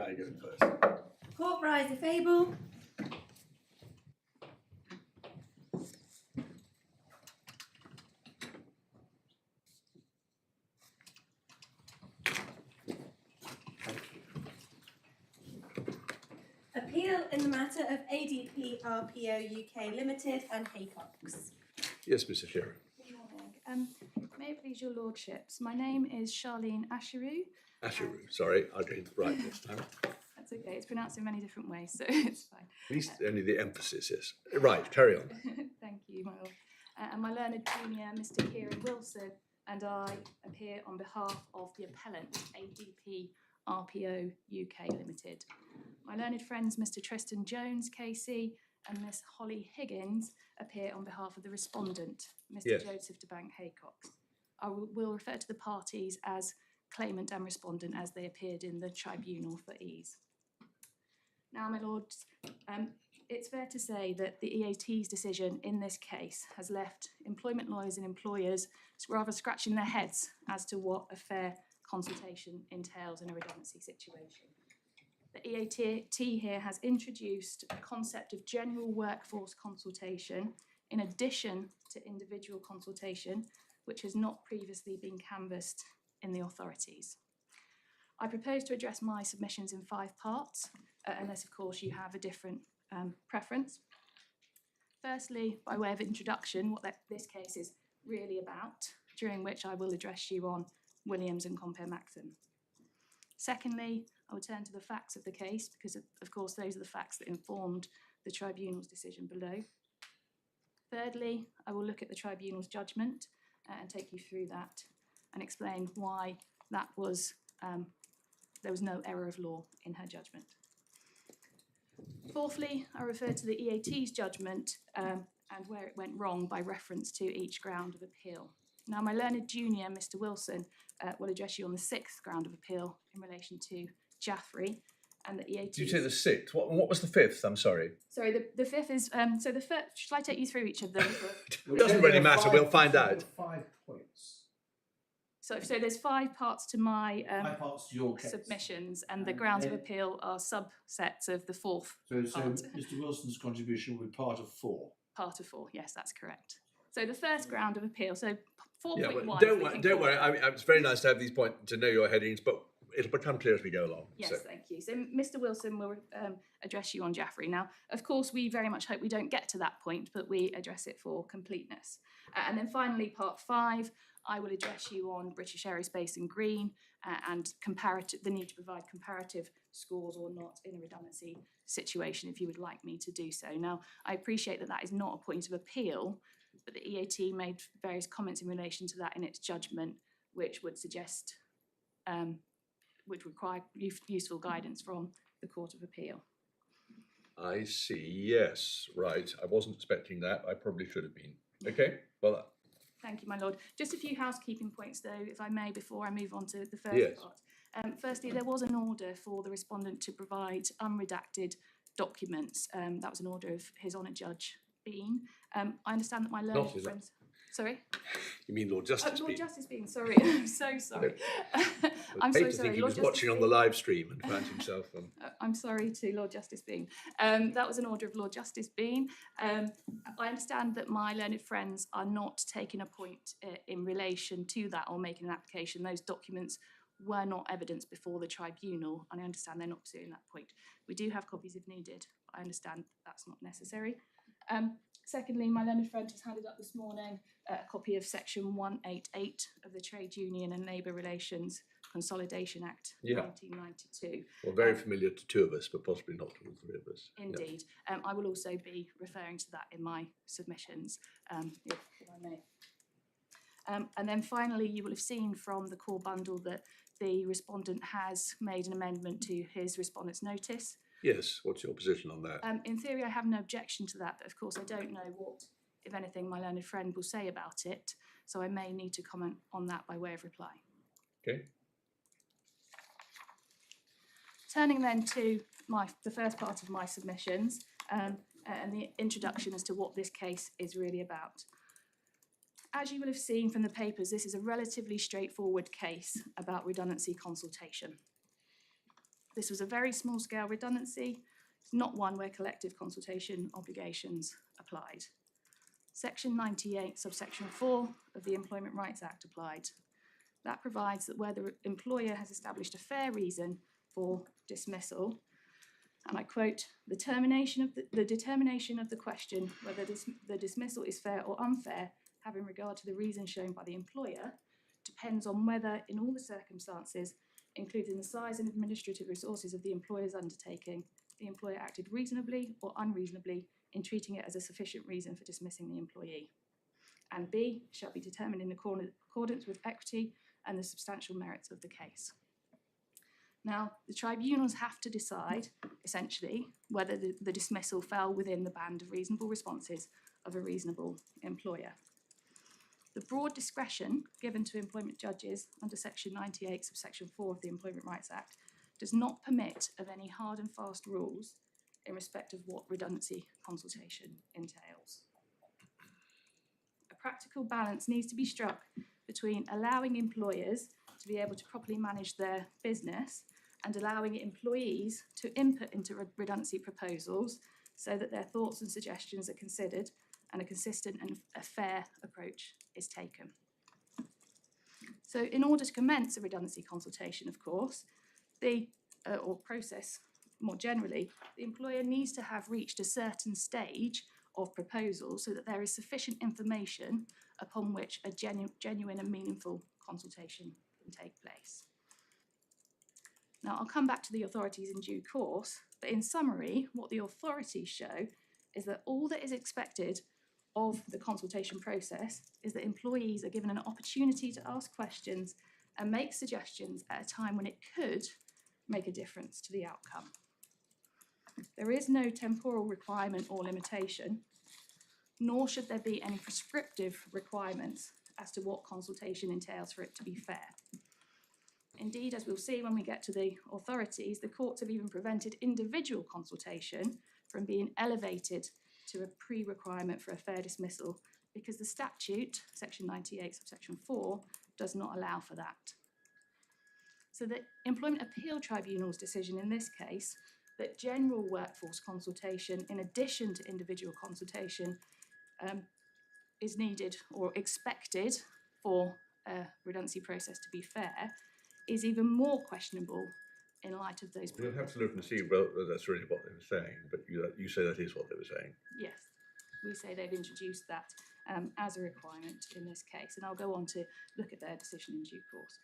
I go first. Court rise if able. Appeal in the matter of ADP RPO UK Ltd and Haycocks. Yes, Mr. Chair. Good morning. May it please your lordships, my name is Charlene Asheru. Asheru, sorry, I'll get it right this time. That's okay, it's pronounced in many different ways, so it's fine. At least only the emphasis is. Right, carry on. Thank you, my lord. And my learned junior, Mr. Kieran Wilson, and I appear on behalf of the appellant, ADP RPO UK Ltd. My learned friends, Mr. Tristan Jones, KC, and Miss Holly Higgins, appear on behalf of the respondent, Mr. Yes. Joseph DeBank Haycocks. I will refer to the parties as claimant and respondent as they appeared in the tribunal for ease. Now, my lords, it's fair to say that the EAT's decision in this case has left employment lawyers and employers rather scratching their heads as to what a fair consultation entails in a redundancy situation. The EAT here has introduced a concept of general workforce consultation in addition to individual consultation, which has not previously been canvassed in the authorities. I propose to address my submissions in 5 parts, unless of course you have a different preference. Firstly, by way of introduction, what this case is really about, during which I will address you on Williams and Compare Maxim. Secondly, I will turn to the facts of the case, because of course those are the facts that informed the tribunal's decision below. Thirdly, I will look at the tribunal's judgment and take you through that and explain why that was there was no error of law in her judgment. Fourthly, I refer to the EAT's judgment and where it went wrong by reference to each ground of appeal. Now, my learned junior, Mr. Wilson, will address you on the 6th ground of appeal in relation to Jaffrey and the EAT. Did you say the 6th? What was the 5th? I'm sorry. Sorry, the 5th is, so the first, shall I take you through each of them? It doesn't really matter, we'll find out. 5 points. So there's 5 parts to my 5 parts to your case. submissions, and the grounds of appeal are subsets of the 4th So part. Mr. Wilson's contribution will be part of 4. Part of 4, yes, that's correct. So the first ground of appeal, so 4.1. Yeah, well, don't worry. It's very nice to have these points, to know your headings, but it'll become clear as we go along. Yes, so. thank you. So Mr. Wilson will address you on Jaffrey. Now, of course, we very much hope we don't get to that point, but we address it for completeness. And then finally, part 5, I will address you on British Aerospace and Green and the need to provide comparative scores or not in a redundancy situation, if you would like me to do so. Now, I appreciate that that is not a point of appeal, but the EAT made various comments in relation to that in its judgment, which would suggest, which require useful guidance from the Court of Appeal. I see, yes, right. I wasn't expecting that. I probably should have been. Okay, well. Thank you, my lord. Just a few housekeeping points, though, if I may, before I move on to the first part. Firstly, there was an order for the respondent to provide unredacted documents. That was an order of His Honour Judge Bean. I understand that my learned friends... Sorry? You mean Lord Justice Lord Bean? Justice Bean, sorry. I'm so sorry. I'm I hate so to sorry. think he Lord was Justice watching on the Bean. live stream and found himself on. I'm sorry to Lord Justice Bean. That was an order of Lord Justice Bean. I understand that my learned friends are not taking a point in relation to that or making an application. Those documents were not evidence before the tribunal, and I understand they're not pursuing that point. We do have copies if needed. I understand that's not necessary. Secondly, my learned friend has handed up this morning a copy of Section 188 of the Trade Union and Labour Relations Consolidation Act, Yeah. 1992. Well, very familiar to two of us, but possibly not to all three of us. Indeed. I will also be referring to that in my submissions, if I may. And then finally, you will have seen from the core bundle that the respondent has made an amendment to his respondent's notice. Yes, what's your position on that? In theory, I have no objection to that, but of course I don't know what, if anything, my learned friend will say about it, so I may need to comment on that by way of reply. Okay. Turning then to the first part of my submissions and the introduction as to what this case is really about. As you will have seen from the papers, this is a relatively straightforward case about redundancy consultation. This was a very small scale redundancy. It's not one where collective consultation obligations applied. Section 98, subsection 4 of the Employment Rights Act applied. That provides that where the employer has established a fair reason for dismissal, and I quote, the determination of the question whether the dismissal is fair or unfair, having regard to the reason shown by the employer, depends on whether, in all the circumstances, including the size and administrative resources of the employer's undertaking, the employer acted reasonably or unreasonably in treating it as a sufficient reason for dismissing the employee. And B, shall be determined in accordance with equity and the substantial merits of the case. Now, the tribunals have to decide, essentially, whether the dismissal fell within the band of reasonable responses of a reasonable employer. The broad discretion given to employment judges under Section 98, subsection 4 of the Employment Rights Act does not permit of any hard and fast rules in respect of what redundancy consultation entails. A practical balance needs to be struck between allowing employers to be able to properly manage their business and allowing employees to input into redundancy proposals so that their thoughts and suggestions are considered and a consistent and a fair approach is taken. So in order to commence a redundancy consultation, of course, or process more generally, the employer needs to have reached a certain stage of proposal so that there is sufficient information upon which a genuine and meaningful consultation can take place. Now, I'll come back to the authorities in due course, but in summary, what the authorities show is that all that is expected of the consultation process is that employees are given an opportunity to ask questions and make suggestions at a time when it could make a difference to the outcome. There is no temporal requirement or limitation, nor should there be any prescriptive requirements as to what consultation entails for it to be fair. Indeed, as we'll see when we get to the authorities, the courts have even prevented individual consultation from being elevated to a pre-requirement for a fair dismissal because the statute, Section 98, subsection 4, does not allow for that. So the Employment Appeal Tribunal's decision in this case that general workforce consultation, in addition to individual consultation, is needed or expected for a redundancy process to be fair, is even more questionable in light of those. We'll have to look and see whether that's really what they were saying, but you say that is what they were saying. Yes, we say they've introduced that as a requirement in this case, and I'll go on to look at their decision in due course.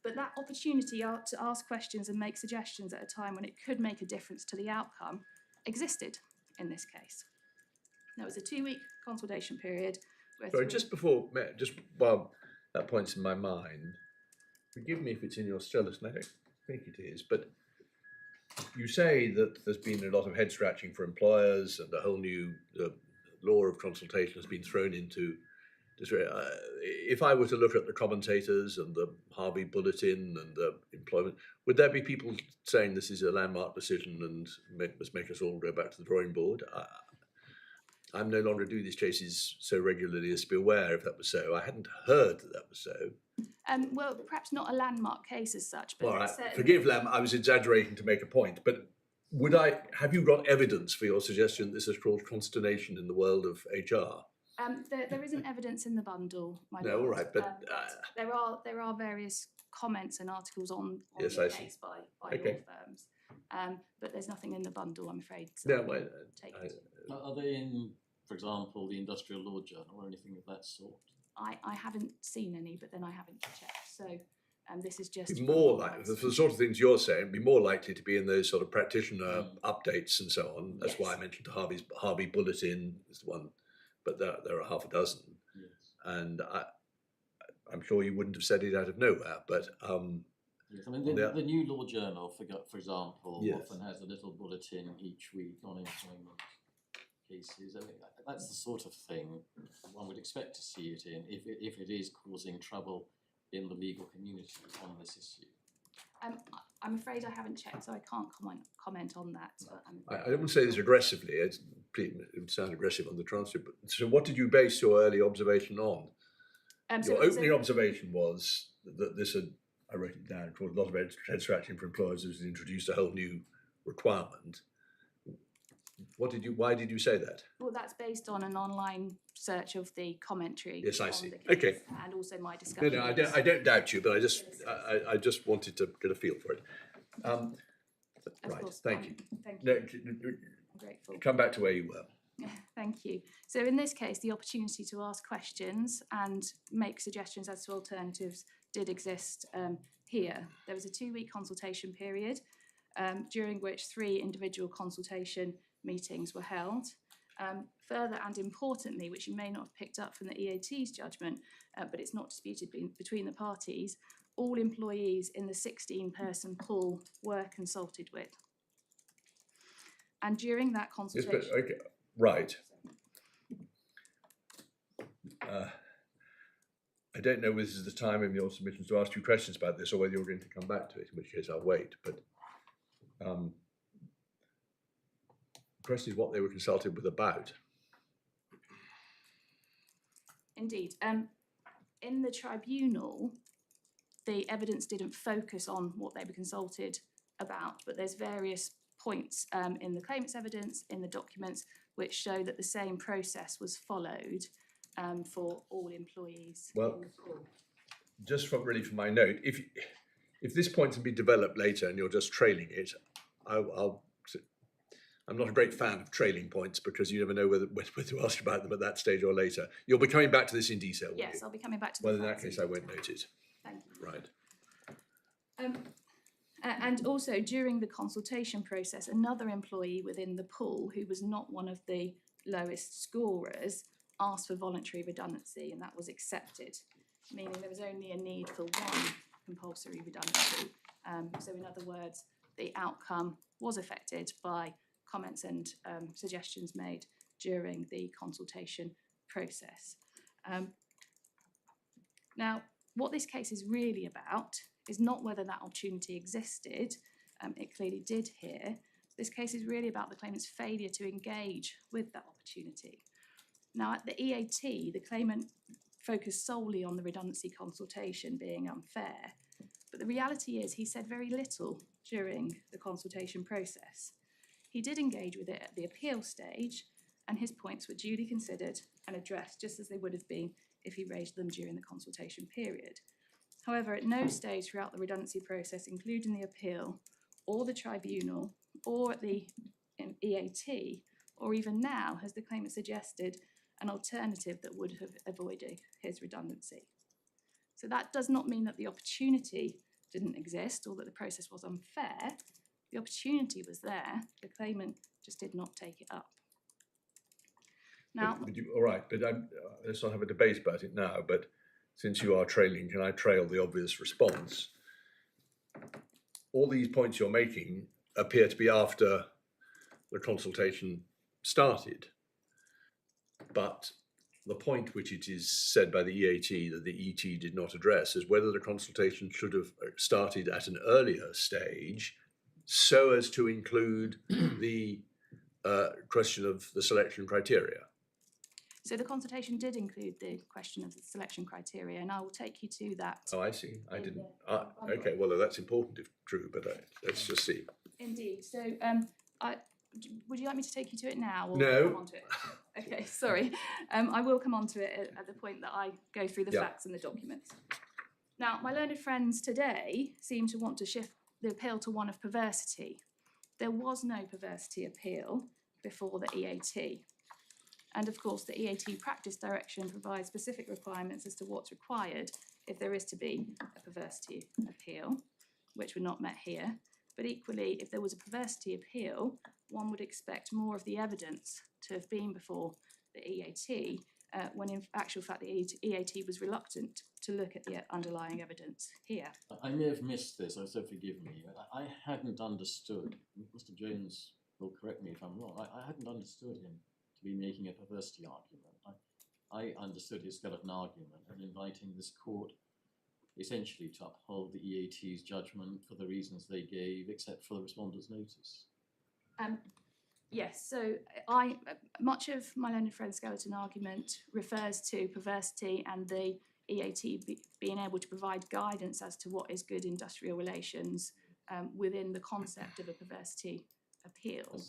But that opportunity to ask questions and make suggestions at a time when it could make a difference to the outcome existed in this case. There was a 2-week consultation period. Sorry, just while that point's in my mind, forgive me if it's in your syllabus, and I don't think it is, but you say that there's been a lot of head scratching for employers and a whole new law of consultation has been thrown into this. If I were to look at the commentators and the Harvey Bulletin and the employment, would there be people saying this is a landmark decision and must make us all go back to the drawing board? I'm no longer do these cases so regularly as to be aware if that was so. I hadn't heard that that was so. Well, perhaps not a landmark case as such, but All right, certainly- forgive Lam, I was exaggerating to make a point, but have you got evidence for your suggestion this has caused consternation in the world of HR? There isn't evidence in the bundle, my No, all lord. right, but there are various comments and articles on Yes, the I see. case by Okay. law firms, but there's nothing in the bundle, I'm afraid. So no, I well, can't take it. Are they in, for example, the Industrial Law Journal or anything of that sort? I haven't seen any, but then I haven't checked. So this is just It's from more what like I've for seen. the sort of things you're saying, be more likely to be in those sort of practitioner updates and so on. That's why I Yes. mentioned Harvey Bulletin is the one, but there are half a dozen, Yes. and I'm sure you wouldn't have said it out of nowhere. But Yes, I mean on the New Law Journal, for example, Yes. often has a little bulletin each week on employment cases. I mean, that's the sort of thing one would expect to see it in if it is causing trouble in the legal community on this issue. I'm afraid I haven't checked, so I can't comment on that. I don't want to say this aggressively. It would sound aggressive on the transcript. But, so, what did you base your early observation on? So Your it was opening observation was that this had, I wrote it down, caused a lot of head scratching for employers as it introduced a whole new requirement. Why did you say that? Well, that's based on an online search of the commentary. Yes, I on see. the case, Okay. And also my No, discussion. no, I don't doubt you, but I just wanted to get a feel for it. Of Right, course, thank you. Thank you. No, I'm grateful. come back to where you were. Thank you. So in this case, the opportunity to ask questions and make suggestions as to alternatives did exist here. There was a 2-week consultation period during which 3 individual consultation meetings were held. Further and importantly, which you may not have picked up from the EAT's judgment, but it's not disputed between the parties, all employees in the 16-person pool were consulted with. And during that Yes, consultation... but, okay, right. I don't know whether this is the time in your submissions to ask you questions about this or whether you're going to come back to it, in which case I'll wait. But the question is what they were consulted with about. Indeed. In the tribunal, the evidence didn't focus on what they were consulted about, but there's various points in the claimant's evidence, in the documents, which show that the same process was followed for all employees Well, in the pool. just from my note, if this point can be developed later and you're just trailing it, I'm not a great fan of trailing points because you never know whether to ask about them at that stage or later. You'll be coming back to this in detail, won't Yes, you? I'll be coming back to Well, the in that facts case, in I won't note it. Thank you. Right. And also during the consultation process, another employee within the pool who was not one of the lowest scorers asked for voluntary redundancy, and that was accepted, meaning there was only a need for one compulsory redundancy. So in other words, the outcome was affected by comments and suggestions made during the consultation process. Now, what this case is really about is not whether that opportunity existed. It clearly did here. This case is really about the claimant's failure to engage with that opportunity. Now, at the EAT, the claimant focused solely on the redundancy consultation being unfair, but the reality is he said very little during the consultation process. He did engage with it at the appeal stage, and his points were duly considered and addressed just as they would have been if he raised them during the consultation period. However, at no stage throughout the redundancy process, including the appeal or the tribunal or at the EAT, or even now, has the claimant suggested an alternative that would have avoided his redundancy. So that does not mean that the opportunity didn't exist or that the process was unfair. The opportunity was there, the claimant just did not take it up. Now, All right, but let's not have a debate about it now, but since you are trailing, can I trail the obvious response? All these points you're making appear to be after the consultation started. But the point which it is said by the EAT that the ET did not address is whether the consultation should have started at an earlier stage so as to include the question of the selection criteria. So the consultation did include the question of the selection criteria, and I will take you to that. Oh, I see. I in didn't. the- Okay, well, that's important if true, but let's just see. Indeed. So, would you like me to take you to it now, or No. come on to it? Okay, sorry. I will come on to it at the point that I go through the Yeah. facts and the documents. Now, my learned friends today seem to want to shift the appeal to one of perversity. There was no perversity appeal before the EAT. And of course, the EAT practice direction provides specific requirements as to what's required if there is to be a perversity appeal, which were not met here. But equally, if there was a perversity appeal, one would expect more of the evidence to have been before the EAT, when in actual fact the EAT was reluctant to look at the underlying evidence here. I may have missed this, so forgive me. I hadn't understood, Mr. Jones will correct me if I'm wrong, I hadn't understood him to be making a perversity argument. I understood his skeleton argument and inviting this court essentially to uphold the EAT's judgment for the reasons they gave, except for the respondent's notice. Yes, so much of my learned friend's skeleton argument refers to perversity and the EAT being able to provide guidance as to what is good industrial relations within the concept of a perversity appeal.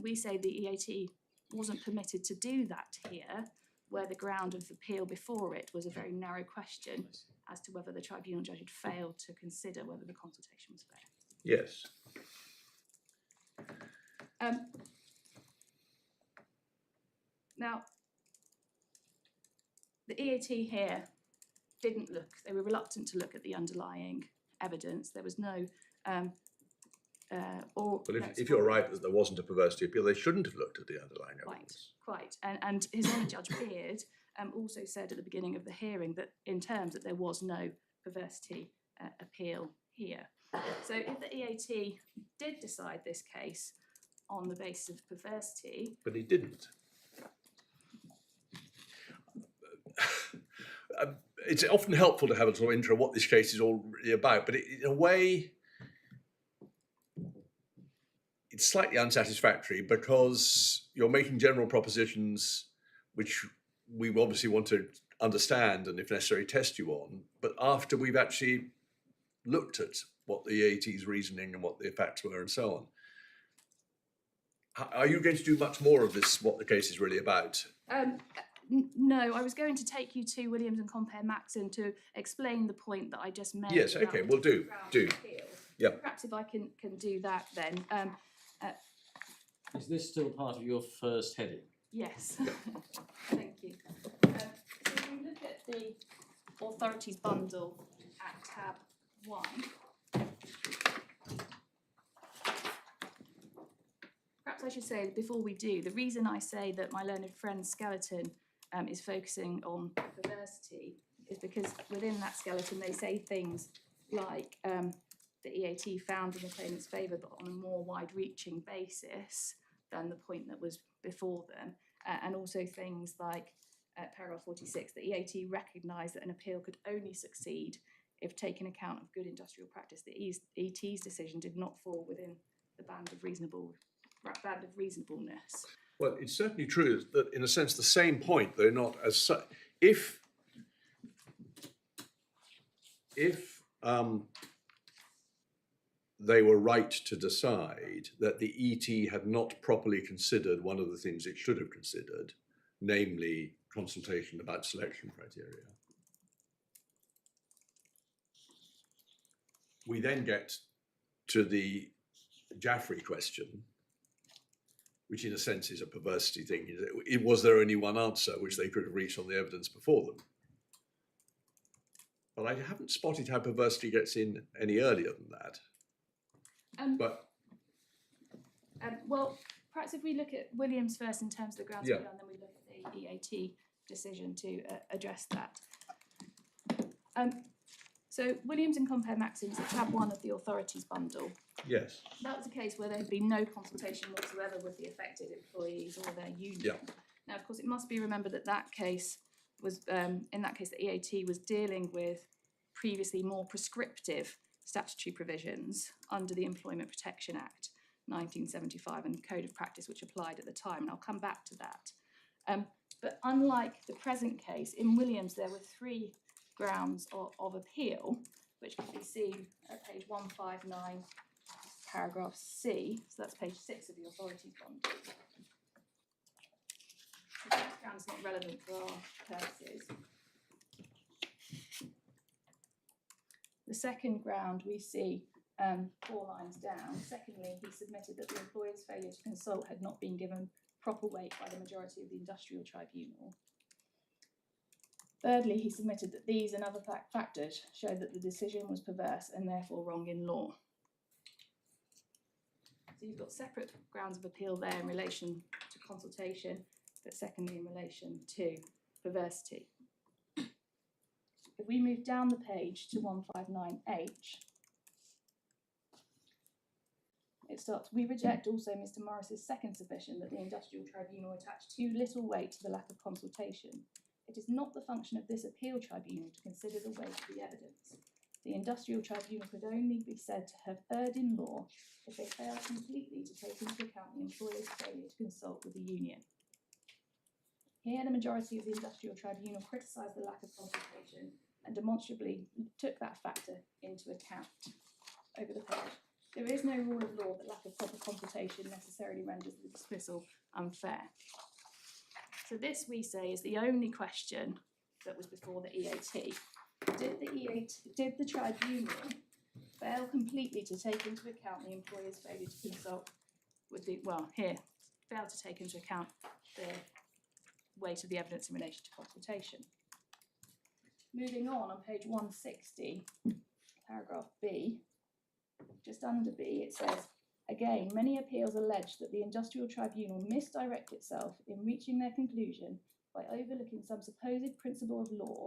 We say the EAT wasn't permitted to do that here, where the ground of appeal before it was a very narrow question as to whether the tribunal judge had failed to consider whether the consultation was fair. Yes. Now, the EAT here didn't look, they were reluctant to look at the underlying evidence. There was no, Well, if you're right that there wasn't a perversity appeal, they shouldn't have looked at the underlying evidence. Quite. And His Honour Judge Beard also said at the beginning of the hearing that in terms that there was no perversity appeal here. So if the EAT did decide this case on the basis of perversity... But he didn't. It's often helpful to have a sort of intro of what this case is all really about, but in a way, it's slightly unsatisfactory because you're making general propositions which we obviously want to understand and, if necessary, test you on. But after we've actually looked at what the EAT's reasoning and what the facts were and so on, are you going to do much more of this, what the case is really about? No, I was going to take you to Williams and compare Maxon to explain the point that I just made. Yes, okay, we'll do. Yeah. Perhaps if I can do that then. Is this still part of your first heading? Yes, thank you. So if we look at the authorities bundle at tab 1, perhaps I should say before we do, the reason I say that my learned friend's skeleton is focusing on perversity is because within that skeleton they say things like the EAT found in the claimant's favour but on a more wide-reaching basis than the point that was before them, and also things like paragraph 46, the EAT recognised that an appeal could only succeed if taken account of good industrial practice. The EAT's decision did not fall within the band of reasonableness. Well, it's certainly true that, in a sense, the same point, though not as such. If they were right to decide that the ET had not properly considered one of the things it should have considered, namely consultation about selection criteria, we then get to the Jaffrey question, which in a sense is a perversity thing. Was there only one answer which they could have reached on the evidence before them? But I haven't spotted how perversity gets in any earlier than that. Well, perhaps if we look at Williams first in terms of the grounds appeal, and then we look at the EAT decision to address that. So Williams and compare Maxims at tab 1 of the authorities bundle. Yes. That was a case where there had been no consultation whatsoever with the affected employees or their union. Yeah. Now, of course, it must be remembered that that case was, in that case, the EAT was dealing with previously more prescriptive statutory provisions under the Employment Protection Act 1975 and Code of Practice, which applied at the time, and I'll come back to that. But unlike the present case, in Williams there were 3 grounds of appeal, which can be seen at page 159, paragraph C, so that's page 6 of the authority bond. The first ground is not relevant for our purposes. The second ground we see 4 lines down. Secondly, he submitted that the employer's failure to consult had not been given proper weight by the majority of the industrial tribunal. Thirdly, he submitted that these and other factors show that the decision was perverse and therefore wrong in law. So you've got separate grounds of appeal there in relation to consultation, but secondly in relation to perversity. If we move down the page to 159H, it starts, we reject also Mr. Morris's second submission that the industrial tribunal attached too little weight to the lack of consultation. It is not the function of this appeal tribunal to consider the weight of the evidence. The industrial tribunal could only be said to have erred in law if they failed completely to take into account the employer's failure to consult with the union. Here, the majority of the industrial tribunal criticised the lack of consultation and demonstrably took that factor into account. Over the page. There is no rule of law that lack of proper consultation necessarily renders the dismissal unfair. So this, we say, is the only question that was before the EAT. Did the tribunal fail completely to take into account the employer's failure to consult with the, fail to take into account the weight of the evidence in relation to consultation? Moving on page 160, paragraph B, just under B, it says, again, many appeals allege that the industrial tribunal misdirect itself in reaching their conclusion by overlooking some supposed principle of law.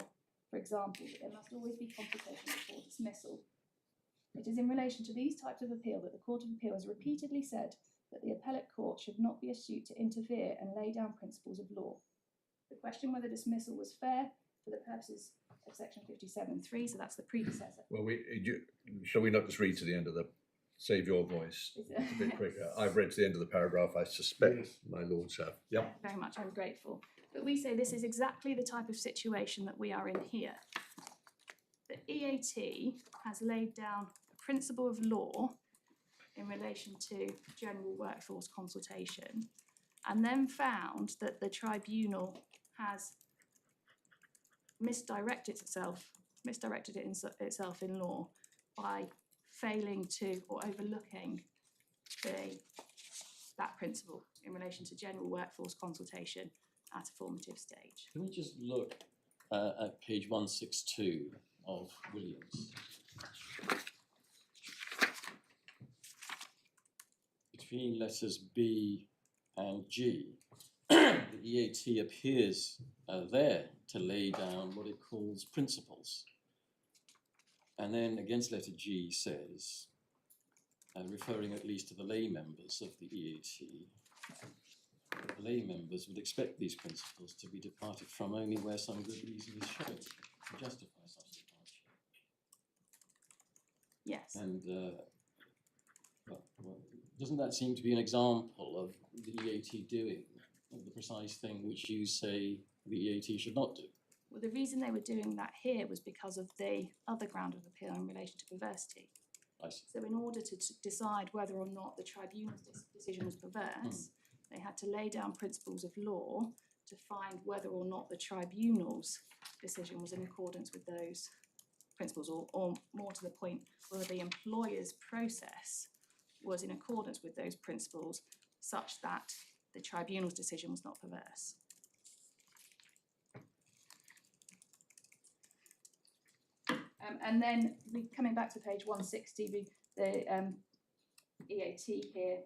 For example, that there must always be consultation before dismissal. It is in relation to these types of appeal that the Court of Appeal has repeatedly said that the appellate court should not be astute to interfere and lay down principles of law. The question whether dismissal was fair for the purposes of section 57.3, so that's the predecessor. Well, shall we not just read to the end of the, save your voice? It's a bit quicker. I've read to the end of the paragraph, I suspect my lords have. Yep. Very much, I'm grateful. But we say this is exactly the type of situation that we are in here. The EAT has laid down a principle of law in relation to general workforce consultation, and then found that the tribunal has misdirected itself in law by failing to or overlooking that principle in relation to general workforce consultation at a formative stage. Can we just look at page 162 of Williams? Between letters B and G, the EAT appears there to lay down what it calls principles. And then against letter G says, referring at least to the lay members of the EAT, the lay members would expect these principles to be departed from only where some good reason is shown to justify such departure. Yes. And doesn't that seem to be an example of the EAT doing the precise thing which you say the EAT should not do? Well, the reason they were doing that here was because of the other ground of appeal in relation to perversity. I see. So in order to decide whether or not the tribunal's decision was perverse, they had to lay down principles of law to find whether or not the tribunal's decision was in accordance with those principles, or more to the point, whether the employer's process was in accordance with those principles such that the tribunal's decision was not perverse. And then coming back to page 160, the EAT here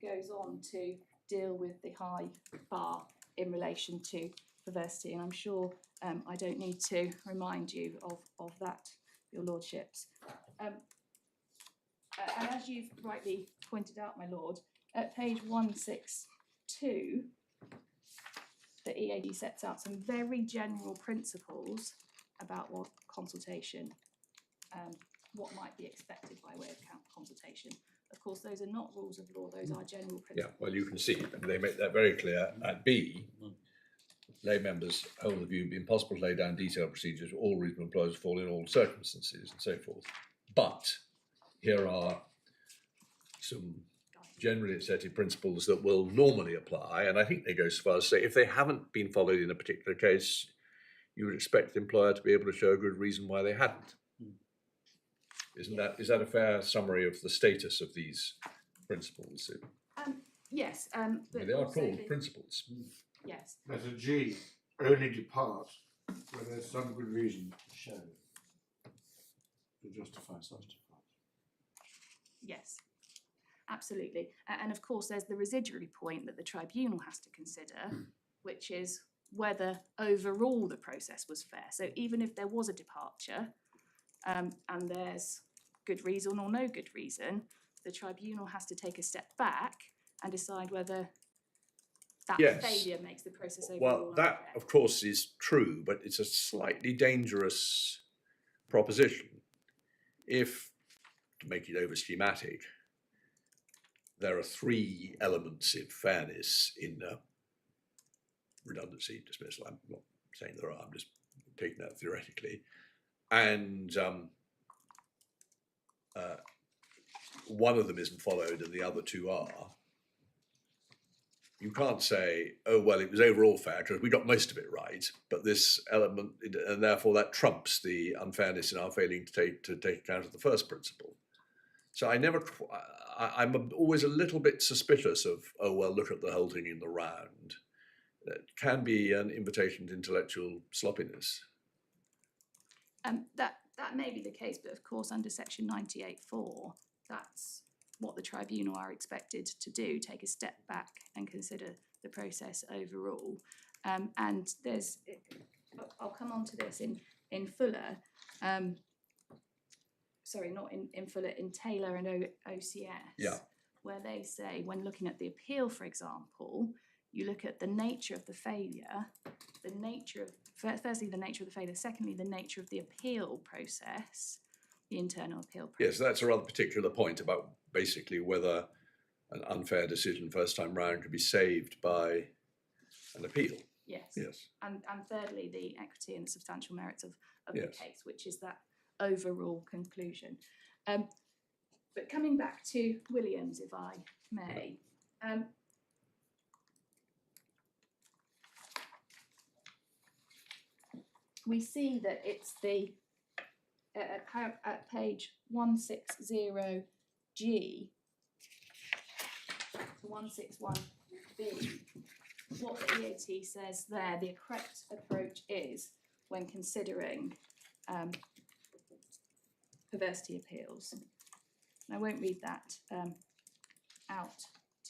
goes on to deal with the high bar in relation to perversity, and I'm sure I don't need to remind you of that, your lordships. And as you've rightly pointed out, my lord, at page 162, the EAD sets out some very general principles about what consultation, what might be expected by way of consultation. Of course, those are not rules of law, those are general principles. Yeah, well, you can see, they make that very clear at B, lay members hold the view it'd be impossible to lay down detailed procedures for all reasonable employers fall in all circumstances and so forth. But here are some generally accepted principles that will normally apply, and I think they go so far as to say if they haven't been followed in a particular case, you would expect the employer to be able to show a good reason why they hadn't. Is that a fair summary of the status of these principles? Yes. But They are also called principles. Yes. Letter G, only depart where there's some good reason shown to justify such departure. Yes. Absolutely. And of course, there's the residuary point that the tribunal has to consider, which is whether overall the process was fair. So even if there was a departure and there's good reason or no good reason, the tribunal has to take a step back and decide whether that Yes. failure makes the process overall Well, that unfair. of course is true, but it's a slightly dangerous proposition. If, to make it over schematic, there are three elements in fairness in redundancy dismissal. I'm not saying there are, I'm just taking that theoretically. And one of them isn't followed and the other two are. You can't say, oh, well, it was overall fair because we got most of it right, but this element, and therefore that trumps the unfairness in our failing to take account of the first principle. So I'm always a little bit suspicious of, oh, well, look at the whole thing in the round. It can be an invitation to intellectual sloppiness. That may be the case, but of course under section 98(4), that's what the tribunal are expected to do, take a step back and consider the process overall. And there's, I'll come on to this in Fuller, sorry, not in Fuller, in Taylor and OCS, Yeah. where they say when looking at the appeal, for example, you look at the nature of the failure, the nature of, firstly, the nature of the failure, secondly, the nature of the appeal process, the internal appeal process. Yes, that's a rather particular point about basically whether an unfair decision first time round could be saved by an appeal. Yes. Yes. And thirdly, the equity and the substantial merits of Yes. the case, which is that overall conclusion. But coming back to Williams, if I may, we see that it's the at page 160G to 161B, what the EAT says there, the correct approach is when considering perversity appeals. And I won't read that out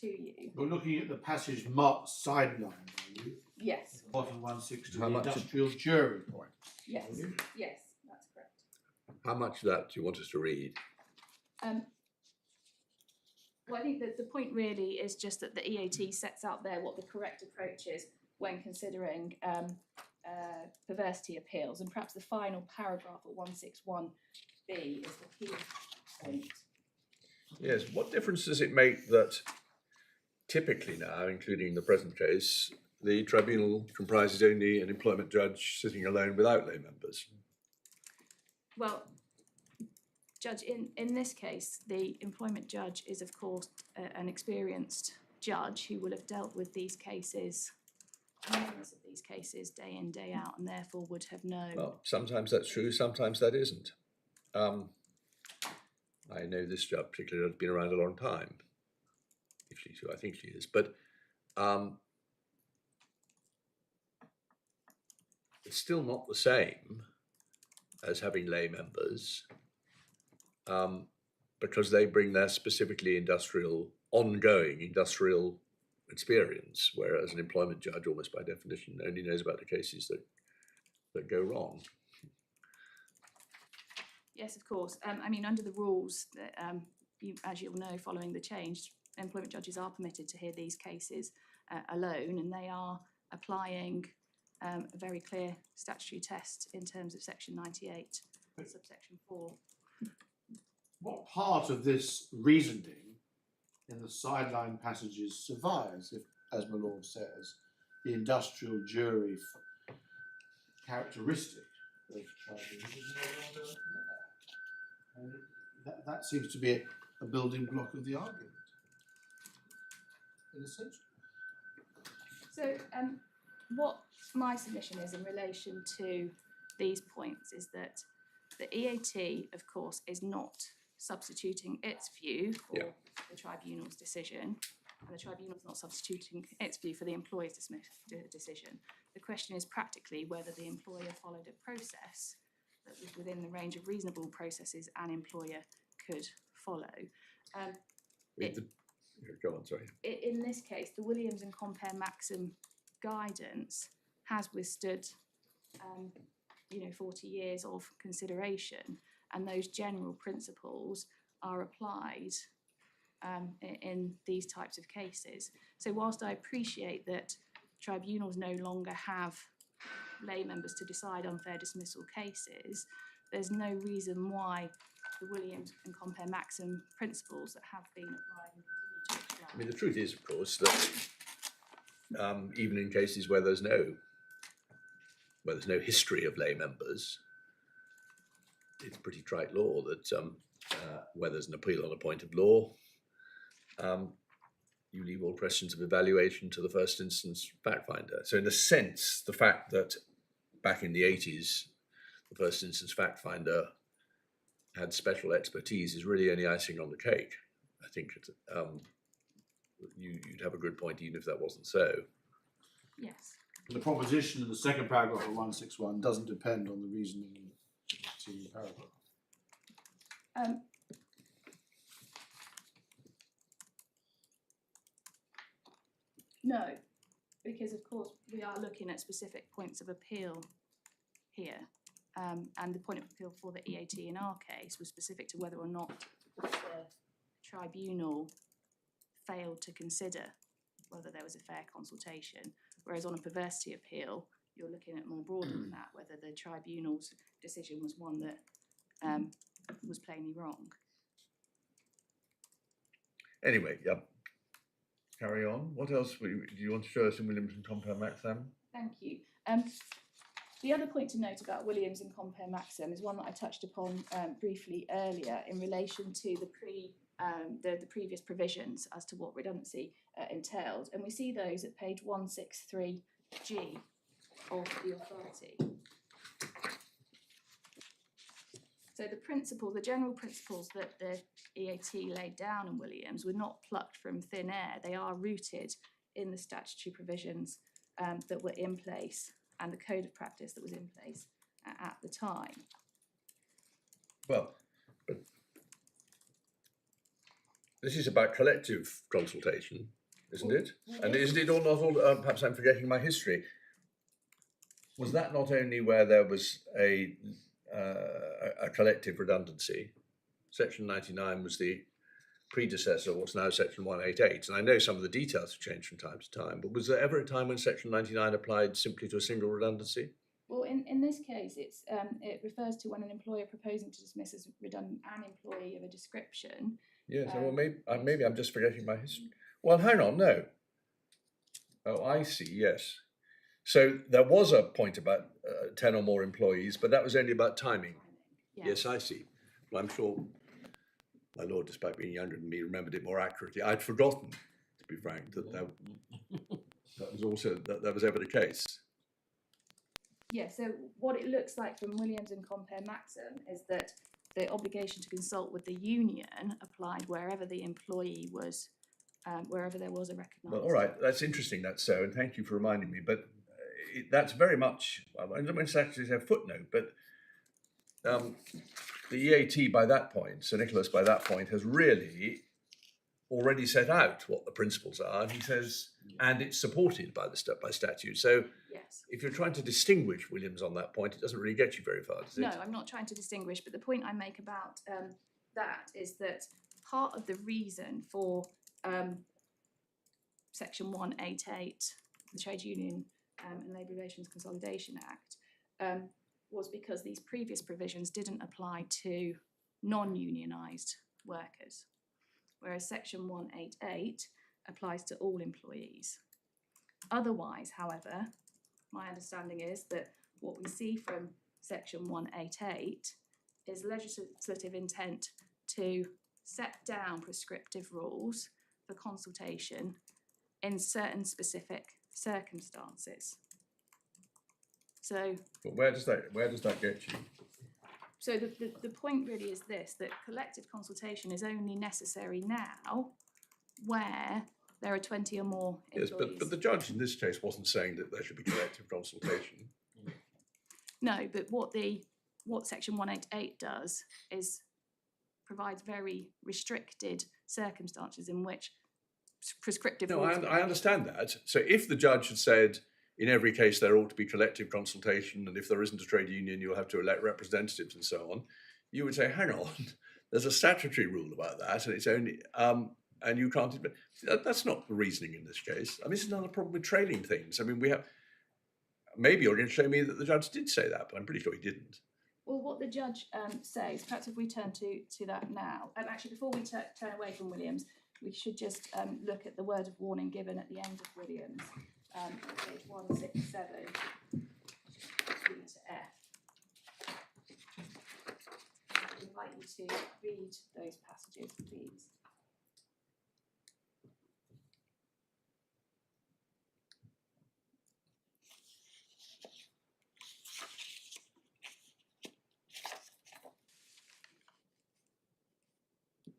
to you. You're looking at the passage marked sideline, are you? Yes, Bottom 160, How the much- industrial jury point. yes, yes, that's correct. How much of that do you want us to read? Well, I think that the point really is just that the EAT sets out there what the correct approach is when considering perversity appeals, and perhaps the final paragraph at 161B is the key point. Yes, what difference does it make that typically now, including the present case, the tribunal comprises only an employment judge sitting alone without lay members? Well, Judge, in this case, the employment judge is, of course, an experienced judge who will have dealt with these cases, numerous of these cases, day in, day out, and therefore would have known. Well, sometimes that's true, sometimes that isn't. I know this judge particularly has been around a long time. If she's who I think she is, but it's still not the same as having lay members, because they bring their specifically ongoing industrial experience, whereas an employment judge, almost by definition, only knows about the cases that go wrong. Yes, of course. I mean, under the rules, that, as you'll know, following the change, employment judges are permitted to hear these cases alone, and they are applying a very clear statutory test in terms of section 98, subsection 4. What part of this reasoning in the sideline passages survives, if, as my lord says, the industrial jury characteristic of tribunals is no longer there. And that seems to be a building block of the argument, in a sense. So what my submission is in relation to these points is that the EAT, of course, is not substituting its view for the tribunal's decision, and the tribunal's not substituting its view for the employer's decision. The question is practically whether the employer followed a process that was within the range of reasonable processes an employer could follow. Go on, sorry. In this case, the Williams and Compare Maxim guidance has withstood 40 years of consideration, and those general principles are applied in these types of cases. So whilst I appreciate that tribunals no longer have lay members to decide unfair dismissal cases, there's no reason why the Williams and Compare Maxim principles that have been applied and continue to apply. I mean, the truth is, of course, that even in cases where there's no history of lay members, it's pretty trite law that where there's an appeal on a point of law, you leave all questions of evaluation to the first instance fact finder. So in a sense, the fact that back in the 80s, the first instance fact finder had special expertise is really only icing on the cake. I think you'd have a good point even if that wasn't so. Yes. The proposition in the second paragraph of 161 doesn't depend on the reasoning in the preceding paragraph. No, because of course we are looking at specific points of appeal here, and the point of appeal for the EAT in our case was specific to whether or not the tribunal failed to consider whether there was a fair consultation, whereas on a perversity appeal you're looking at more broader than that, whether the tribunal's decision was one that was plainly wrong. Anyway, carry on. What else do you want to show us in Williams and Compare Maxim? Thank you. The other point to note about Williams and Compare Maxim is one that I touched upon briefly earlier in relation to the previous provisions as to what redundancy entailed, and we see those at page 163G of the authority. So the general principles that the EAT laid down in Williams were not plucked from thin air. They are rooted in the statutory provisions that were in place and the code of practice that was in place at the time. Well, but this is about collective consultation, isn't it? And isn't it all not all? Perhaps I'm forgetting my history. Was that not only where there was a collective redundancy? Section 99 was the predecessor, what's now Section 188, and I know some of the details have changed from time to time, but was there ever a time when Section 99 applied simply to a single redundancy? Well, in this case, it refers to when an employer proposing to dismiss as redundant an employee of a description. Yes, well, maybe I'm just forgetting my history. Well, hang on, no. Oh, I see, yes. So there was a point about 10 or more employees, but that was only about timing. Yes, I see. Well, I'm sure my lord, despite being younger than me, remembered it more accurately. I'd forgotten, to be frank, that was also that was ever the case. Yeah, so what it looks like from Williams and Compare Maxim is that the obligation to consult with the union applied wherever the employee was, wherever there was a recognised. Well, all right, that's interesting, that's so, and thank you for reminding me, but that's very much, I don't mean to actually say a footnote, but the EAT by that point, Sir Nicholas by that point, has really already set out what the principles are, and he says, and it's supported by by statute. So yes. If you're trying to distinguish Williams on that point, it doesn't really get you very far, does it? No, I'm not trying to distinguish, but the point I make about that is that part of the reason for Section 188, the Trade Union and Labour Relations Consolidation Act, was because these previous provisions didn't apply to non-unionised workers, whereas Section 188 applies to all employees. Otherwise, however, my understanding is that what we see from section 188 is legislative intent to set down prescriptive rules for consultation in certain specific circumstances. So, But where does that get you? so the point really is this, that collective consultation is only necessary now where there are 20 or more Yes, employees. but the judge in this case wasn't saying that there should be collective consultation. No, but what section 188 does is provides very restricted circumstances in which prescriptive No, rules I understand that. So if the judge had said, in every case there ought to be collective consultation, and if there isn't a trade union, you'll have to elect representatives and so on, you would say, hang on, there's a statutory rule about that, and it's only, and you can't, that's not the reasoning in this case. I mean, this is not a problem with trailing things. I mean, we have, maybe you're going to show me that the judge did say that, but I'm pretty sure he didn't. Well, what the judge says, perhaps if we turn to that now, actually before we turn away from Williams, we should just look at the word of warning given at the end of Williams, page 167, B to F. I'd invite you to read those passages, please.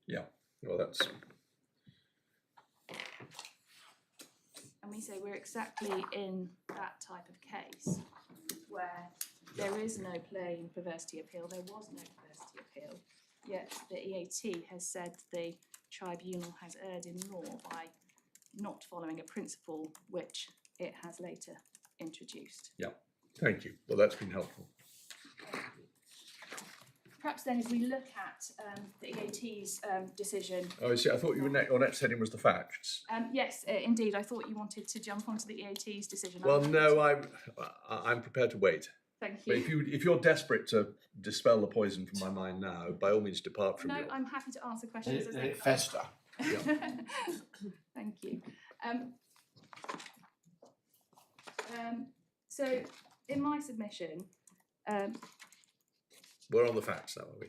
Yeah, well, that's, And we say we're exactly in that type of case where there is no plain perversity appeal, there was no perversity appeal, yet the EAT has said the tribunal has erred in law by not following a principle which it has later introduced. yeah, thank you. Well, that's been helpful. Perhaps then, as we look at the EAT's decision. Oh, I see, I thought your next heading was the facts. Yes, indeed, I thought you wanted to jump onto the EAT's decision. Well, no, I'm prepared to wait. Thank But you. if you're desperate to dispel the poison from my mind now, by all means depart from No, your... I'm happy to answer questions as Let they it come. fester. Thank you. So, in my submission, We're on the facts now, are we?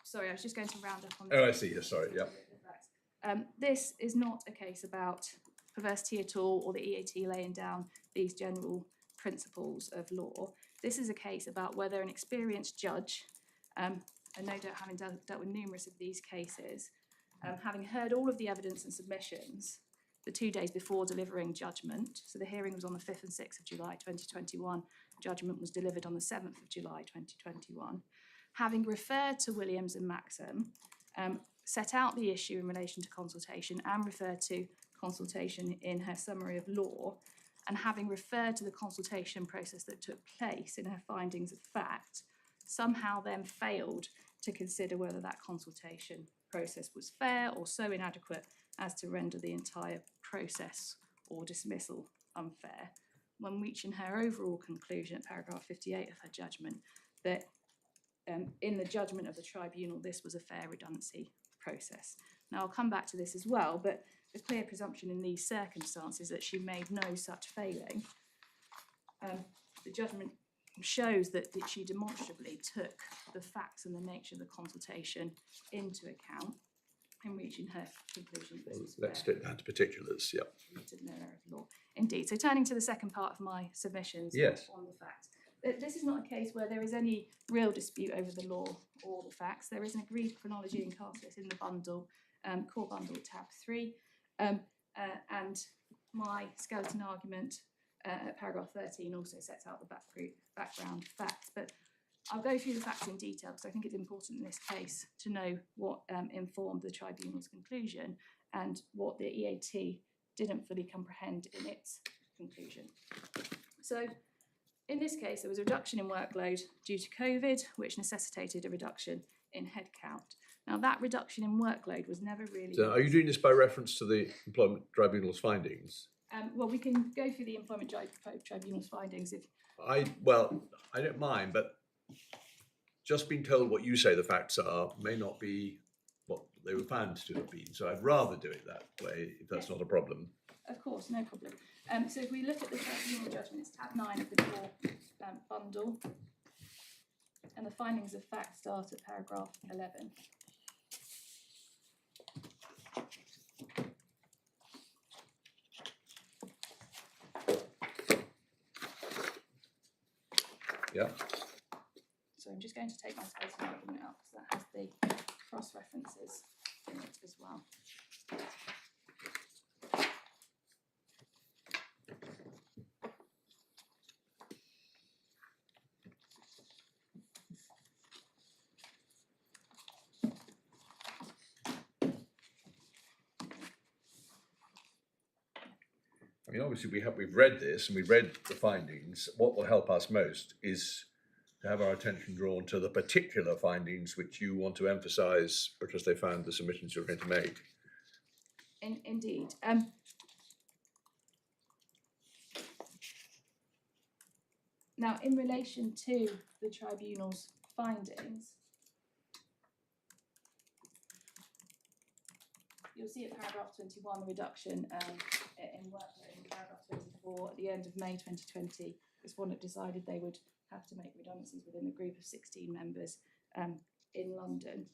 sorry, I was just going to round up on. Oh, I see, yes, sorry, yeah. This is not a case about perversity at all, or the EAT laying down these general principles of law. This is a case about whether an experienced judge, and no doubt having dealt with numerous of these cases, having heard all of the evidence and submissions the 2 days before delivering judgment, so the hearing was on the 5th and 6th of July 2021, judgment was delivered on the 7th of July 2021, having referred to Williams and Maxim, set out the issue in relation to consultation and referred to consultation in her summary of law, and having referred to the consultation process that took place in her findings of fact, somehow then failed to consider whether that consultation process was fair or so inadequate as to render the entire process or dismissal unfair, when reaching her overall conclusion at paragraph 58 of her judgment that in the judgment of the tribunal this was a fair redundancy process. Now I'll come back to this as well, but the clear presumption in these circumstances that she made no such failing. The judgment shows that she demonstrably took the facts and the nature of the consultation into account in reaching her conclusion. Well, let's get down to particulars, yeah. No error of law. Indeed. So turning to the second part of my submissions Yes. on the facts. This is not a case where there is any real dispute over the law or the facts. There is an agreed chronology and cast in the bundle, core bundle tab 3, and my skeleton argument at paragraph 13 also sets out the background facts. But I'll go through the facts in detail because I think it's important in this case to know what informed the tribunal's conclusion and what the EAT didn't fully comprehend in its conclusion. So in this case, there was a reduction in workload due to COVID, which necessitated a reduction in headcount. Now, that reduction in workload was never really... So are you doing this by reference to the Employment Tribunal's findings? well, we can go through the Employment Tribunal's findings if... Well, I don't mind, but just being told what you say the facts are may not be what they were found to have been. So I'd rather do it that way, if that's not a problem. Of course, no problem. So if we look at the tribunal judgment, it's tab 9 of the core bundle, and the findings of fact start at paragraph 11. Yeah. So I'm just going to take my spacing argument out because that has the cross-references in it as well. I mean, obviously we've read this and we've read the findings. What will help us most is to have our attention drawn to the particular findings which you want to emphasise because they found the submissions you're going to make. Indeed. Now, in relation to the tribunal's findings, you'll see at paragraph 21 the reduction in workload. In paragraph 24, at the end of May 2020, Respondent decided they would have to make redundancies within the group of 16 members in London.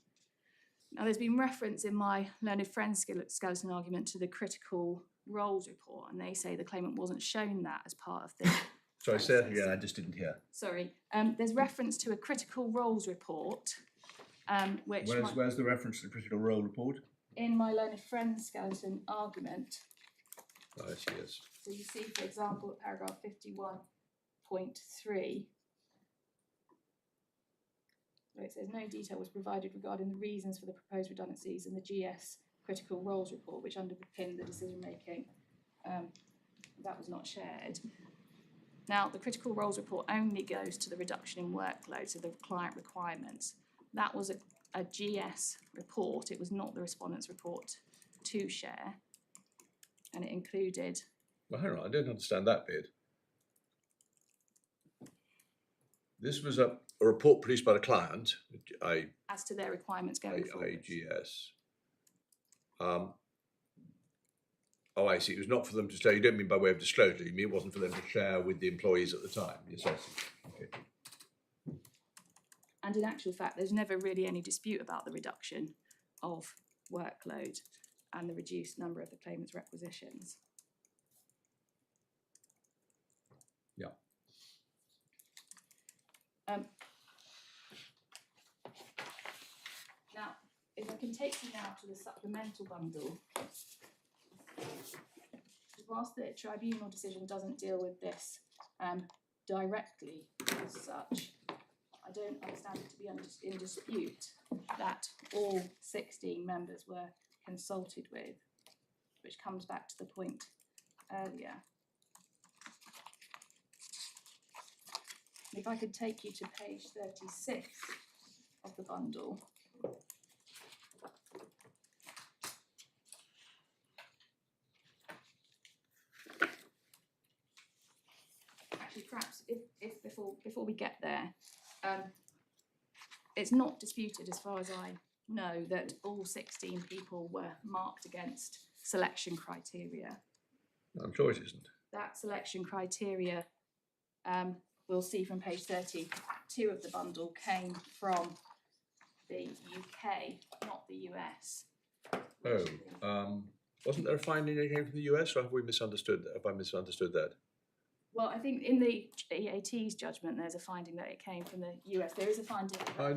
Now, there's been reference in my learned friend's skeleton argument to the critical roles report, and they say the claimant wasn't shown that as part of the Sorry, say that again, I just didn't hear. Sorry, there's reference to a critical roles report, which Where's the reference to the critical role report? in my learned friend's skeleton argument. Oh, yes, yes. So you see, for example, at paragraph 51.3, where it says no detail was provided regarding the reasons for the proposed redundancies in the GS critical roles report, which underpinned the decision making. That was not shared. Now, the critical roles report only goes to the reduction in workload, so the client requirements. That was a GS report. It was not the respondent's report to share, and it included. Well, hang on, I don't understand that bit. This was a report produced by the client, As to their requirements going forward. AGS. Oh, I see. It was not for them to say. You don't mean by way of disclosure. You mean it wasn't for them to share with the employees at the time. Yes, I see. Okay. And in actual fact, there's never really any dispute about the reduction of workload and the reduced number of the claimant's requisitions. Yeah. Now, if I can take you now to the supplemental bundle. Whilst the tribunal decision doesn't deal with this directly as such, I don't understand it to be in dispute that all 16 members were consulted with, which comes back to the point earlier. If I could take you to page 36 of the bundle. Perhaps if before we get there, it's not disputed as far as I know that all 16 people were marked against selection criteria. I'm sure it isn't. That selection criteria, we'll see from page 32 of the bundle, came from the UK, not the US. Oh, wasn't there a finding that came from the US, or have we misunderstood that? Have I misunderstood that? Well, I think in the EAT's judgment, there's a finding that it came from the US. There is a finding. I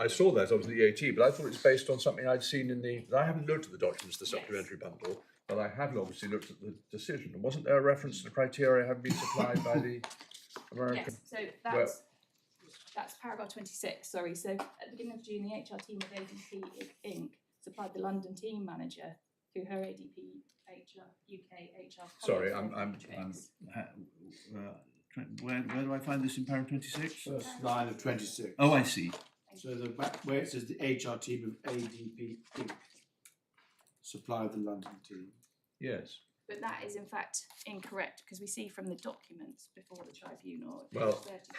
saw that obviously the EAT, but I thought it was based on something I'd seen in the. I haven't looked at the documents, the supplementary bundle, but I have obviously looked at the decision. And wasn't there a reference to the criteria having been supplied by the American? Yes, so that's paragraph 26. Sorry. So at the beginning of June, the HR team of ADP Inc. supplied the London team manager through her ADP UK HR. Sorry, where do I find this in paragraph 26? First line of 26. Oh, I see. So the back where it says the HR team of ADP Inc. supplied the London team. Yes. But that is in fact incorrect because we see from the documents before the tribunal, Well, page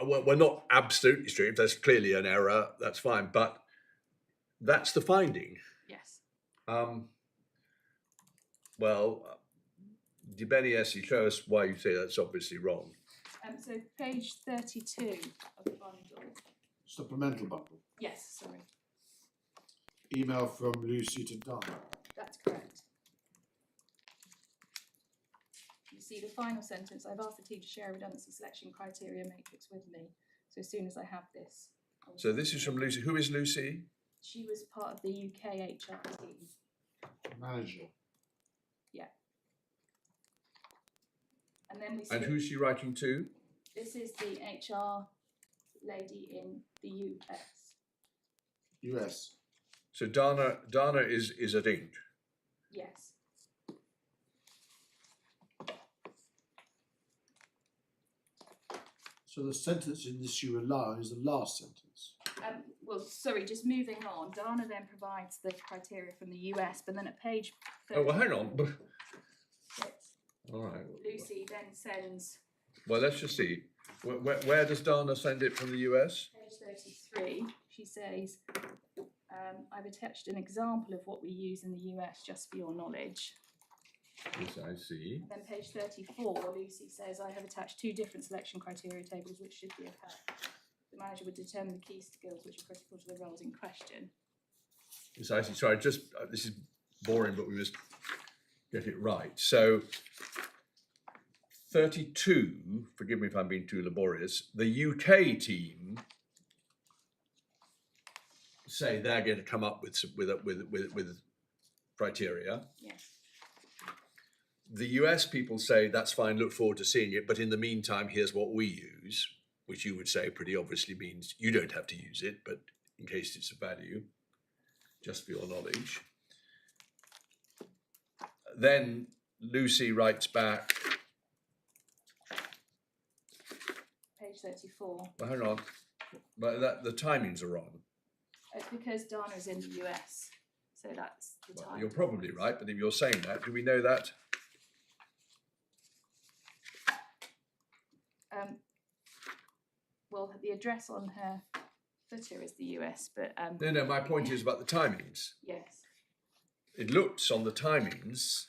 32. We're not absolutely strict. If there's clearly an error, that's fine. But that's the finding. Yes. Well, Dibeni, show us why you say that's obviously wrong. So page 32 of the bundle. Supplemental bundle. Yes, sorry, Email from Lucy to Donna. that's correct. You see the final sentence, I've asked the team to share a redundancy selection criteria matrix with me. So as soon as I have this. I will So this is from Lucy. Who is Lucy? She was part of the UK HR team. Manager. And then we And see, who's she writing to? this is the HR lady in the US. US. So Dana is at Inc. Yes. So the sentence in this you allow is the last sentence. Well, sorry, just moving on. Dana then provides the criteria from the US, but then at page Oh, well, hang on. 36, All right. Lucy then sends Well, let's just see. Where does Dana send it from the US? page 33. She says, I've attached an example of what we use in the US just for your knowledge. Yes, I see. Then page 34, Lucy says, I have attached 2 different selection criteria tables which should be attached. The manager would determine the key skills which are critical to the roles in question. Yes, I see. Sorry, just this is boring, but we must get it right. So 32, forgive me if I'm being too laborious, the UK team say they're going to come up with criteria. Yes. The US people say that's fine, look forward to seeing it, but in the meantime, here's what we use, which you would say pretty obviously means you don't have to use it, but in case it's of value, just for your knowledge. Then Lucy writes back, Page 34. well, hang on, but the timings are wrong. It's because Dana is in the US, so that's the Well, time. you're probably right, but if you're saying that, do we know that? Well, the address on her footer is the US, but No, my point is about the timings. yes. It looks on the timings,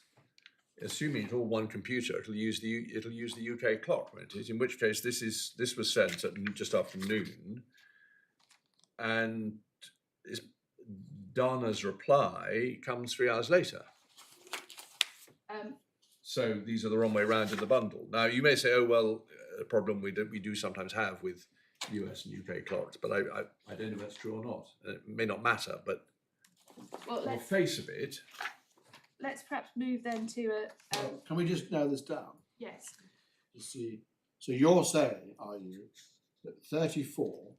assuming it's all one computer, it'll use the UK clock, won't it? In which case, this was sent at just after noon, and Dana's reply comes 3 hours later. So these are the wrong way round in the bundle. Now you may say, oh well, a problem we do sometimes have with US and UK clocks, but I don't know if that's true or not. It may not matter, but Well, on the let's face of it, perhaps move then to a Can we just narrow this down? yes. You see, so you're saying, are you, that 34,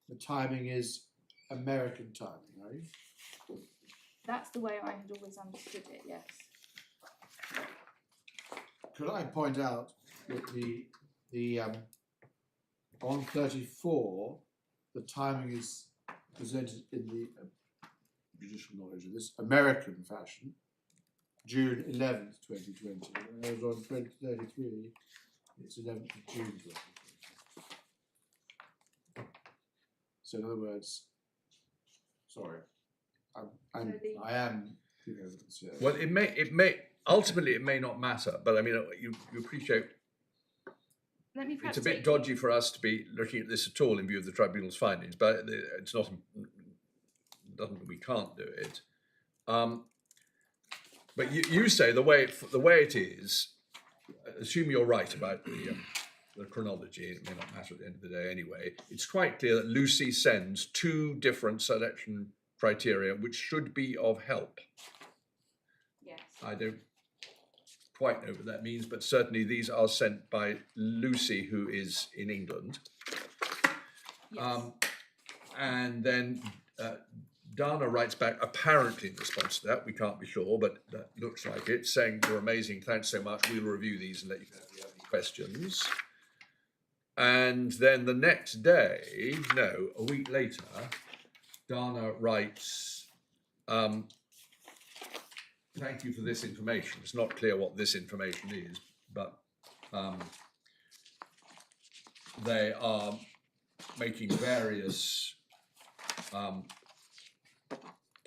the timing is American timing, are you? That's the way I had always understood it. Yes. Could I point out that the on 34, the timing is presented in the judicial knowledge of this American fashion, June 11th, 2020. Whereas on 2033, it's 11th of June 2020. So in other words, sorry, I am giving evidence here. well, it may ultimately it may not matter, but I mean, you appreciate Let me perhaps it's a bit take- dodgy for us to be looking at this at all in view of the tribunal's findings, but it's not doesn't mean we can't do it. But you say the way it is, assume you're right about the chronology, it may not matter at the end of the day anyway, it's quite clear that Lucy sends 2 different selection criteria which should be of help. Yes. I don't quite know what that means, but certainly these are sent by Lucy, who is in England. Yes. And then Dana writes back, apparently in response to that, we can't be sure, but that looks like it, saying, you're amazing, thanks so much, we'll review these and let you know if you have any questions. And then the next day, no, a week later, Dana writes, thank you for this information. It's not clear what this information is, but they are making various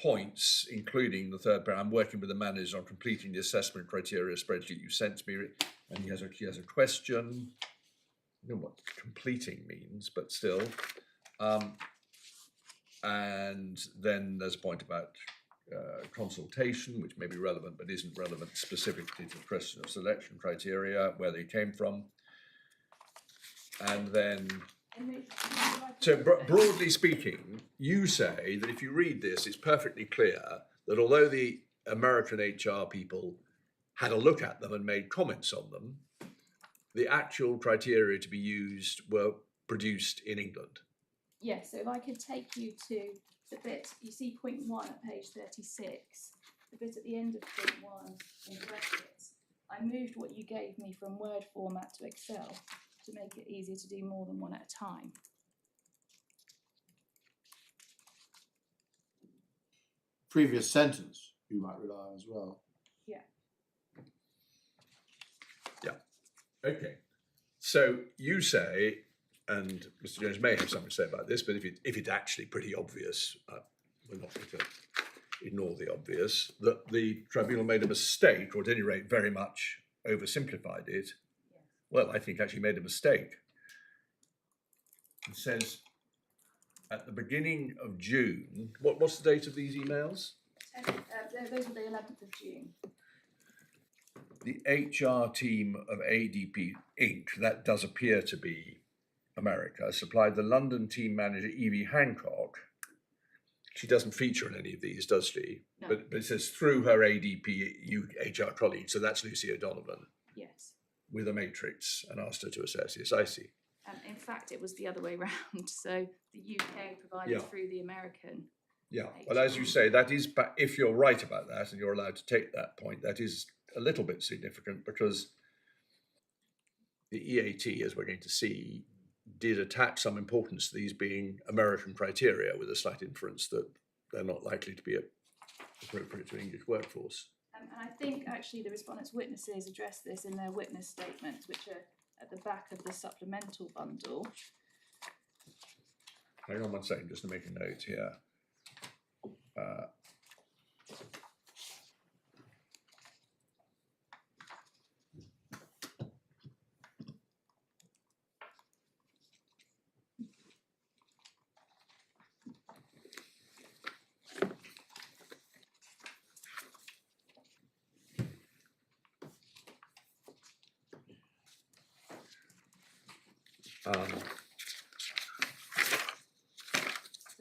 points, including the third paragraph. I'm working with the manager on completing the assessment criteria spreadsheet you sent me, and he has a question. I don't know what completing means, but still. And then there's a point about consultation, which may be relevant but isn't relevant specifically to the question of selection criteria, where they came from. And then, so broadly speaking, you say that if you read this, it's perfectly clear that although the American HR people had a look at them and made comments on them, the actual criteria to be used were produced in England. Yes, so if I could take you to the bit, you see point 1 at page 36, the bit at the end of point 1 in brackets. I moved what you gave me from Word format to Excel to make it easier to do more than one at a time. Previous sentence you might rely on as well. Yeah. Okay, so you say, and Mr. Jones may have something to say about this, but if it's actually pretty obvious, we're not going to ignore the obvious, that the tribunal made a mistake, or at any rate very much oversimplified it. Yeah. Well, I think actually made a mistake. It says at the beginning of June, what's the date of these emails? Those were the 11th of June. The HR team of ADP Inc., that does appear to be America, supplied the London team manager, Evie Hancock. She doesn't feature in any of these, does she? No. But it says through her ADP HR colleague, so that's Lucy O'Donovan, Yes. with a matrix, and asked her to assess. Yes, I see. In fact, it was the other way round. So the UK provided through the American. Yeah, well, as you say, that is, if you're right about that and you're allowed to take that point, that is a little bit significant, because the EAT, as we're going to see, did attach some importance to these being American criteria, with a slight inference that they're not likely to be appropriate to English workforce. And I think actually the respondents' witnesses address this in their witness statements, which are at the back of the supplemental bundle. Hang on one second, just to make a note here.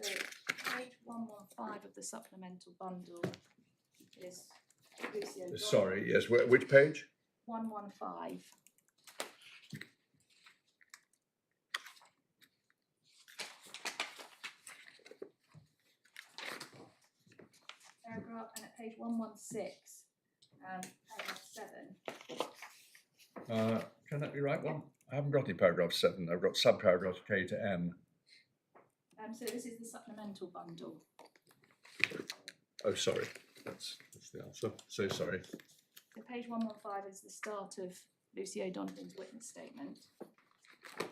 So page 115 of the supplemental bundle is Lucy. Sorry, yes, which page? 115. Paragraph, and at page 116 and paragraph 7. Can that be right one? I haven't got any paragraph 7. I've got subparagraphs K to M. So this is the supplemental bundle. Oh, sorry, that's the answer. So sorry. So page 115 is the start of Lucy O'Donovan's witness statement.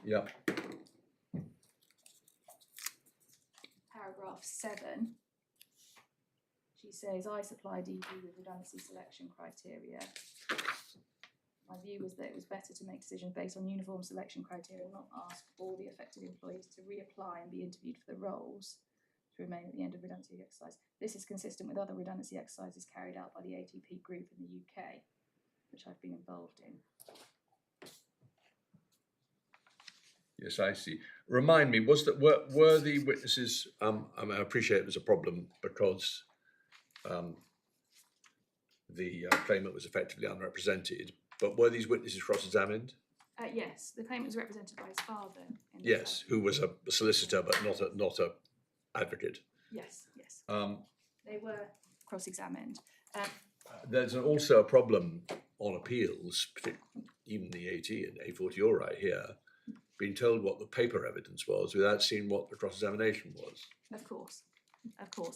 Yeah. Paragraph 7. She says, I supplied EP with redundancy selection criteria. My view was that it was better to make decisions based on uniform selection criteria and not ask all the affected employees to reapply and be interviewed for the roles to remain at the end of redundancy exercise. This is consistent with other redundancy exercises carried out by the ADP group in the UK, which I've been involved in. Yes, I see. Remind me, were the witnesses? I appreciate it was a problem because the claimant was effectively unrepresented. But were these witnesses cross-examined? Yes, the claimant was represented by his father. Yes, who was a solicitor but not a advocate. Yes. They were cross-examined. There's also a problem on appeals, even the AT and A40 you're right here, being told what the paper evidence was without seeing what the cross-examination was. Of course.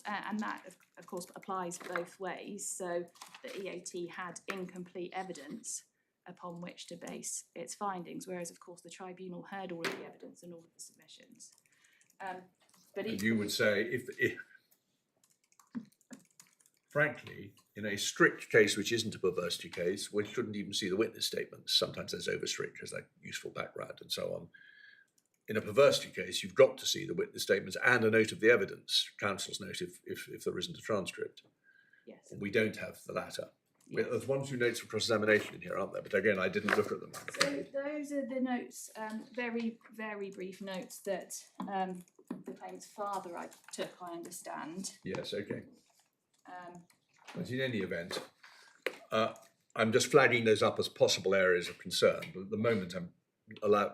And that, of course, applies both ways. So the EAT had incomplete evidence upon which to base its findings, whereas, of course, the tribunal heard all of the evidence and all of the submissions. But and you would say, if frankly, in a strict case which isn't a perversity case, we shouldn't even see the witness statements. Sometimes there's over strict because like useful background and so on. In a perversity case, you've got to see the witness statements and a note of the evidence, counsel's note if there isn't a transcript. Yes. We don't have the latter. Yes. There's 1 or 2 notes for cross-examination in here, aren't there? But again, I didn't look at them. I'm So afraid. those are the notes, very, very brief notes that the claimant's father I took, I understand. Yes, okay. Um, But in any event, I'm just flagging those up as possible areas of concern. But at the moment, I'm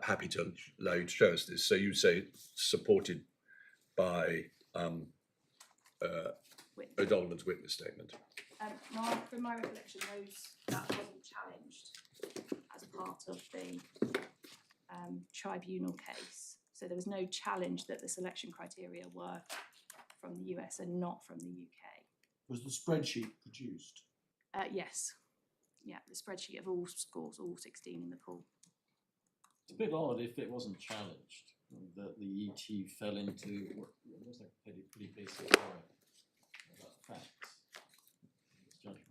happy to allow you to show us this. So you say supported by O'Donovan's witness statement. from my recollection, that wasn't challenged as part of the tribunal case. So there was no challenge that the selection criteria were from the US and not from the UK. Was the spreadsheet produced? Yes. Yeah, the spreadsheet of all scores, all 16 in the pool. It's a bit odd if it wasn't challenged, that the ET fell into what was like pretty basic error about facts. Judgment.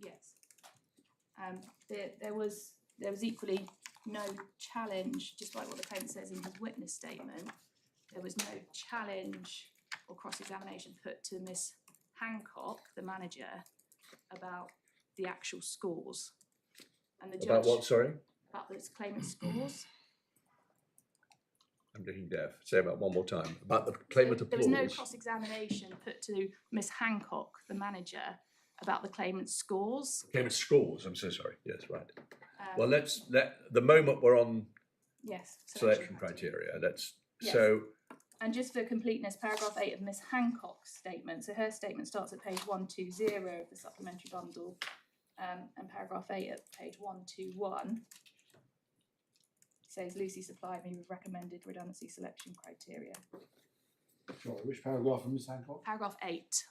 Yes. There was equally no challenge, despite what the claimant says in his witness statement. There was no challenge or cross-examination put to Miss Hancock, the manager, about the actual scores. And the judge, About what, sorry? about the claimant's scores. I'm getting deaf. Say about one more time. About the claimant So applause. there was no cross-examination put to Miss Hancock, the manager, about the claimant's scores. Claimant scores, I'm so sorry. Yes, right. Um, Well, the moment we're on yes, selection criteria, Yes. so And just for completeness, paragraph 8 of Miss Hancock's statement. So her statement starts at page 120 of the supplementary bundle, and paragraph 8 at page 121 says Lucy supplied me with recommended redundancy selection criteria. Sorry, which paragraph from Miss Hancock? Paragraph 8.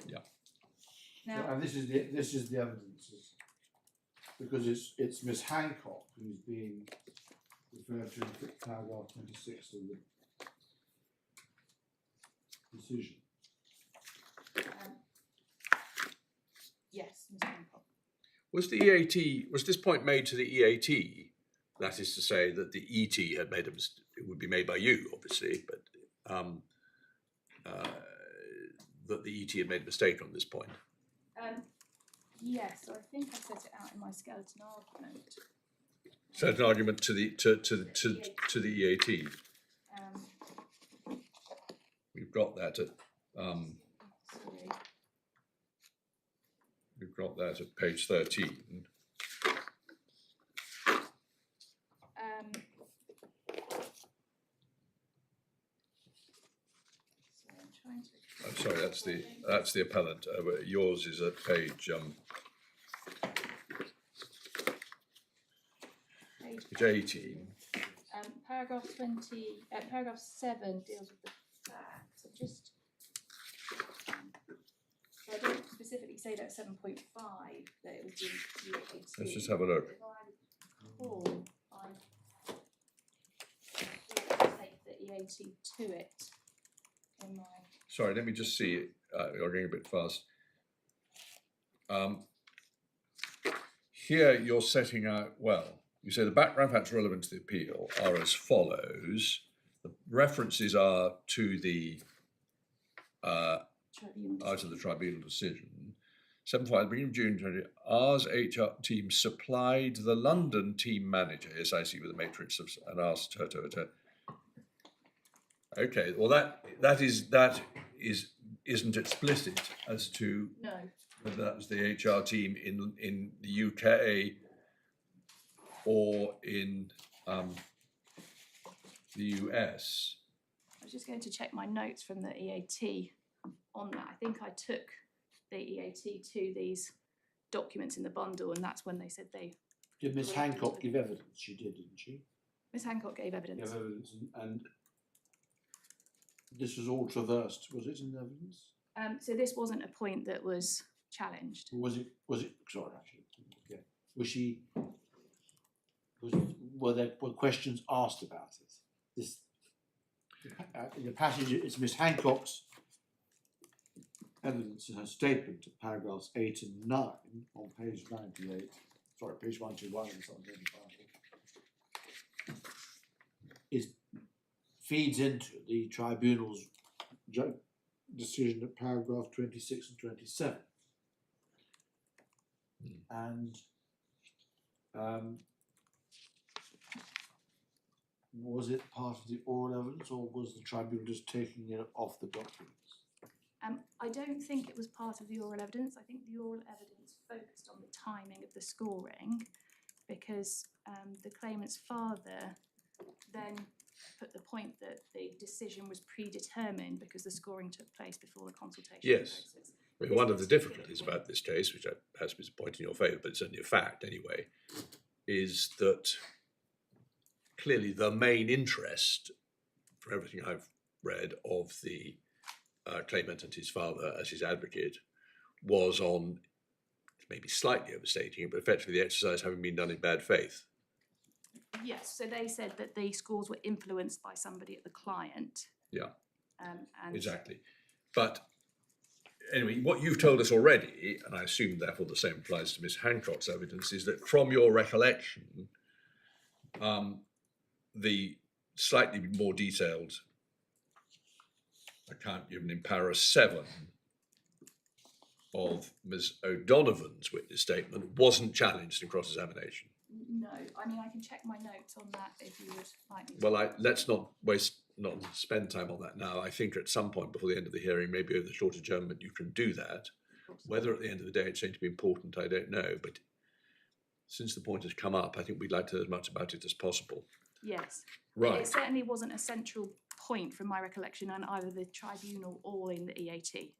yeah. Now, And this is the evidence, because it's Miss Hancock who's being referred to in paragraph 26 of the decision. yes, Miss Hancock. Was this point made to the EAT? That is to say that the ET had made a mistake. It would be made by you, obviously, but that the ET had made a mistake on this point. Yes, so I think I set it out in my skeleton argument. So it's an argument to the EAT. We've got that at Sorry. we've got that at page 13. So I'm trying to. I'm sorry, that's the appellant. Yours is at page page 18. Paragraph 20, paragraph 7 deals with the facts. So I don't specifically say that 7.5 that it was the UAT. Let's just have a look. If I recall, I take the EAT to it in my. Sorry, let me just see it. You're going a bit fast. Here you're setting out, well, you say the background facts relevant to the appeal are as follows. The references are to the tribunal decision. 7.5, beginning of June 20, ours HR team supplied the London team manager, yes, I see, with a matrix of, and asked her to. Okay, well that isn't explicit as to No. whether that was the HR team in the UK or in the US. I was just going to check my notes from the EAT on that. I think I took the EAT to these documents in the bundle, and that's when they said they. Did Miss Hancock give evidence? She did, didn't she? Miss Hancock gave evidence. Gave evidence, and this was all traversed, was it, in evidence? So this wasn't a point that was challenged. Was it, sorry, actually, yeah. were questions asked about it. This in the passage, it's Miss Haycocks' evidence in her statement of paragraphs 8 and 9 on page 98. Sorry, page 121 or something. Feeds into the tribunal's decision at paragraph 26 and 27. And was it part of the oral evidence, or was the tribunal just taking it off the documents? I don't think it was part of the oral evidence. I think the oral evidence focused on the timing of the scoring, because the claimant's father then put the point that the decision was predetermined because the scoring took place before the consultation Yes. process. I mean, one of the difficulties about this case, which has been a point in your favour, but it's only a fact anyway, is that clearly the main interest, from everything I've read, of the claimant and his father as his advocate was on, maybe slightly overstating it, but effectively the exercise having been done in bad faith. Yes, so they said that the scores were influenced by somebody at the client. Yeah, and exactly. But anyway, what you've told us already, and I assume therefore the same applies to Miss Hancock's evidence, is that from your recollection, the slightly more detailed account given in para 7 of Ms. O'Donovan's witness statement wasn't challenged in cross-examination. No, I mean, I can check my notes on that if you would like me to. Well, let's not spend time on that now. I think at some point before the end of the hearing, maybe over the short adjournment, you can do that. Whether at the end of the day it's going to be important, I don't know. But since the point has come up, I think we'd like to know as much about it as possible. Yes. Right. It certainly wasn't a central point from my recollection on either the tribunal or in the EAT.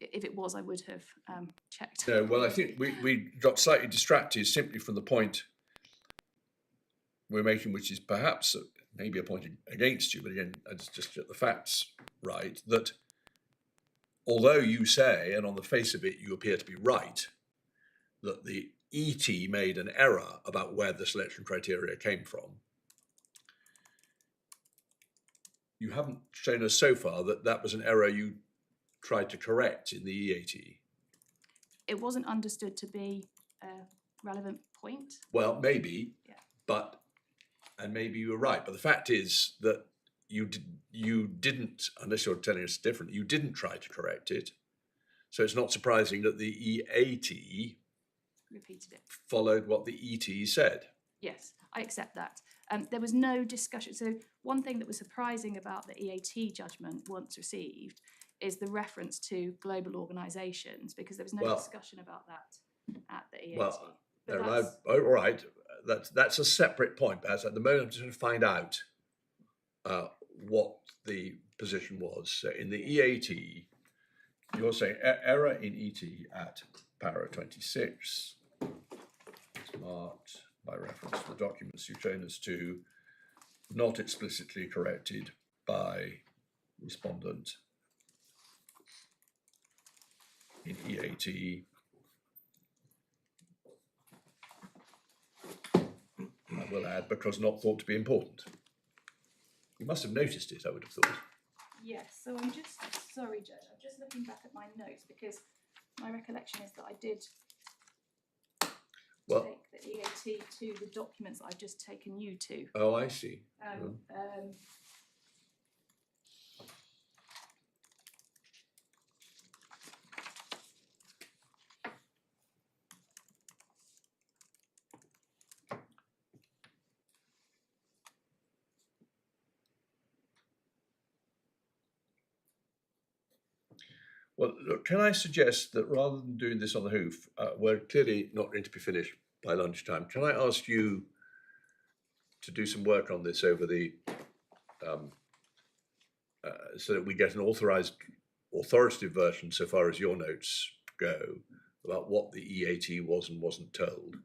If it was, I would have checked. No, well, I think we got slightly distracted simply from the point we're making, which is perhaps maybe a point against you, but again, it's just get the facts right, that although you say, and on the face of it you appear to be right, that the ET made an error about where the selection criteria came from, you haven't shown us so far that that was an error you tried to correct in the EAT. It wasn't understood to be a relevant point. Well, maybe, Yeah. and maybe you were right, but the fact is that you didn't, unless you're telling us different, you didn't try to correct it. So it's not surprising that the EAT Repeated it. followed what the ET said. Yes, I accept that. There was no discussion. So one thing that was surprising about the EAT judgment once received is the reference to global organisations, because there was no discussion about that at the EAT. Well, But all right, that's a separate point. But at the moment, I'm just going to find out what the position was. So in the EAT, you're saying error in ET at para 26. It's marked by reference to the documents you've shown us to, not explicitly corrected by respondent in EAT. I will add, because not thought to be important. You must have noticed it, I would have thought. yes, so I'm just, sorry, Judge, I'm just looking back at my notes, because my recollection is that I did take the EAT to the documents I've just taken you to. Oh, I see. Well, look, can I suggest that rather than doing this on the hoof, we're clearly not going to be finished by lunchtime. Can I ask you to do some work on this over the, so that we get an authoritative version so far as your notes go, about what the EAT was and wasn't told.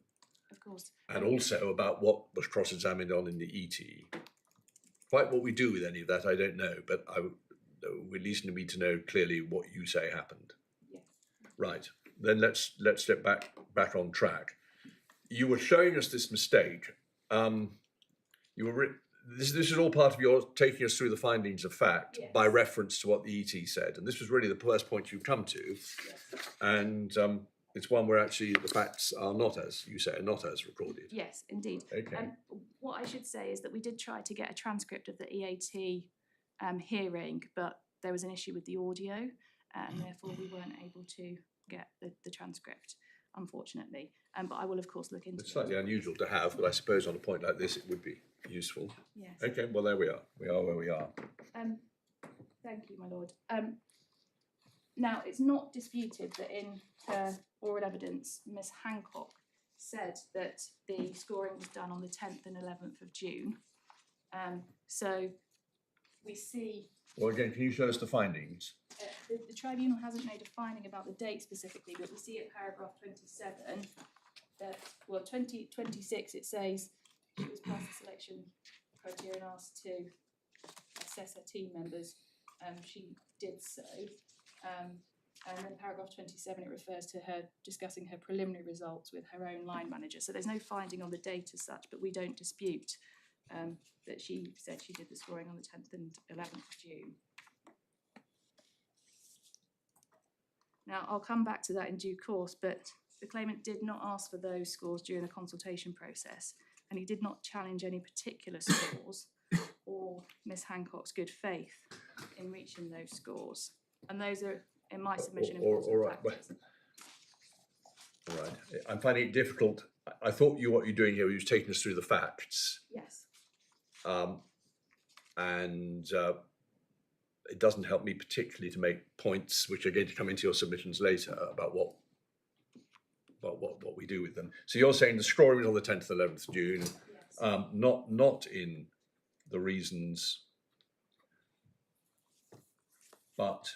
Of course. And also about what was cross-examined on in the ET. Quite what we do with any of that, I don't know, but we at least need to know clearly what you say happened. Yes. Right. Then let's get back on track. you were showing us this mistake. This is all part of your taking us through the findings of fact Yes. by reference to what the ET said, and this was really the first point you've come to, Yes. and it's one where actually the facts are not as you say, not as recorded. Yes, indeed. Okay. What I should say is that we did try to get a transcript of the EAT hearing, but there was an issue with the audio, and therefore we weren't able to get the transcript, unfortunately. But I will, of course, look into It's slightly unusual to have, but I suppose on a point like this it would be useful. Yes. Okay, well there we are. We are where we are. Thank you, my lord. Now, it's not disputed that in her oral evidence, Miss Hancock said that the scoring was done on the 10th and 11th of June. So we see... Well, again, can you show us the findings? The tribunal hasn't made a finding about the date specifically, but we see at paragraph 27 that, well, 26 it says she was past the selection criteria and asked to assess her team members. She did so. And then paragraph 27, it refers to her discussing her preliminary results with her own line manager. So there's no finding on the date as such, but we don't dispute that she said she did the scoring on the 10th and 11th of June. Now, I'll come back to that in due course, but the claimant did not ask for those scores during the consultation process, and he did not challenge any particular scores or Miss Hancock's good faith in reaching those scores. And those are, in my submission, important factors. All right. I'm finding it difficult. I thought what you're doing here was taking us through the facts. Yes. And it doesn't help me particularly to make points which are going to come into your submissions later about what we do with them. So you're saying the scoring was on the 10th and 11th of June, Yes. not in the reasons, but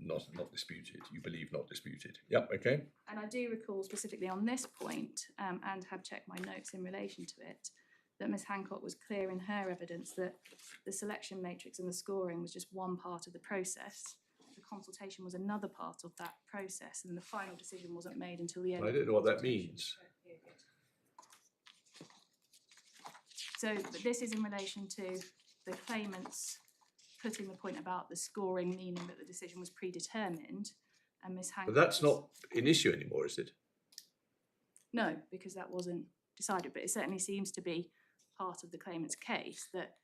not disputed. You believe not disputed. Yep. Okay. And I do recall specifically on this point, and have checked my notes in relation to it, that Miss Hancock was clear in her evidence that the selection matrix and the scoring was just one part of the process. The consultation was another part of that process, and the final decision wasn't made until the end. I of don't the know what that consultation means. period. So this is in relation to the claimants putting the point about the scoring, meaning that the decision was predetermined, and Miss Hancock. But that's not an issue anymore, is it? No, because that wasn't decided, but it certainly seems to be part of the claimant's case that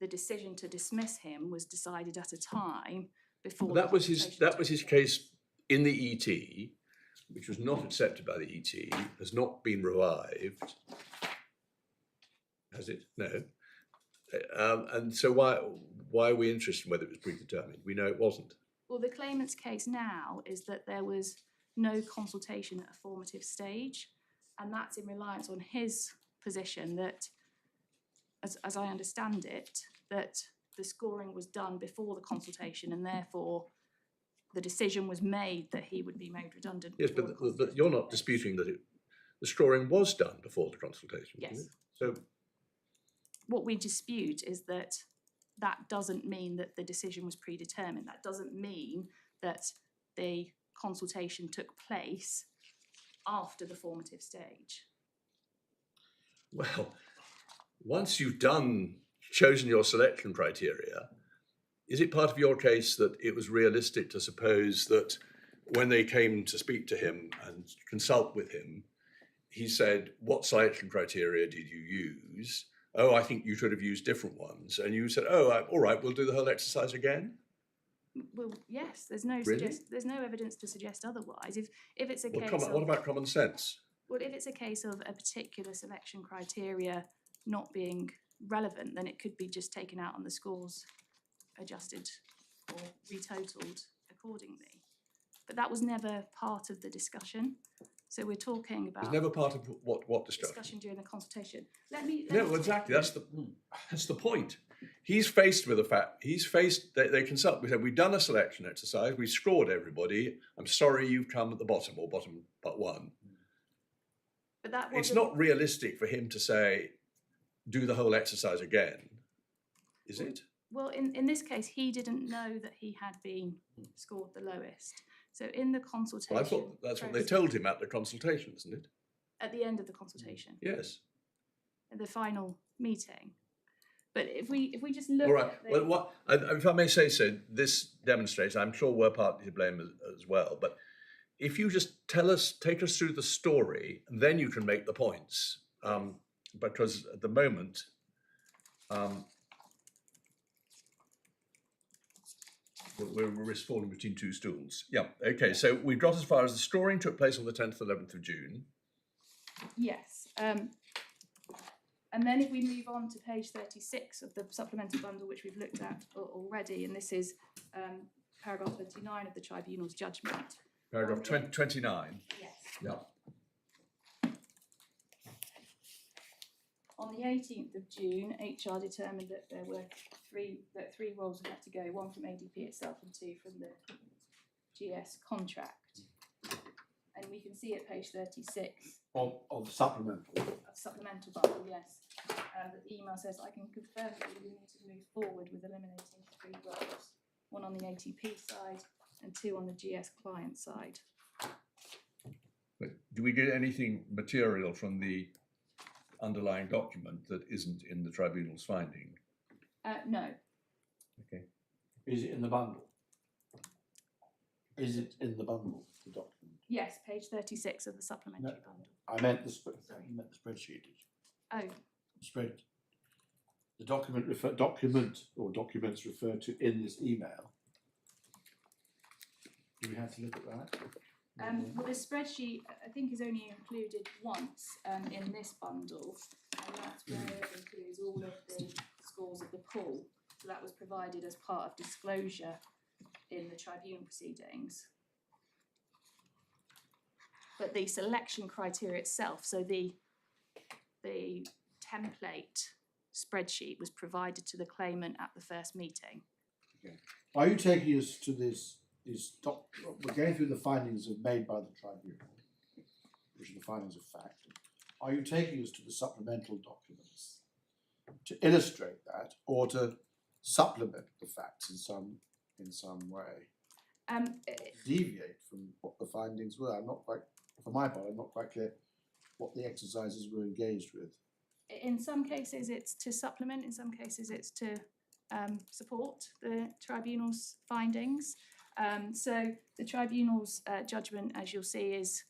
the decision to dismiss him was decided at a time before. That was his case in the ET, which was not accepted by the ET, has not been revived, has it? No. And so why are we interested in whether it was predetermined? We know it wasn't. Well, the claimant's case now is that there was no consultation at a formative stage, and that's in reliance on his position that, as I understand it, that the scoring was done before the consultation, and therefore the decision was made that he would be made redundant. Yes, but you're not disputing that the scoring was done before the consultation. Yes. So what we dispute is that that doesn't mean that the decision was predetermined. That doesn't mean that the consultation took place after the formative stage. well, once you've chosen your selection criteria, is it part of your case that it was realistic to suppose that when they came to speak to him and consult with him, he said, what selection criteria did you use? Oh, I think you should have used different ones. And you said, oh, all right, we'll do the whole exercise again? Well, yes, there's no Really? there's no evidence to suggest otherwise. If it's a Well, case of, what about common sense? well, if it's a case of a particular selection criteria not being relevant, then it could be just taken out on the scores, adjusted or retotaled accordingly. But that was never part of the discussion. So we're talking about It's never part of what discussion? during the consultation. Let me No, exactly. That's the point. He's faced with the fact. They consult. We said we've done a selection exercise. We've scored everybody. I'm sorry, you've come at the bottom or bottom but one. But that It's wasn't, not realistic for him to say, do the whole exercise again, is it? well, in this case, he didn't know that he had been scored the lowest. So in the consultation. Well, I thought that's what they process- told him at the consultation, isn't it? At the end of the consultation, Yes. at the final meeting. But if we just look All right. at the, Well, if I may say so, this demonstrates, I'm sure we're partly to blame as well, but if you just take us through the story, then you can make the points. Because at the moment, we're falling between two stools. Yeah, okay, so we got as far as the storing took place on the 10th, 11th of June. yes. And then if we move on to page 36 of the supplementary bundle, which we've looked at already, and this is paragraph 39 of the tribunal's judgment. Paragraph 29. Yes. Yeah. On the 18th of June, HR determined that there were three roles had to go, one from ADP itself and two from the GS contract. And we can see at page 36 Of supplemental. of supplemental bundle, yes, the email says, I can confirm that we need to move forward with eliminating 3 roles, one on the ATP side and 2 on the GS client side. But do we get anything material from the underlying document that isn't in the tribunal's finding? No, Okay. Is it in the bundle? Is it in the bundle, the document? yes, page 36 of the supplementary No. bundle. I meant the spreadsheet. Oh, The documents referred to in this email. Do we have to look at that? well, the spreadsheet, I think, is only included once in this bundle, and that's where it includes all of the scores of the pool. So that was provided as part of disclosure in the tribunal proceedings. But the selection criteria itself, so the template spreadsheet was provided to the claimant at the first meeting. Are you taking us to we're going through the findings made by the tribunal, which are the findings of fact. Are you taking us to the supplemental documents to illustrate that, or to supplement the facts in some way? Deviate from what the findings were? For my part, I'm not quite clear what the exercises were engaged with. In some cases, it's to supplement. In some cases, it's to support the tribunal's findings. So the tribunal's judgment, as you'll see, is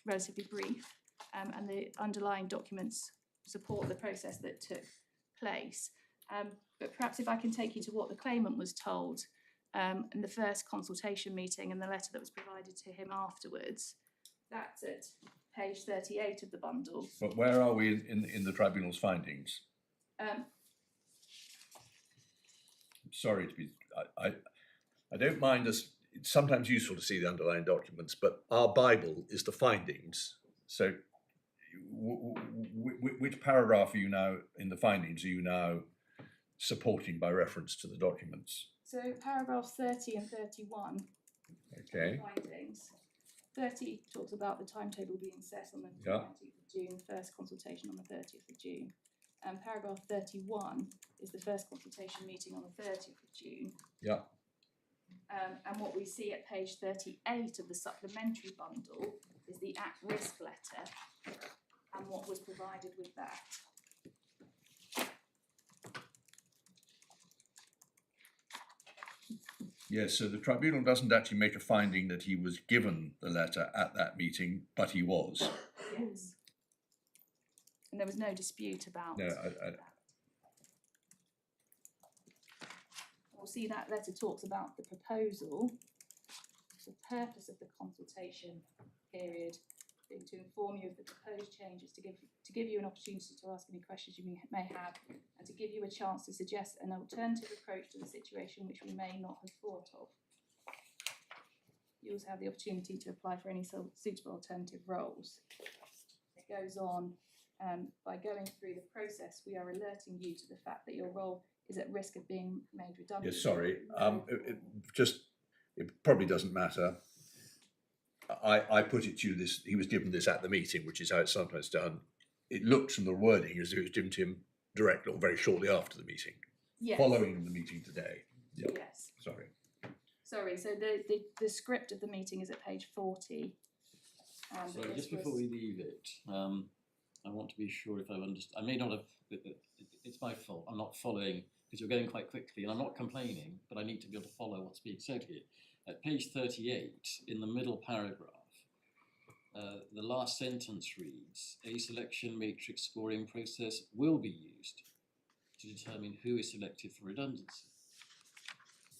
relatively brief, and the underlying documents support the process that took place. But perhaps if I can take you to what the claimant was told in the first consultation meeting and the letter that was provided to him afterwards, that's at page 38 of the bundle. But where are we in the tribunal's findings? Sorry to be, I don't mind us, it's sometimes useful to see the underlying documents, but our Bible is the findings. So which paragraph are you now, in the findings, are you now supporting by reference to the documents? So paragraph 30 and 31, Okay. findings. 30 talks about the timetable being set on the Yeah. 19th of June, first consultation on the 30th of June. And paragraph 31 is the first consultation meeting on the 30th of June. Yeah. And what we see at page 38 of the supplementary bundle is the at-risk letter and what was provided with that. Yes, so the tribunal doesn't actually make a finding that he was given the letter at that meeting, but he was. Yes. And there was no dispute about No, that. We'll see that letter talks about the proposal, the purpose of the consultation period being to inform you of the proposed changes, to give you an opportunity to ask any questions you may have, and to give you a chance to suggest an alternative approach to the situation which we may not have thought of. You also have the opportunity to apply for any suitable alternative roles. It goes on, by going through the process, we are alerting you to the fact that your role is at risk of being made redundant. Yes, sorry, it probably doesn't matter. I put it to you, he was given this at the meeting, which is how it's sometimes done. It looks from the wording as if it was given to him directly or very shortly after the meeting, Yes. following the meeting today. Yeah. Yes. Sorry. Sorry, so the script of the meeting is at page 40. So but just this before was- we leave it, I want to be sure if I've understood. I may not have. It's my fault. I'm not following because you're going quite quickly, and I'm not complaining, but I need to be able to follow what's being said here. At page 38, in the middle paragraph, the last sentence reads: "A selection matrix scoring process will be used to determine who is selected for redundancy."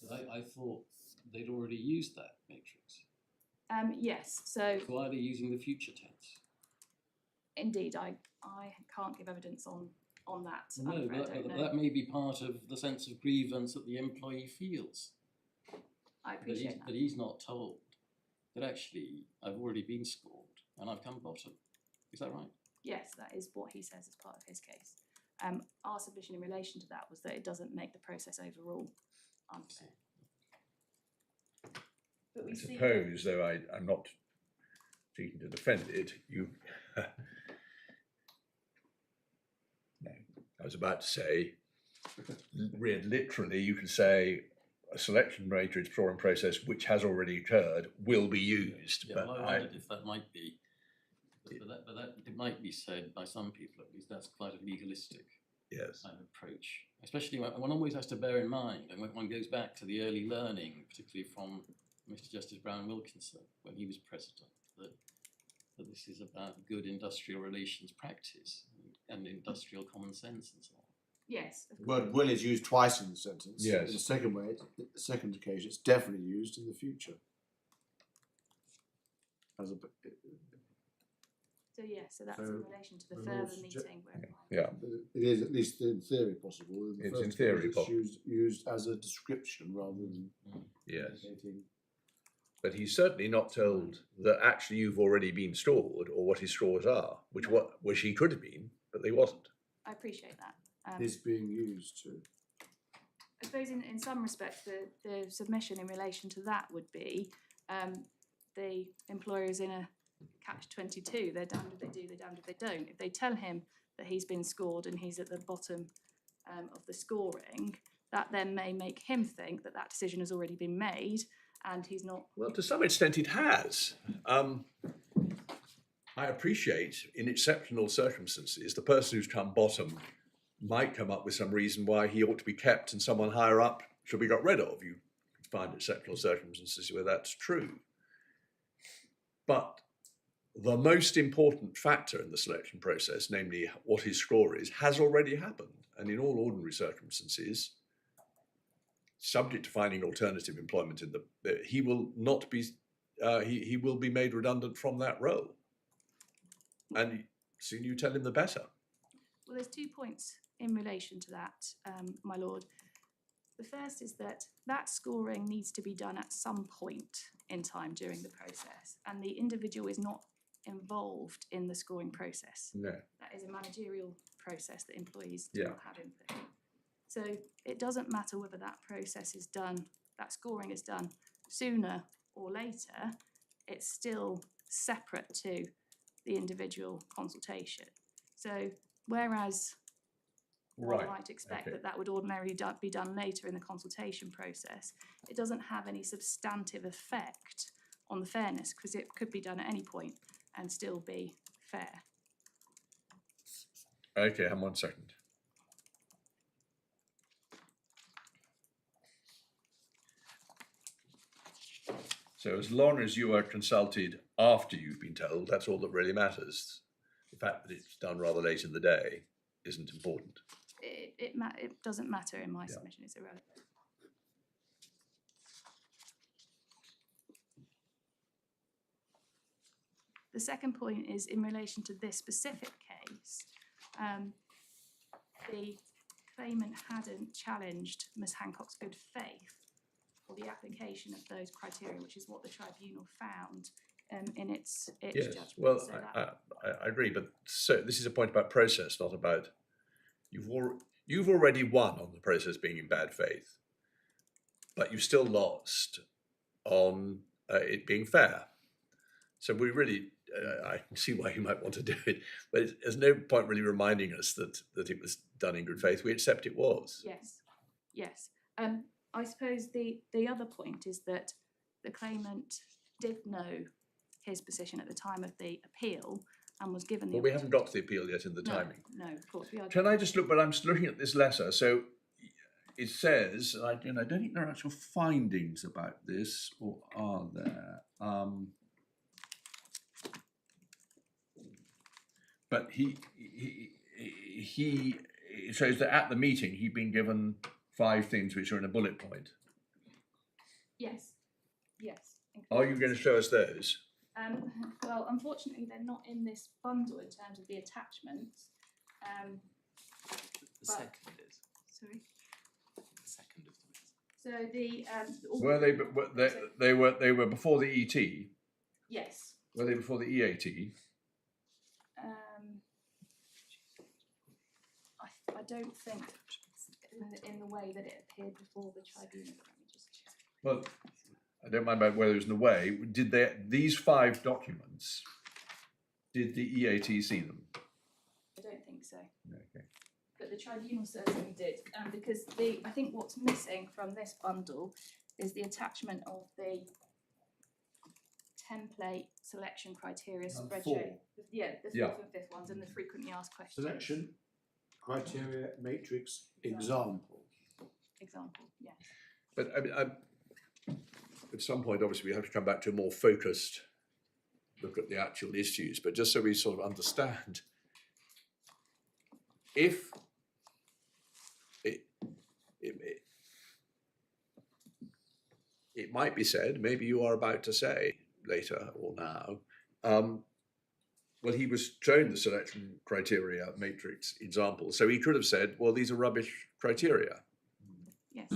But I thought they'd already used that matrix. Yes, so So why are they using the future tense? indeed, I can't give evidence on that. I'm No, afraid, I but don't know. that may be part of the sense of grievance that the employee feels. I appreciate But he's not told that actually I've already been scored and I've come bottom. Is that right? Yes, that is what he says as part of his case. Our submission in relation to that was that it doesn't make the process overall unfair. But I we see suppose, though I'm not seeking to defend it, no, I was about to say, read literally, you could say a selection matrix scoring process which has already occurred will be used. Yeah, but well, I wondered if that might be, but that it might be said by some people at least. That's quite a legalistic yes, kind of approach, especially when one always has to bear in mind, and when one goes back to the early learning, particularly from Mr. Justice Brown Wilkinson when he was president, that this is about good industrial relations practice and industrial common sense and so on. yes, of The course. word will is used twice in the sentence. Yes. In the second way, the second occasion, it's definitely used in the future. As a, So yes, so that's So in relation to the the further rules meeting. Where yeah, it is at least in theory possible. In the It's first in theory case, it's possible. used as a description rather than yes. indicating. But he's certainly not told that actually you've already been stored or what his scores are, which he could have been, but they wasn't. I appreciate that. Is being used to. I suppose in some respects the submission in relation to that would be the employer is in a catch-22. They're damned if they do, they're damned if they don't. If they tell him that he's been scored and he's at the bottom of the scoring, that then may make him think that that decision has already been made and he's not. Well, to some extent it has. I appreciate in exceptional circumstances, the person who's come bottom might come up with some reason why he ought to be kept and someone higher up should be got rid of. You find exceptional circumstances where that's true. But the most important factor in the selection process, namely what his score is, has already happened. And in all ordinary circumstances, subject to finding alternative employment in he will not be, he will be made redundant from that role. And the sooner you tell him, the better. Well, there's 2 points in relation to that, my lord. The first is that scoring needs to be done at some point in time during the process, and the individual is not involved in the scoring process. No. That is a managerial process that employees Yeah. do not have input. So it doesn't matter whether that process is done, that scoring is done sooner or later, it's still separate to the individual consultation. So whereas one might expect that would ordinarily be done later in the consultation process, it doesn't have any substantive effect on the fairness because it could be done at any point and still be fair. Okay, hang on 1 second. So as long as you are consulted after you've been told, that's all that really matters. The fact that it's done rather late in the day isn't important. It doesn't matter in my Yeah. submission, it's irrelevant. The second point is in relation to this specific case, the claimant hadn't challenged Ms. Hancock's good faith for the application of those criteria, which is what the tribunal found in its Yes, judgment. well, So that- I agree, but so this is a point about process, not about you've already won on the process being in bad faith, but you still lost on it being fair. So we really, I can see why you might want to do it, but there's no point really reminding us that it was done in good faith. We accept it was. Yes, yes. I suppose the other point is that the claimant did know his position at the time of the appeal and was given the. Well, we haven't got to the appeal yet in the No, timing. No, of course we are. Can I just look, but I'm just looking at this letter, so it says, and I don't think there are actual findings about this, or are there? But it shows that at the meeting he'd been given 5 things which are in a bullet point. Yes, yes. Are you going to show us those? Well, unfortunately, they're not in this bundle in terms of the attachments. The But- second is. Sorry. The second of them is. So the Were they were before the ET? Yes. Were they before the EAT? I don't think in the way that it appeared before the tribunal. Let me just check. Well, I don't mind about whether it was in the way. Did these 5 documents? Did the EAT see them? I don't think so. Okay. But the tribunal certainly did, because I think what's missing from this bundle is the attachment of the template selection criteria And spreadsheet. 4. Yeah, the 4th and 5th ones and the frequently asked questions. Selection, criteria, matrix, example. Example, yeah. But I mean, at some point, obviously, we have to come back to a more focused look at the actual issues. But just so we sort of understand, if it might be said, maybe you are about to say later or now, well, he was shown the selection criteria matrix example, so he could have said, well, these are rubbish criteria. Yes,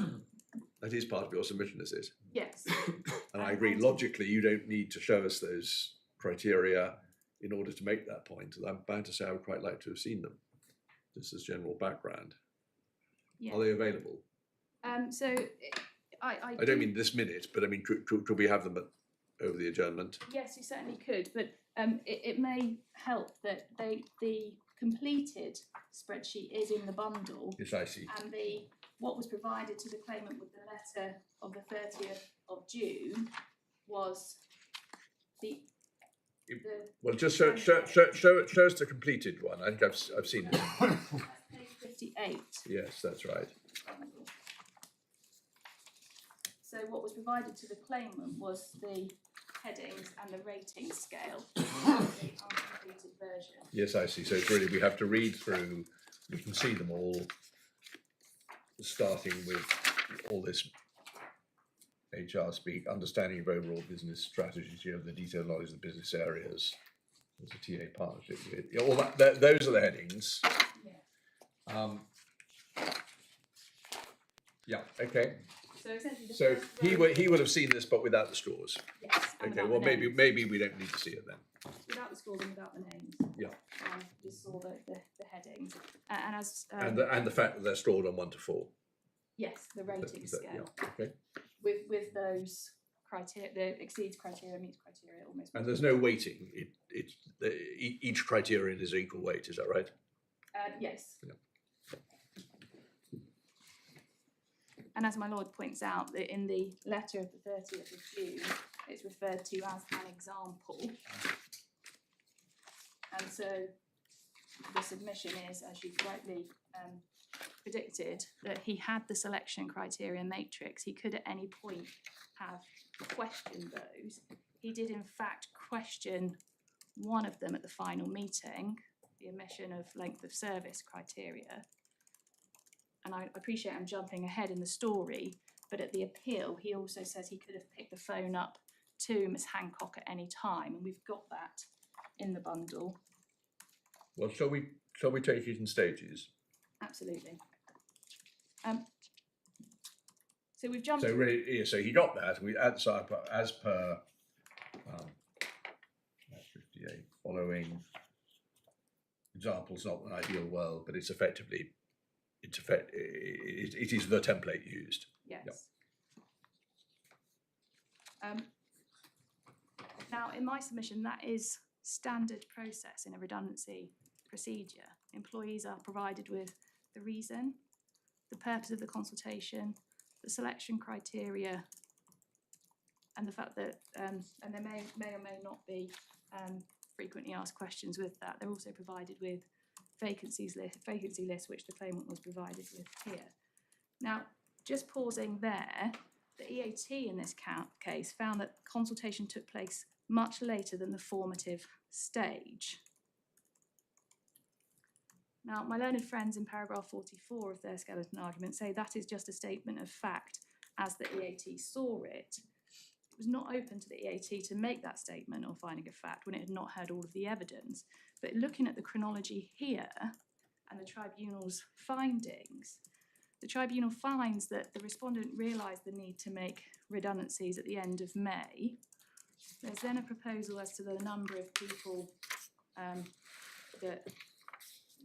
That is part of your submission, this is. yes. And I agree, logically, you don't need to show us those criteria in order to make that point. And I'm bound to say I would quite like to have seen them, just as general background. Yeah. Are they available? So I I don't mean this minute, but I mean, could we have them over the adjournment? Yes, you certainly could, but it may help that the completed spreadsheet is in the bundle, Yes, I see. and what was provided to the claimant with the letter of the 30th of June was the Well, just show us the completed one. I think I've seen it. page 58. Yes, that's right. So what was provided to the claimant was the headings and the rating scale, the uncompleted version. Yes, I see. So it's really, we have to read through, we can see them all, starting with all this HR speak, understanding of overall business strategy, of the detailed knowledge of the business areas, there's a TA partnership with, yeah, all that, those are the headings. Yeah. Yeah, okay. So essentially the So first he row- would have seen this, but without the scores. Yes, and Okay, without well, the names. maybe we don't need to see it then. Without the scores and without the names. Yeah. Just saw the headings. And as And the fact that they're scored on 1 to 4. yes, the rating scale Yeah, okay. with those criteria, the exceeds criteria, meets criteria, almost. And there's no weighting. Each criterion is equal weight. Is that right? Yes. Yeah. And as my lord points out, that in the letter of the 30th of June, it's referred to as an example. And so the submission is, as you've rightly predicted, that he had the selection criteria matrix. He could at any point have questioned those. He did in fact question one of them at the final meeting, the omission of length of service criteria. And I appreciate I'm jumping ahead in the story, but at the appeal, he also says he could have picked the phone up to Miss Haycocks at any time, and we've got that in the bundle. Well, shall we take it in stages? Absolutely. So we've jumped. So really, yeah, so he got that. As per 58, following examples, not an ideal world, but it is the template used. Yes. Yep. Now, in my submission, that is standard process in a redundancy procedure. Employees are provided with the reason, the purpose of the consultation, the selection criteria and the fact that, and there may or may not be frequently asked questions with that. They're also provided with vacancy list, which the claimant was provided with here. Now, just pausing there, the EAT in this case found that consultation took place much later than the formative stage. Now, my learned friends in paragraph 44 of their skeleton argument say that is just a statement of fact as the EAT saw it. It was not open to the EAT to make that statement or finding of fact when it had not heard all of the evidence. But looking at the chronology here and the tribunal's findings, the tribunal finds that the respondent realised the need to make redundancies at the end of May. There's then a proposal as to the number of people that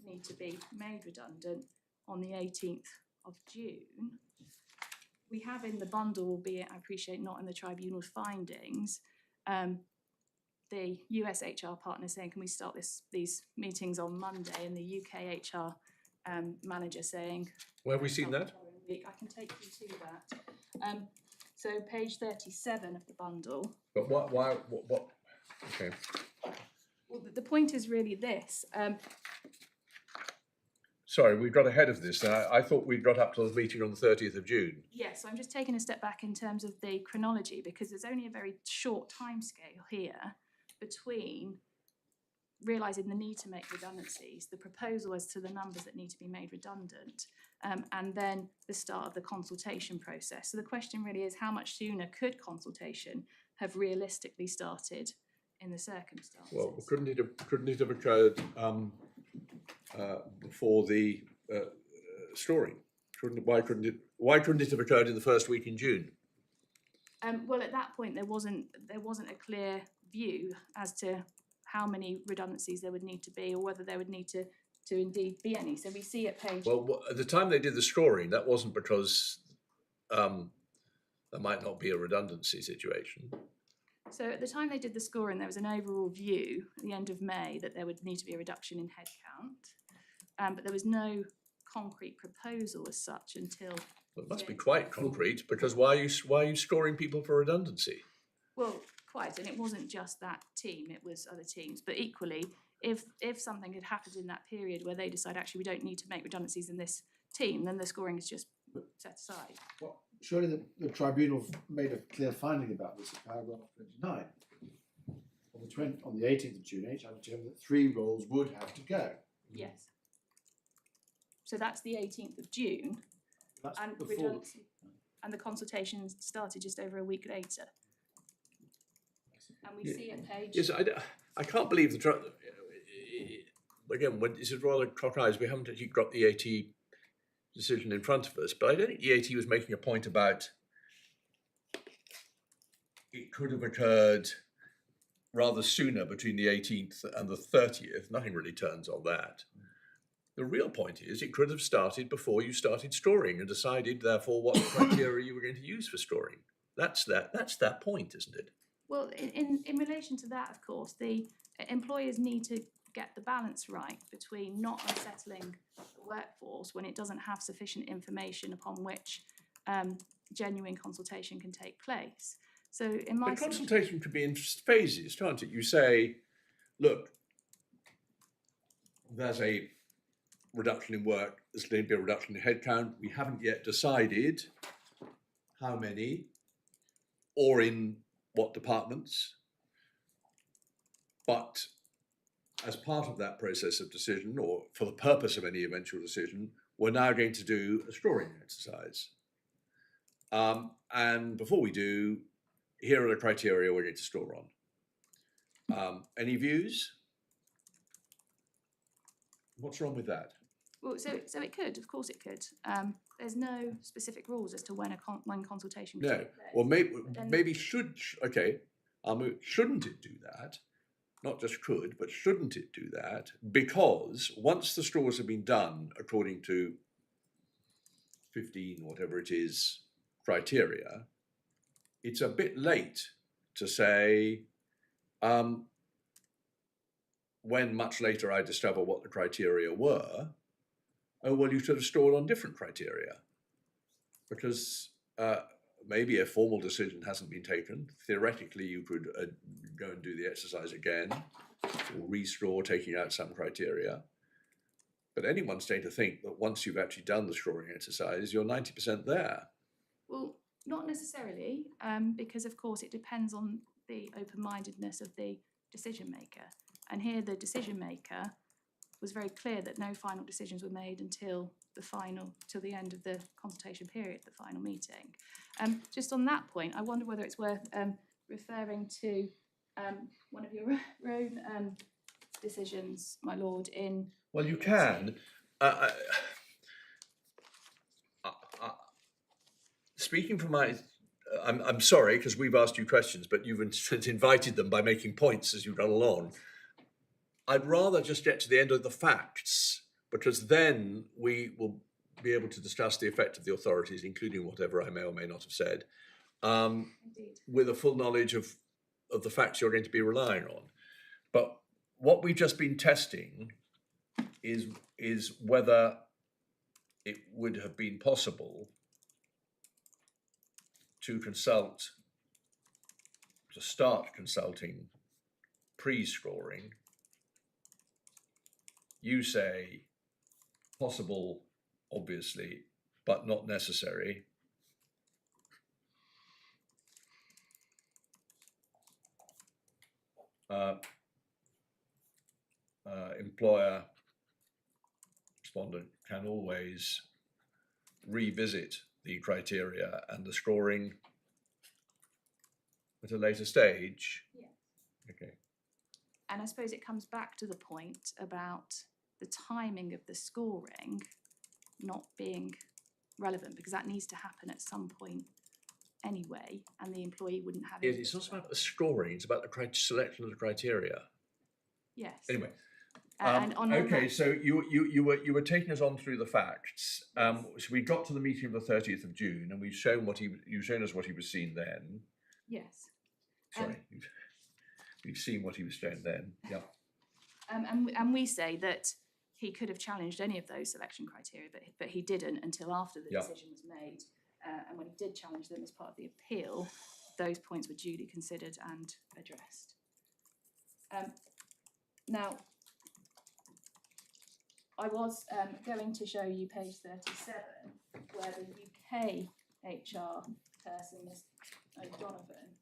need to be made redundant on the 18th of June. We have in the bundle, albeit I appreciate not in the tribunal's findings, the US HR partner saying, can we start these meetings on Monday? And the UK HR manager saying, Where have we seen that? I can take you to that. So page 37 of the bundle. But what, okay. Well, the point is really this. Sorry, we got ahead of this. I thought we'd got up to the meeting on the 30th of June. Yes, so I'm just taking a step back in terms of the chronology because there's only a very short timescale here between realising the need to make redundancies, the proposal as to the numbers that need to be made redundant, and then the start of the consultation process. So the question really is, how much sooner could consultation have realistically started in the circumstances? Well, couldn't it have occurred before the storing? Why couldn't it have occurred in the first week in June? Well, at that point, there wasn't a clear view as to how many redundancies there would need to be, or whether there would need to indeed be any. So we see at page. Well, at the time they did the scoring, that wasn't because there might not be a redundancy situation. So at the time they did the scoring, there was an overall view at the end of May that there would need to be a reduction in headcount, but there was no concrete proposal as such until. It must be quite concrete, because why are you scoring people for redundancy? Well, quite, and it wasn't just that team; it was other teams. But equally, if something had happened in that period where they decide actually we don't need to make redundancies in this team, then the scoring is just set aside. Well, surely the tribunal made a clear finding about this in paragraph 29. On the 18th of June, HR determined that 3 roles would have to go. Yes. So that's the 18th of June, That's and before redundancy, and the consultation started just over a week later. And we see at page. Yes, I can't believe again, this is rather cock eyes. We haven't actually got the AT decision in front of us, but I don't think the AT was making a point about it could have occurred rather sooner between the 18th and the 30th. Nothing really turns on that. The real point is it could have started before you started storing and decided, therefore, what criteria you were going to use for storing. That's that point, isn't it? Well, in relation to that, of course, the employers need to get the balance right between not unsettling the workforce when it doesn't have sufficient information upon which genuine consultation can take place. So in my But consultation could be in phases, can't it? You say, look, there's a reduction in work, there's going to be a reduction in headcount. We haven't yet decided how many or in what departments, but as part of that process of decision, or for the purpose of any eventual decision, we're now going to do a storing exercise. And before we do, here are the criteria we're going to store on. Any views? What's wrong with that? Well, so it could, of course, it could. There's no specific rules as to when consultation can No. take place. Well, then- maybe shouldn't it do that? Not just could, but shouldn't it do that? Because once the stores have been done according to 15, whatever it is, criteria, it's a bit late to say, when much later I discover what the criteria were, oh, well, you should have stored on different criteria. Because maybe a formal decision hasn't been taken. Theoretically, you could go and do the exercise again, or restraw, taking out some criteria. But anyone's going to think that once you've actually done the strawing exercise, you're 90% there. Well, not necessarily, because of course it depends on the open-mindedness of the decision maker. And here the decision maker was very clear that no final decisions were made until the end of the consultation period, the final meeting. Just on that point, I wonder whether it's worth referring to one of your own decisions, my lord, in... Well, you can. Speaking from my... I'm sorry, because we've asked you questions, but you've invited them by making points as you've gone along. I'd rather just get to the end of the facts, because then we will be able to discuss the effect of the authorities, including whatever I may or may not have said, with a full knowledge of the facts you're going to be relying on. But what we've just been testing is whether it would have been possible to start consulting pre-scoring. You say possible, obviously, but not necessary. Employer, respondent can always revisit the criteria and the scoring at a later stage. Yeah. Okay. And I suppose it comes back to the point about the timing of the scoring not being relevant, because that needs to happen at some point anyway, and the employee wouldn't have it. It's not about the scoring, it's about the selection of the criteria. Yes. Anyway. And on okay, that, so you were taking us on through the facts. So we got to the meeting of the 30th of June, and you've shown us what he was seen then. yes. Sorry, we've seen what he was shown then. Yeah. And we say that he could have challenged any of those selection criteria, but he didn't until after the decision was made. And when he did challenge them as part of the appeal, those points were duly considered and addressed. Now, I was going to show you page 37, where the UK HR person, Ms. O'Donovan,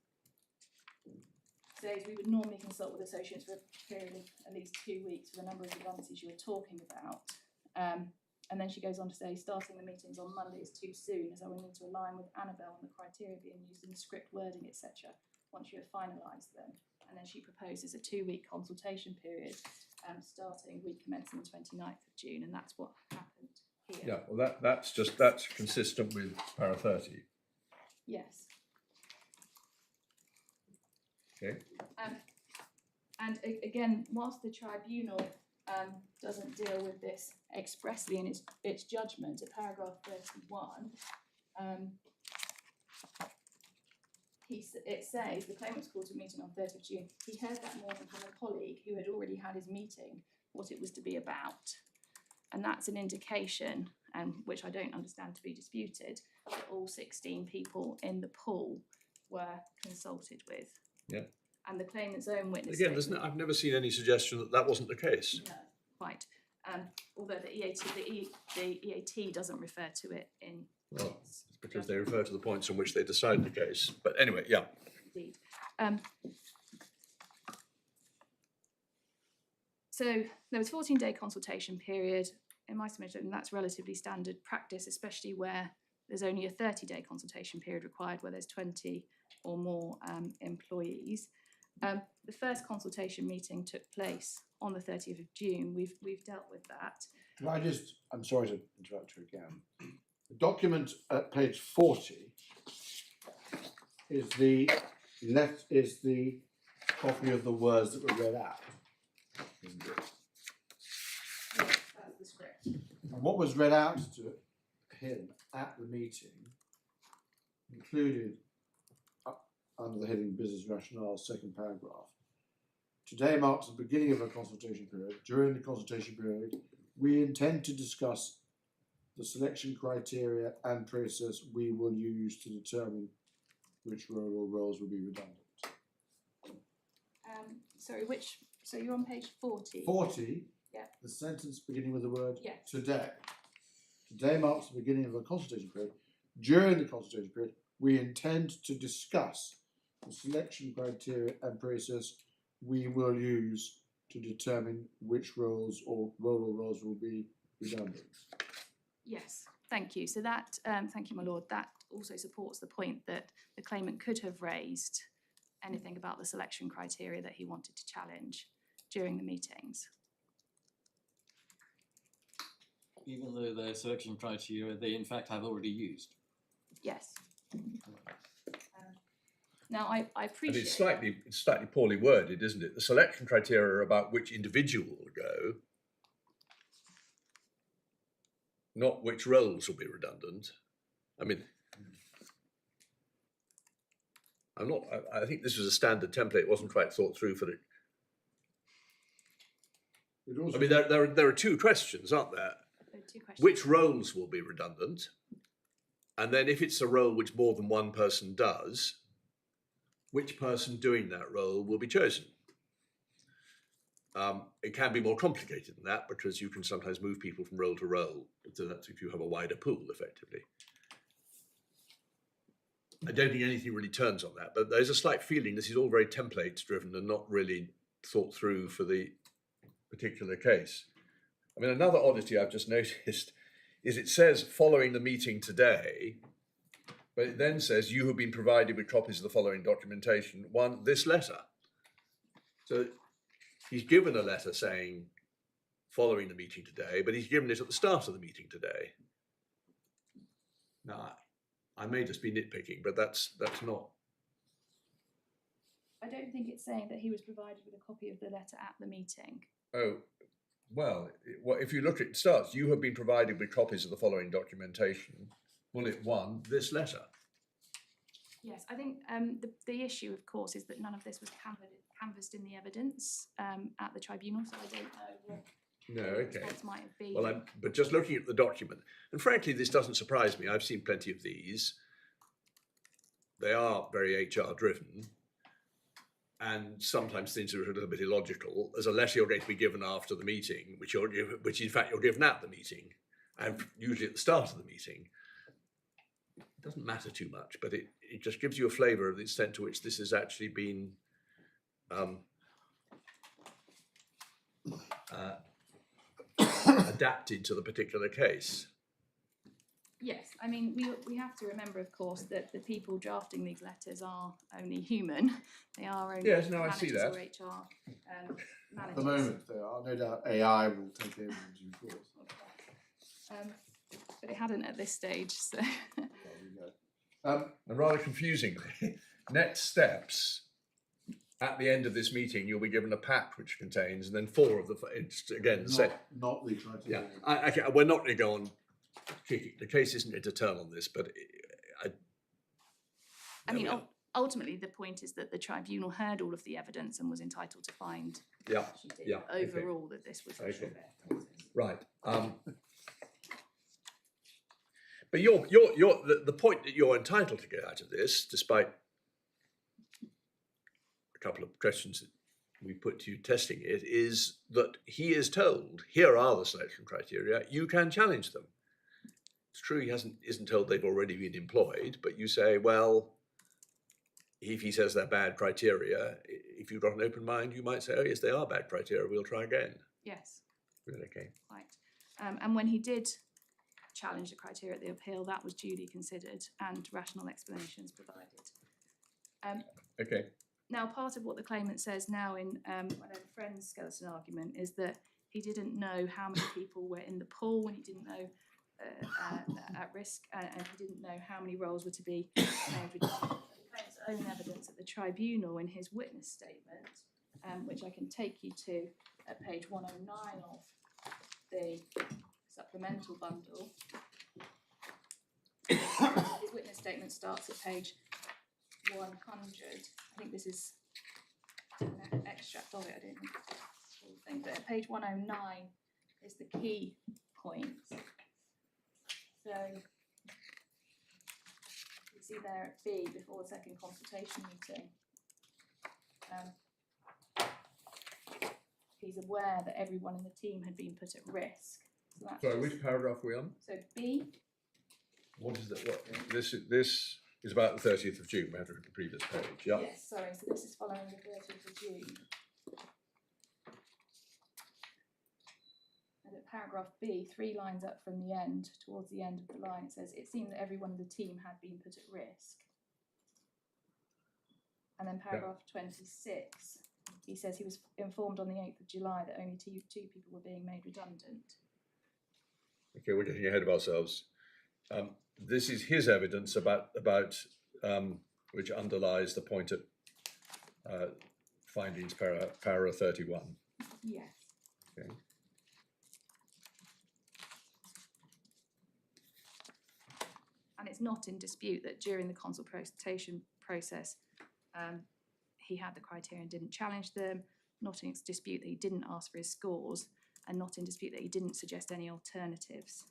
says we would normally consult with associates for a period of at least 2 weeks for the number of redundancies you were talking about. And then she goes on to say, starting the meetings on Monday is too soon, as I will need to align with Annabelle on the criteria being used in the script wording, etc., once you have finalised them. And then she proposes a 2-week consultation period, starting week commencing the 29th of June, and that's what happened here. Yeah, well, that's consistent with para 30. Yes. Okay. And again, whilst the tribunal doesn't deal with this expressly in its judgment, at paragraph 31, it says the claimant's called to a meeting on 30th of June. He heard that morning from a colleague who had already had his meeting what it was to be about. And that's an indication, which I don't understand to be disputed, that all 16 people in the pool were consulted with. Yeah. And the claimant's own witness Again, statement, I've never seen any suggestion that that wasn't the case. no, quite. Although the EAT doesn't refer to it in Well, its it's because they refer to the points on which they decide the case. But anyway, yeah. Indeed. So there was a 14-day consultation period. In my estimation, that's relatively standard practice, especially where there's only a 30-day consultation period required, where there's 20 or more employees. The first consultation meeting took place on the 30th of June. We've dealt with that. Can I just, I'm sorry to interrupt you again. The document at page 40 is the copy of the words that were read out, isn't it? Yes, that's the script. And what was read out to him at the meeting included, under the heading Business Rationale, second paragraph. Today marks the beginning of a consultation period. During the consultation period, we intend to discuss the selection criteria and process we will use to determine which role or roles will be redundant. Sorry, so you're on page 40? 40, Yeah. the sentence beginning with the word Yes. today. Today marks the beginning of a consultation period. During the consultation period, we intend to discuss the selection criteria and process we will use to determine which roles or roles will be redundant. Yes, thank you. So that, thank you, my lord, that also supports the point that the claimant could have raised anything about the selection criteria that he wanted to challenge during the meetings. Even though their selection criteria they in fact have already used. Yes. Now, I And appreciate... it's slightly poorly worded, isn't it? The selection criteria are about which individual will go, not which roles will be redundant. I mean, I think this was a standard template. It wasn't quite thought through for it. It also I mean, there are two questions, aren't there? There are two questions. Which roles will be redundant? And then if it's a role which more than one person does, which person doing that role will be chosen? It can be more complicated than that because you can sometimes move people from role to role. So that's if you have a wider pool, effectively. I don't think anything really turns on that, but there's a slight feeling this is all very template driven and not really thought through for the particular case. I mean, another oddity I've just noticed is it says following the meeting today, but it then says you have been provided with copies of the following documentation. One, this letter. So he's given a letter saying following the meeting today, but he's given it at the start of the meeting today. Now, I may just be nitpicking, but that's not. I don't think it's saying that he was provided with a copy of the letter at the meeting. Oh, well, if you look at it starts, you have been provided with copies of the following documentation. Bullet 1, this letter. Yes, I think the issue, of course, is that none of this was canvassed in the evidence at the tribunal, so I don't know what No, the okay. response might have been. Well, but just looking at the document, and frankly, this doesn't surprise me. I've seen plenty of these. They are very HR driven, and sometimes things are a little bit illogical. There's a letter you're going to be given after the meeting, which in fact you're given at the meeting, and usually at the start of the meeting. It doesn't matter too much, but it just gives you a flavour of the extent to which this has actually been adapted to the particular case. Yes, I mean, we have to remember, of course, that the people drafting these letters are only human. They are only Yes, no, I see managers that. or HR managers. at the moment they are. No doubt AI will take over in due course. But it hadn't at this stage, so... There we go. And rather confusingly, next steps, at the end of this meeting, you'll be given a pack which contains, and then 4 of the, it's again, the same. Not the criteria. Yeah, we're not going to go on kicking. The case isn't going to turn on this, but I mean, ultimately, the point is that the tribunal heard all of the evidence and was entitled to find yeah, she did yeah, okay. overall that this was a Okay. fair process. right. But the point that you're entitled to get out of this, despite a couple of questions that we put to you testing it, is that he is told, here are the selection criteria, you can challenge them. It's true he isn't told they've already been employed, but you say, well, if he says they're bad criteria, if you've got an open mind, you might say, oh yes, they are bad criteria, we'll try again. Yes, Okay. right. And when he did challenge the criteria at the appeal, that was duly considered and rational explanations provided. Okay. Now, part of what the claimant says now in my friend's skeleton argument is that he didn't know how many people were in the pool when he didn't know at risk, and he didn't know how many roles were to be made redundant. The claimant's own evidence at the tribunal in his witness statement, which I can take you to at page 109 of the supplemental bundle. His witness statement starts at page 100. I think this is an extract of it. I don't think it's the whole thing, but at page 109 is the key point. So you see there at B, before the second consultation meeting, he's aware that everyone in the team had been put at risk. So that's Sorry, just- which paragraph are we on? So B, What is that? What, this is about the 30th of June. We have to read the previous page. Yeah. yes, sorry, so this is following the 30th of June. And at paragraph B, 3 lines up from the end, towards the end of the line, it says, it seemed that everyone in the team had been put at risk. And then paragraph 26, he says he was informed on the 8th of July that only two people were being made redundant. Okay, we're getting ahead of ourselves. This is his evidence about which underlies the point at findings para 31. Yes. Okay. And it's not in dispute that during the consultation process, he had the criteria and didn't challenge them, not in dispute that he didn't ask for his scores, and not in dispute that he didn't suggest any alternatives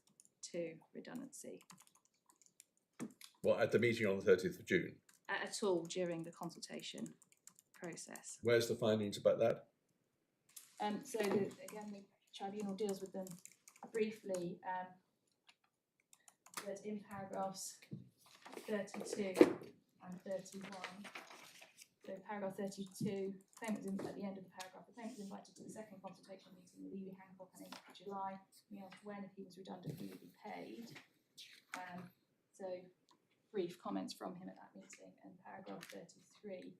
to redundancy Well, at the meeting on the 30th of June. at all during the consultation process. Where's the findings about that? So again, the tribunal deals with them briefly, that in paragraphs 32 and 31, so paragraph 32, claimant was at the end of the paragraph, the claimant was invited to the second consultation meeting with Levy Hancock on 8th of July. We asked when, if he was redundant, he would be paid. So brief comments from him at that meeting. And paragraph 33,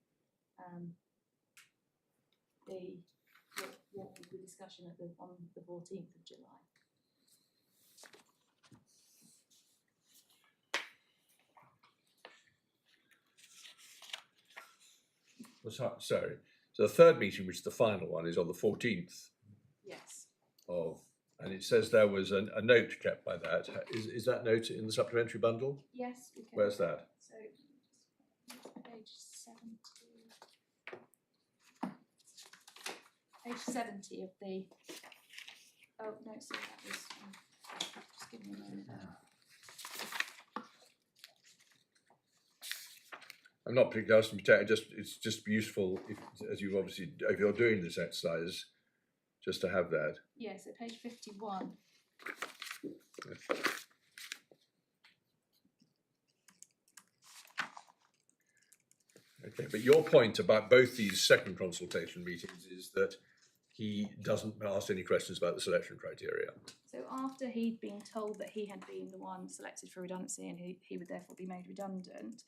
what was the discussion on the 14th of July. Sorry. So the third meeting, which is the final one, is on the 14th Yes. of, and it says there was a note kept by that. Is that note in the supplementary bundle? Yes, we can. Where's that? So, page 70. Page 70 of the. Oh no, sorry, that was. Just give me a moment. I'm not particularly asking it's just useful if, as you obviously, if you're doing this exercise, just to have that. Yeah, so page 51. Okay, but your point about both these second consultation meetings is that he doesn't ask any questions about the selection criteria. So after he'd been told that he had been the one selected for redundancy and he would therefore be made redundant,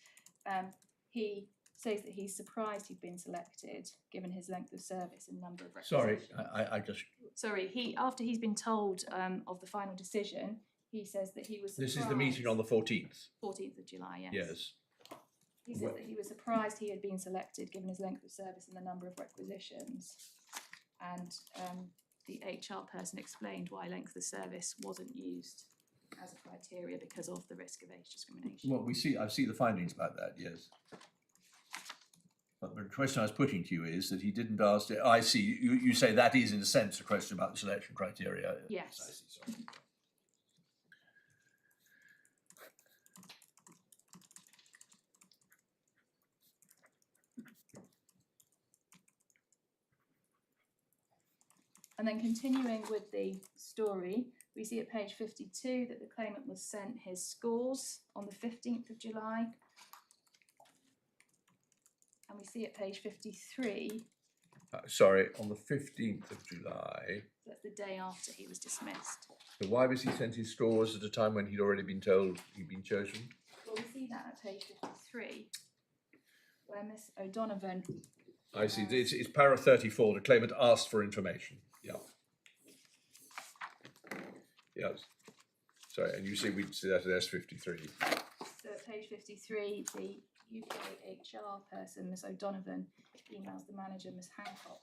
he says that he's surprised he'd been selected given his length of service and number of Sorry, requisitions. I just. Sorry, after he's been told of the final decision, he says that he was surprised. This is the meeting on the 14th. 14th of July, yes. Yes. He says that he was surprised he had been selected given his length of service and the number of requisitions. And the HR person explained why length of service wasn't used as a criteria because of the risk of age discrimination. Well, I see the findings about that, yes. But the question I was putting to you is that he didn't ask, I see, you say that is in a sense a question about the selection criteria. Yes. I see, sorry. And then continuing with the story, we see at page 52 that the claimant was sent his scores on the 15th of July. And we see at page 53, Sorry, on the 15th of July. that's the day after he was dismissed. So why was he sent his scores at a time when he'd already been told he'd been chosen? Well, we see that at page 53, where Miss O'Donovan. I see, it's para 34, the claimant asked for information, yeah. Yes. Sorry, and you see, we'd see that at S53. So at page 53, the UK HR person, Miss O'Donovan, emails the manager, Miss Hancock,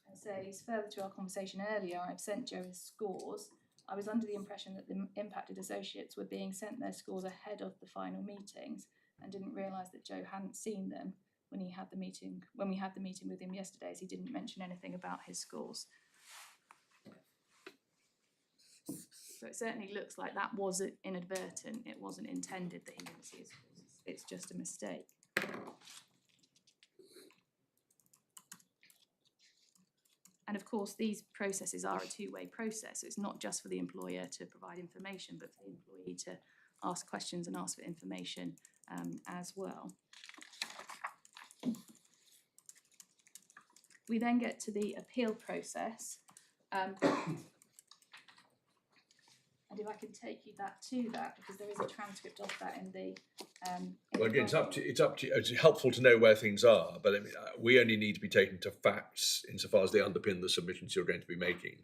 and says, further to our conversation earlier, I've sent Joe his scores. I was under the impression that the impacted associates were being sent their scores ahead of the final meetings and didn't realise that Joe hadn't seen them when we had the meeting with him yesterday, as he didn't mention anything about his scores. So it certainly looks like that was inadvertent. It wasn't intended that he didn't see his scores. It's just a mistake. And of course, these processes are a two-way process. So it's not just for the employer to provide information, but for the employee to ask questions and ask for information as well. We then get to the appeal process. And if I can take you to that, because there is a transcript of that in the. Well, again, it's up to you. It's helpful to know where things are, but I mean, we only need to be taken to facts insofar as they underpin the submissions you're going to be making.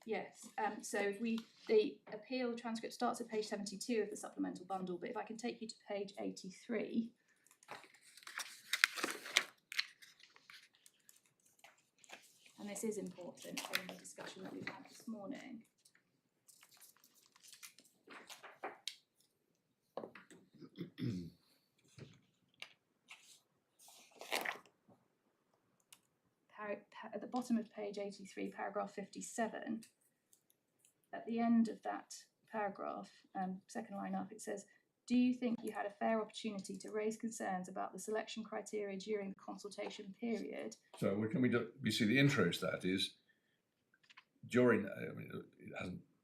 Yes. So if the appeal transcript starts at page 72 of the supplemental bundle, but if I can take you to page 83. And this is important in the discussion that we've had this morning. At the bottom of page 83, paragraph 57, at the end of that paragraph, second line up, it says, do you think you had a fair opportunity to raise concerns about the selection criteria during the consultation period? So we see the intro to that is during, I mean,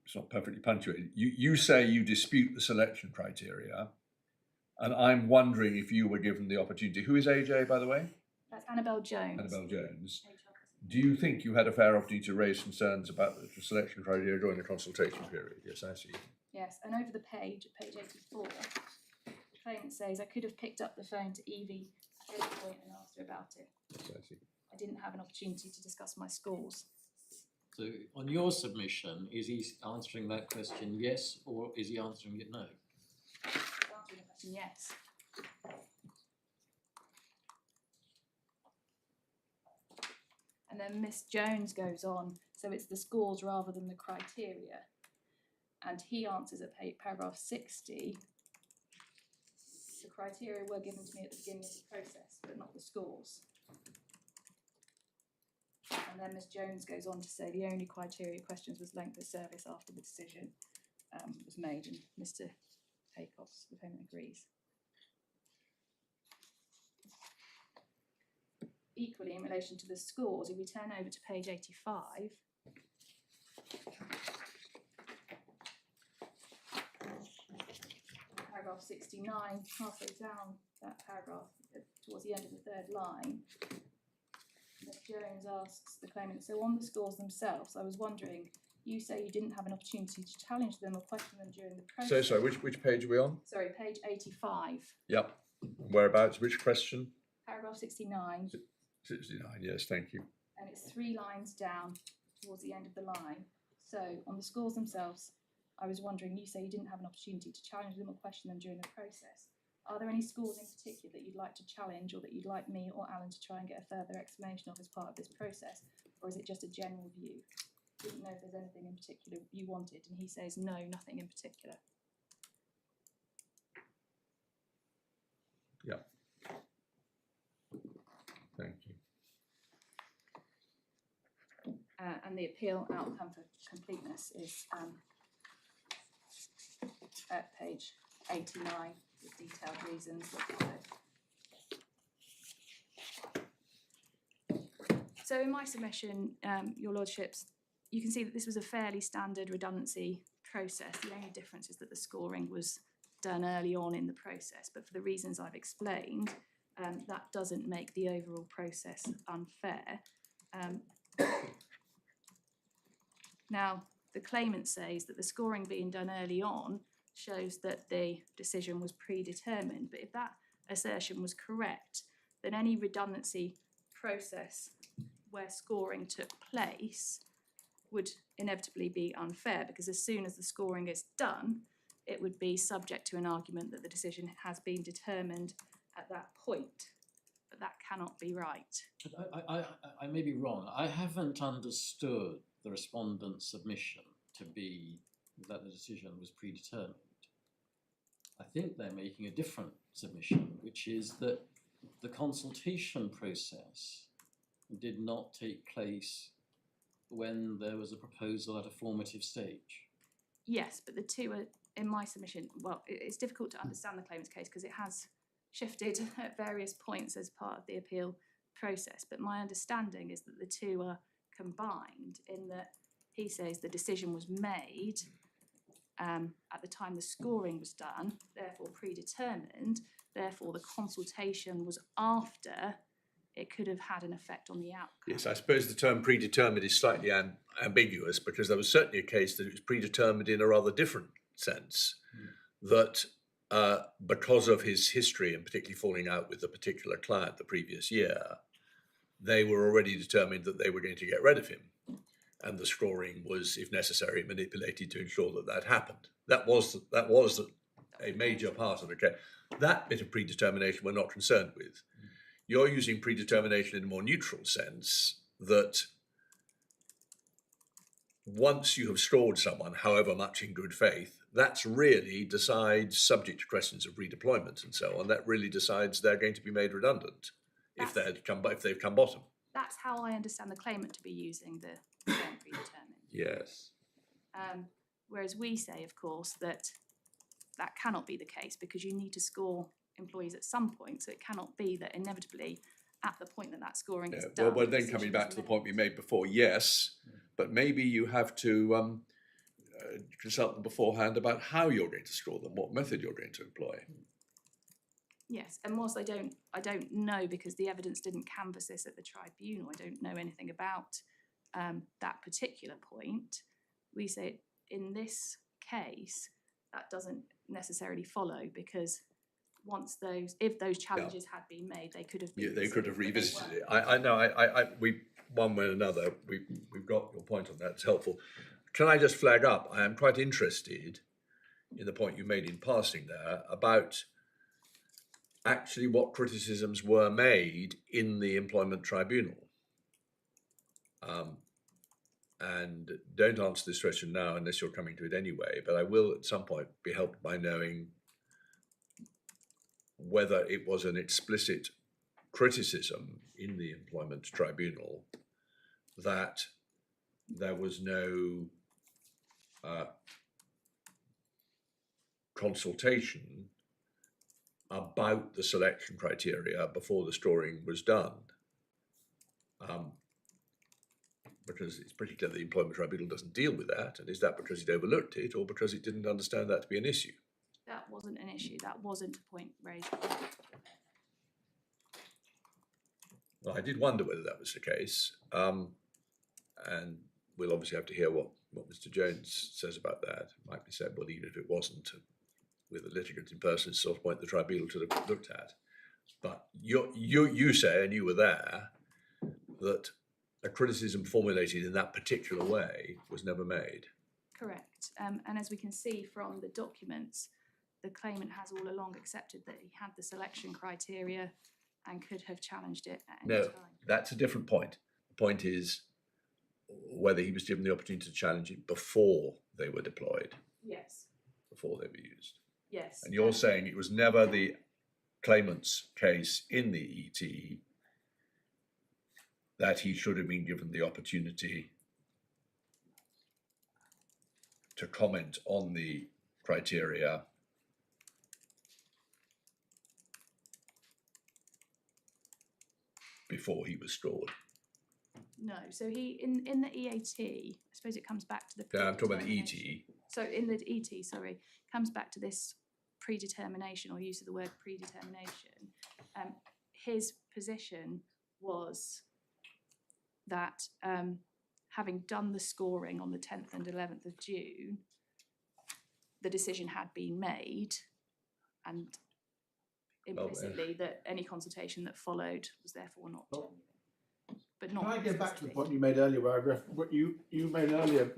it's not perfectly punctuated. You say you dispute the selection criteria, and I'm wondering if you were given the opportunity. Who is AJ, by the way? That's Annabelle Jones. Annabelle Jones. Do you think you had a fair opportunity to raise concerns about the selection criteria during the consultation period? Yes, I see. Yes, and over the page, at page 84, the claimant says, I could have picked up the phone to Evie at any point and asked her about it. Yes, I see. I didn't have an opportunity to discuss my scores. So on your submission, is he answering that question yes, or is he answering it no? Answering the question yes. And then Miss Jones goes on, so it's the scores rather than the criteria. And he answers at paragraph 60, the criteria were given to me at the beginning of the process, but not the scores. And then Miss Jones goes on to say the only criteria questions was length of service after the decision was made, and Mr. Haycocks, the claimant, agrees. Equally, in relation to the scores, if we turn over to page 85, paragraph 69, halfway down that paragraph, towards the end of the third line, Ms. Jones asks the claimant, so on the scores themselves, I was wondering, you say you didn't have an opportunity to challenge them or question them during the process. So sorry, which page are we on? Sorry, page 85. Yep. Whereabouts? Which question? Paragraph 69. 69, yes, thank you. And it's 3 lines down towards the end of the line. So on the scores themselves, I was wondering, you say you didn't have an opportunity to challenge them or question them during the process. Are there any scores in particular that you'd like to challenge or that you'd like me or Alan to try and get a further explanation of as part of this process? Or is it just a general view? Didn't know if there's anything in particular you wanted. And he says, no, nothing in particular. Yeah. Thank you. And the appeal outcome for completeness is at page 89 with detailed reasons that follow. So in my submission, Your Lordships, you can see that this was a fairly standard redundancy process. The only difference is that the scoring was done early on in the process, but for the reasons I've explained, that doesn't make the overall process unfair. Now, the claimant says that the scoring being done early on shows that the decision was predetermined, but if that assertion was correct, then any redundancy process where scoring took place would inevitably be unfair, because as soon as the scoring is done, it would be subject to an argument that the decision has been determined at that point. But that cannot be right. I may be wrong. I haven't understood the respondent's submission to be that the decision was predetermined. I think they're making a different submission, which is that the consultation process did not take place when there was a proposal at a formative stage. Yes, but the two are, in my submission, well, it's difficult to understand the claimant's case because it has shifted at various points as part of the appeal process. But my understanding is that the two are combined in that he says the decision was made at the time the scoring was done, therefore predetermined, therefore the consultation was after it could have had an effect on the outcome. Yes, I suppose the term predetermined is slightly ambiguous because there was certainly a case that it was predetermined in a rather different sense, that because of his history and particularly falling out with a particular client the previous year, they were already determined that they were going to get rid of him. And the scoring was, if necessary, manipulated to ensure that that happened. That was a major part of the case. That bit of predetermination we're not concerned with. You're using predetermination in a more neutral sense, that once you have scored someone, however much in good faith, that's really decides, subject to questions of redeployment and so on, that really decides they're going to be made redundant if they've come bottom. That's how I understand the claimant to be using the term predetermined. Yes. Whereas we say, of course, that cannot be the case because you need to score employees at some point. So it cannot be that inevitably at the point that scoring is done. Well, then coming back to the point we made before, yes, but maybe you have to consult them beforehand about how you're going to score them, what method you're going to employ. Yes, and whilst I don't know because the evidence didn't canvass this at the tribunal, I don't know anything about that particular point. We say in this case that doesn't necessarily follow because if those challenges had been made, they could have been. Yeah, they could have revisited it. I know. We one way or another. We've got your point on that. It's helpful. Can I just flag up? I am quite interested in the point you made in passing there about actually what criticisms were made in the employment tribunal. And don't answer this question now unless you're coming to it anyway. But I will at some point be helped by knowing whether it was an explicit criticism in the employment tribunal that there was no consultation about the selection criteria before the scoring was done. Because it's pretty clear the employment tribunal doesn't deal with that. And is that because it overlooked it or because it didn't understand that to be an issue? That wasn't an issue. That wasn't a point raised. Well, I did wonder whether that was the case. And we'll obviously have to hear what Mr. Jones says about that. It might be said, well, even if it wasn't, with the litigant in person, it's sort of point the tribunal to have looked at. But you say, and you were there, that a criticism formulated in that particular way was never made. Correct. And as we can see from the documents, the claimant has all along accepted that he had the selection criteria and could have challenged it at any time. That's a different point. The point is whether he was given the opportunity to challenge it before they were deployed, Yes. before they were used. Yes. And you're saying it was never the claimant's case in the ET that he should have been given the opportunity to comment on the criteria before he was scored. No, so he in the EAT, I suppose it comes back to the. Yeah, I'm talking about the ET. So in the ET, sorry, comes back to this predetermination or use of the word predetermination. His position was that having done the scoring on the 10th and 11th of June, the decision had been made, and implicitly that any consultation that followed was therefore not genuine. But not. Can I go back to the point you made earlier, where what you made earlier?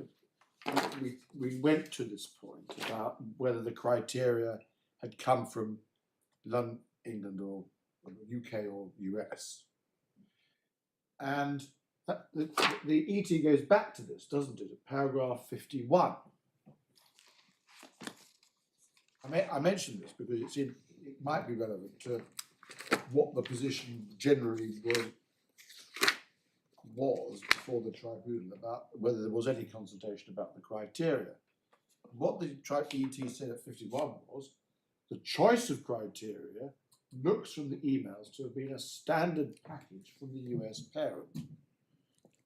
We went to this point about whether the criteria had come from London, England, or UK or US, and the ET goes back to this, doesn't it? At paragraph 51. I mentioned this because it might be relevant to what the position generally was before the tribunal about whether there was any consultation about the criteria. What the ET said at 51 was the choice of criteria looks from the emails to have been a standard package from the US parent.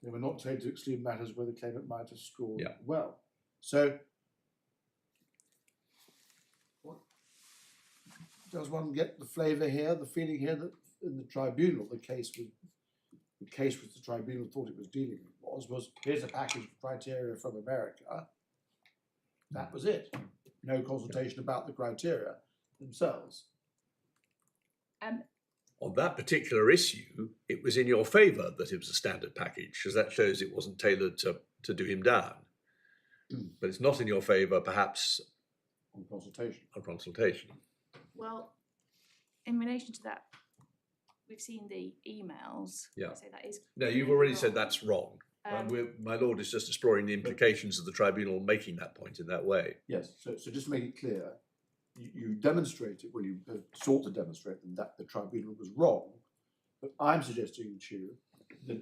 They were not trying to exclude matters where the claimant might have scored Yeah. well. So, does one get the flavour here, the feeling here that in the tribunal, the case which the tribunal thought it was dealing with was here's a package of criteria from America. That was it. No consultation about the criteria themselves. On that particular issue, it was in your favour that it was a standard package, because that shows it wasn't tailored to do him down. But it's not in your favour, perhaps, On consultation. on consultation. Well, in relation to that, we've seen the emails. Yeah. So that is. No, you've clearly already said wrong. that's wrong. Um, My Lord is just exploring the implications of the tribunal making that point in that way. Yes, so just to make it clear, you demonstrated, well, you sought to demonstrate that the tribunal was wrong, but I'm suggesting to you that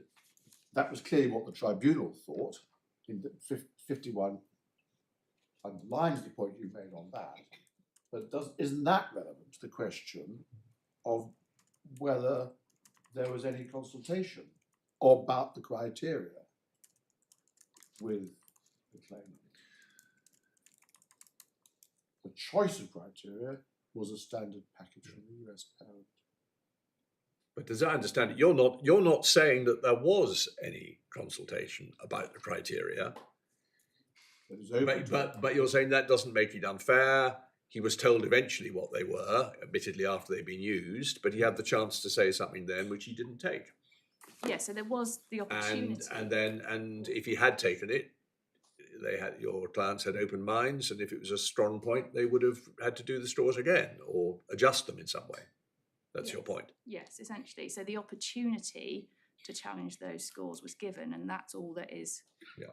that was clearly what the tribunal thought, in that 51 underlines the point you made on that, but isn't that relevant to the question of whether there was any consultation about the criteria with the claimant? The choice of criteria was a standard package from the US parent. But as I understand it, you're not saying that there was any consultation about the criteria. It was open to But you're saying that doesn't make it unfair. He was told eventually what they were, admittedly after they'd been used, but he had the chance to say something then which he didn't take. Yeah, so there was the opportunity. And if he had taken it, your clients had open minds, and if it was a strong point, they would have had to do the straws again or adjust them in some way. That's your point. Yes, essentially. So the opportunity to challenge those scores was given, and that's all that is. Yeah.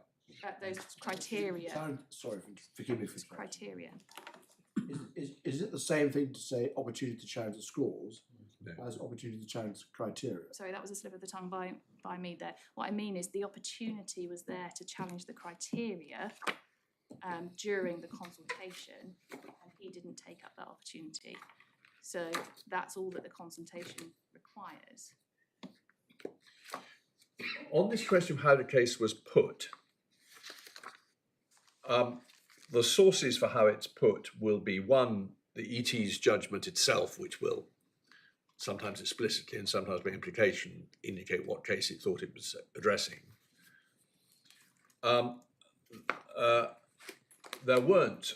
Those criteria. Sorry, forgive me for Criteria. Is it the same thing to say opportunity to challenge the scores No. as opportunity to challenge the criteria? Sorry, that was a slip of the tongue by me there. What I mean is the opportunity was there to challenge the criteria during the consultation, and he didn't take up that opportunity. So that's all that the consultation requires. On this question of how the case was put, the sources for how it's put will be, one, the ET's judgment itself, which will sometimes explicitly and sometimes by implication indicate what case it thought it was addressing. There weren't,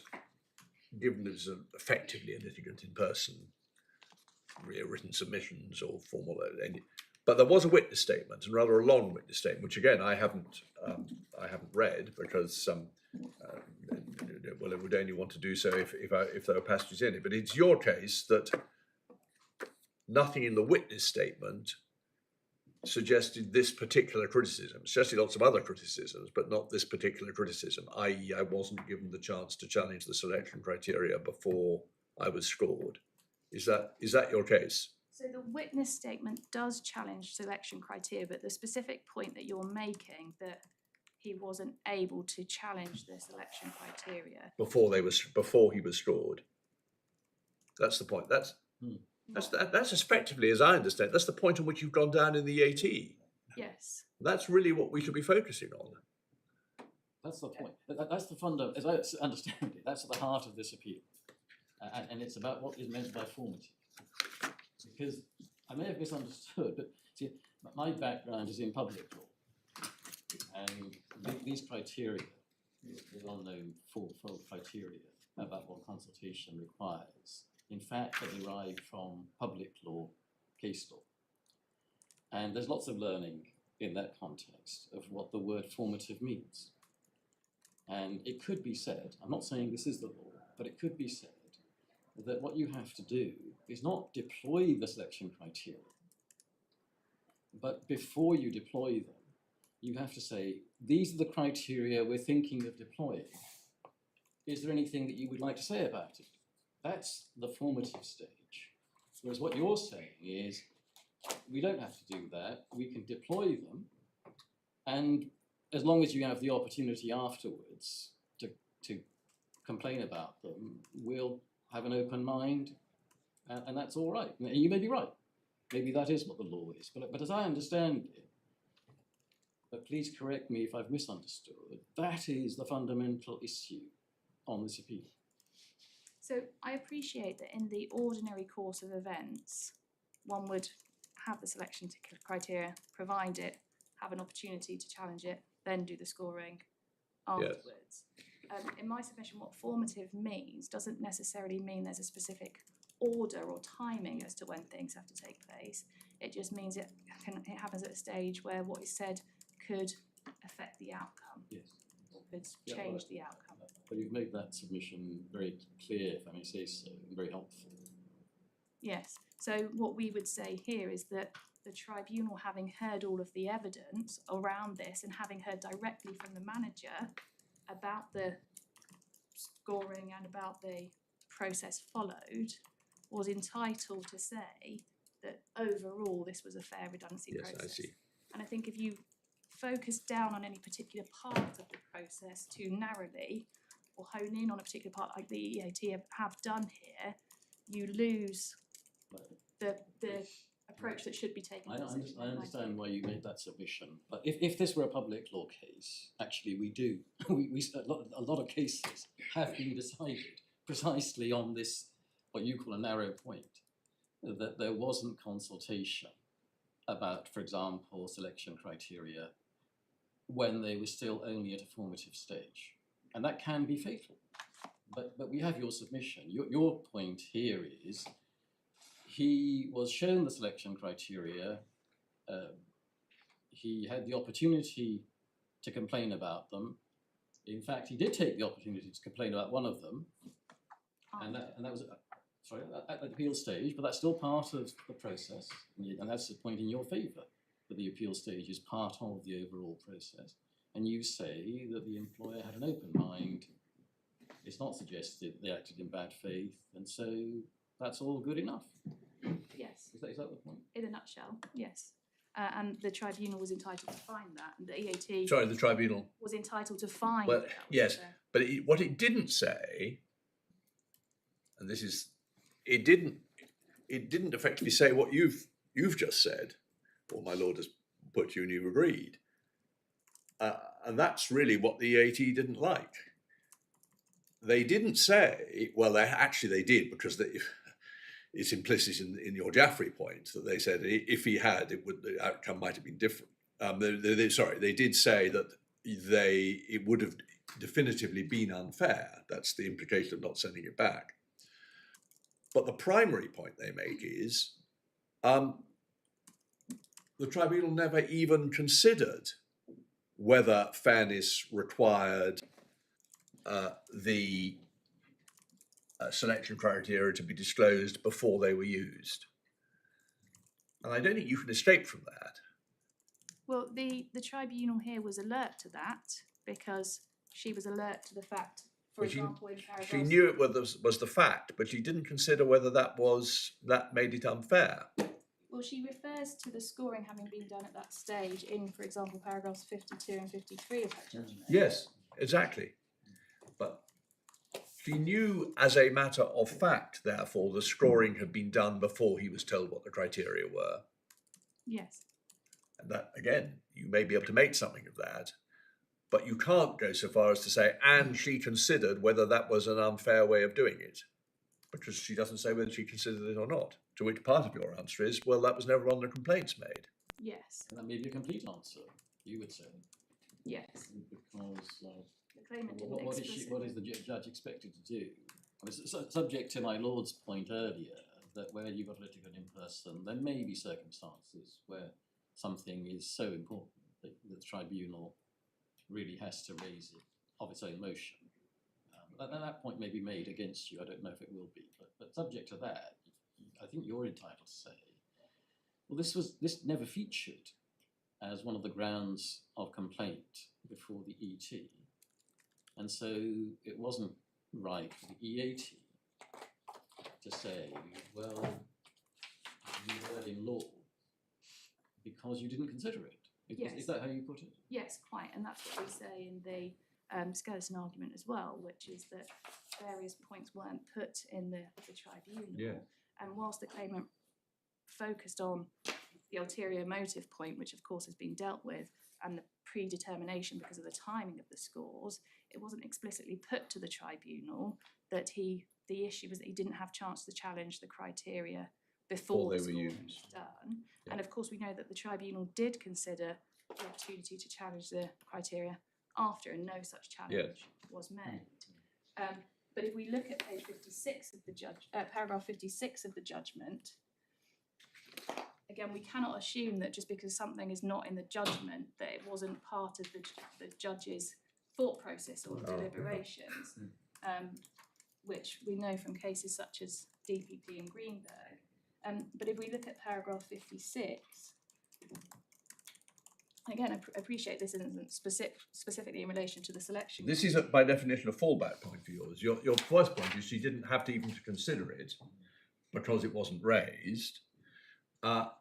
given it was effectively a litigant in person, written submissions or formal, but there was a witness statement, and rather a long witness statement, which again I haven't read because well, it would only want to do so if there were passages in it. But it's your case that nothing in the witness statement suggested this particular criticism. It suggested lots of other criticisms, but not this particular criticism, i.e. I wasn't given the chance to challenge the selection criteria before I was scored. Is that your case? So the witness statement does challenge selection criteria, but the specific point that you're making, that he wasn't able to challenge the selection criteria. Before he was scored. That's the point. That's effectively, as I understand, that's the point on which you've gone down in the AT. Yes. That's really what we should be focusing on. That's the point. That's the fundamental, as I understand it, that's at the heart of this appeal. And it's about what is meant by formative. Because I may have misunderstood, but see, my background is in public law. And these criteria, the well-known fourfold criteria about what consultation requires, in fact, are derived from public law, case law. And there's lots of learning in that context of what the word formative means. And it could be said, I'm not saying this is the law, but it could be said that what you have to do is not deploy the selection criteria, but before you deploy them, you have to say, these are the criteria we're thinking of deploying. Is there anything that you would like to say about it? That's the formative stage. Whereas what you're saying is, we don't have to do that, we can deploy them, and as long as you have the opportunity afterwards to complain about them will have an open mind, and that's all right. And you may be right. Maybe that is what the law is. But as I understand it, but please correct me if I've misunderstood, that is the fundamental issue on this appeal. So I appreciate that in the ordinary course of events, one would have the selection criteria, provide it, have an opportunity to challenge it, then do the scoring afterwards. In my submission, what formative means doesn't necessarily mean there's a specific order or timing as to when things have to take place. It just means it happens at a stage where what is said could affect the outcome. Yes. Or could change the outcome. But you've made that submission very clear, if I may say so, and very helpful. Yes. So what we would say here is that the tribunal, having heard all of the evidence around this and having heard directly from the manager about the scoring and about the process followed, was entitled to say that overall this was a fair redundancy process. Yes, I see. And I think if you focus down on any particular part of the process too narrowly, or hone in on a particular part like the EAT have done here, you lose the approach that should be taken. I understand why you made that submission, but if this were a public law case, actually we do. A lot of cases have been decided precisely on this, what you call a narrow point, that there wasn't consultation about, for example, selection criteria when they were still only at a formative stage. And that can be fatal. But we have your submission. Your point here is he was shown the selection criteria, he had the opportunity to complain about them. In fact, he did take the opportunity to complain about one of them, and that was at the appeal stage, but that's still part of the process, and that's the point in your favour, that the appeal stage is part of the overall process. And you say that the employer had an open mind. It's not suggested they acted in bad faith, and so that's all good enough. Yes. Is that the point? In a nutshell, yes. And the tribunal was entitled to find that, and the EAT Sorry, the tribunal. was entitled to find Well, that. yes, but what it didn't say, and this is, it didn't effectively say what you've just said, or my lord has put you and you've agreed. And that's really what the EAT didn't like. They didn't say, well, they did, because it's implicit in your Jaffrey point that they said if he had, the outcome might have been different. They did say that it would have definitively been unfair. That's the implication of not sending it back. But the primary point they make is the tribunal never even considered whether fairness required the selection criteria to be disclosed before they were used. And I don't think you can escape from that. Well, the tribunal here was alert to that because she was alert to the fact, for example, in paragraphs... She knew it was the fact, but she didn't consider whether that made it unfair. Well, she refers to the scoring having been done at that stage in, for example, paragraphs 52 and 53 of her judgment. Yes, exactly. But she knew as a matter of fact, therefore, the scoring had been done before he was told what the criteria were. Yes. And that, again, you may be able to make something of that, but you can't go so far as to say, and she considered whether that was an unfair way of doing it, because she doesn't say whether she considered it or not, to which part of your answer is, well, that was never one of the complaints made. Yes. And that may be a complete answer, you would say. Yes. Because the claimant didn't what is the judge expected to do? I mean, subject to my lord's point earlier, that where you've got a litigant in person, there may be circumstances where something is so important that the tribunal really has to raise it of its own motion. That point may be made against you. I don't know if it will be, but subject to that, I think you're entitled to say, well, this never featured as one of the grounds of complaint before the ET, and so it wasn't right for the EAT to say, well, you heard in law because you didn't consider it. Yes. Is that how you put it? Yes, quite, and that's what we say in the skeleton argument as well, which is that various points weren't put in the tribunal. Yeah. And whilst the claimant focused on the ulterior motive point, which of course has been dealt with, and the predetermination because of the timing of the scores, it wasn't explicitly put to the tribunal that the issue was that he didn't have chance to challenge the criteria before they the were scoring used. was done. Yeah. And of course we know that the tribunal did consider the opportunity to challenge the criteria after, and no such challenge was made. But if we look at page 56 of the paragraph 56 of the judgment, again, we cannot assume that just because something is not in the judgment that it wasn't part of the judge's thought process or deliberations, which we know from cases such as DPP and Greenberg. But if we look at paragraph 56, again, I appreciate this isn't specifically in relation to the selection. This is, by definition, a fallback point for yours. Your first point is she didn't have to even to consider it because it wasn't raised. But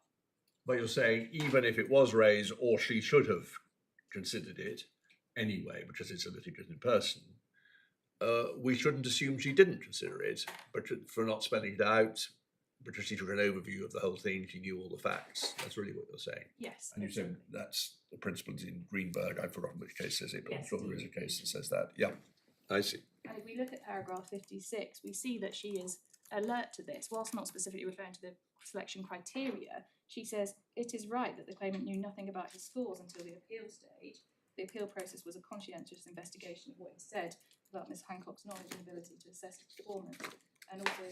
you're saying even if it was raised, or she should have considered it anyway, because it's a litigant in person, we shouldn't assume she didn't consider it, but for not spelling it out, because she took an overview of the whole thing, she knew all the facts. That's really what you're saying. Yes. And you said that's the principles in Greenberg. I've forgotten which case says it, but I'm Yes, sure there is a case that says that. Yeah, I see. And if we look at paragraph 56, we see that she is alert to this. Whilst not specifically referring to the selection criteria, she says, it is right that the claimant knew nothing about his scores until the appeal stage. The appeal process was a conscientious investigation of what he said about Ms. Hancock's knowledge and ability to assess his performance, and also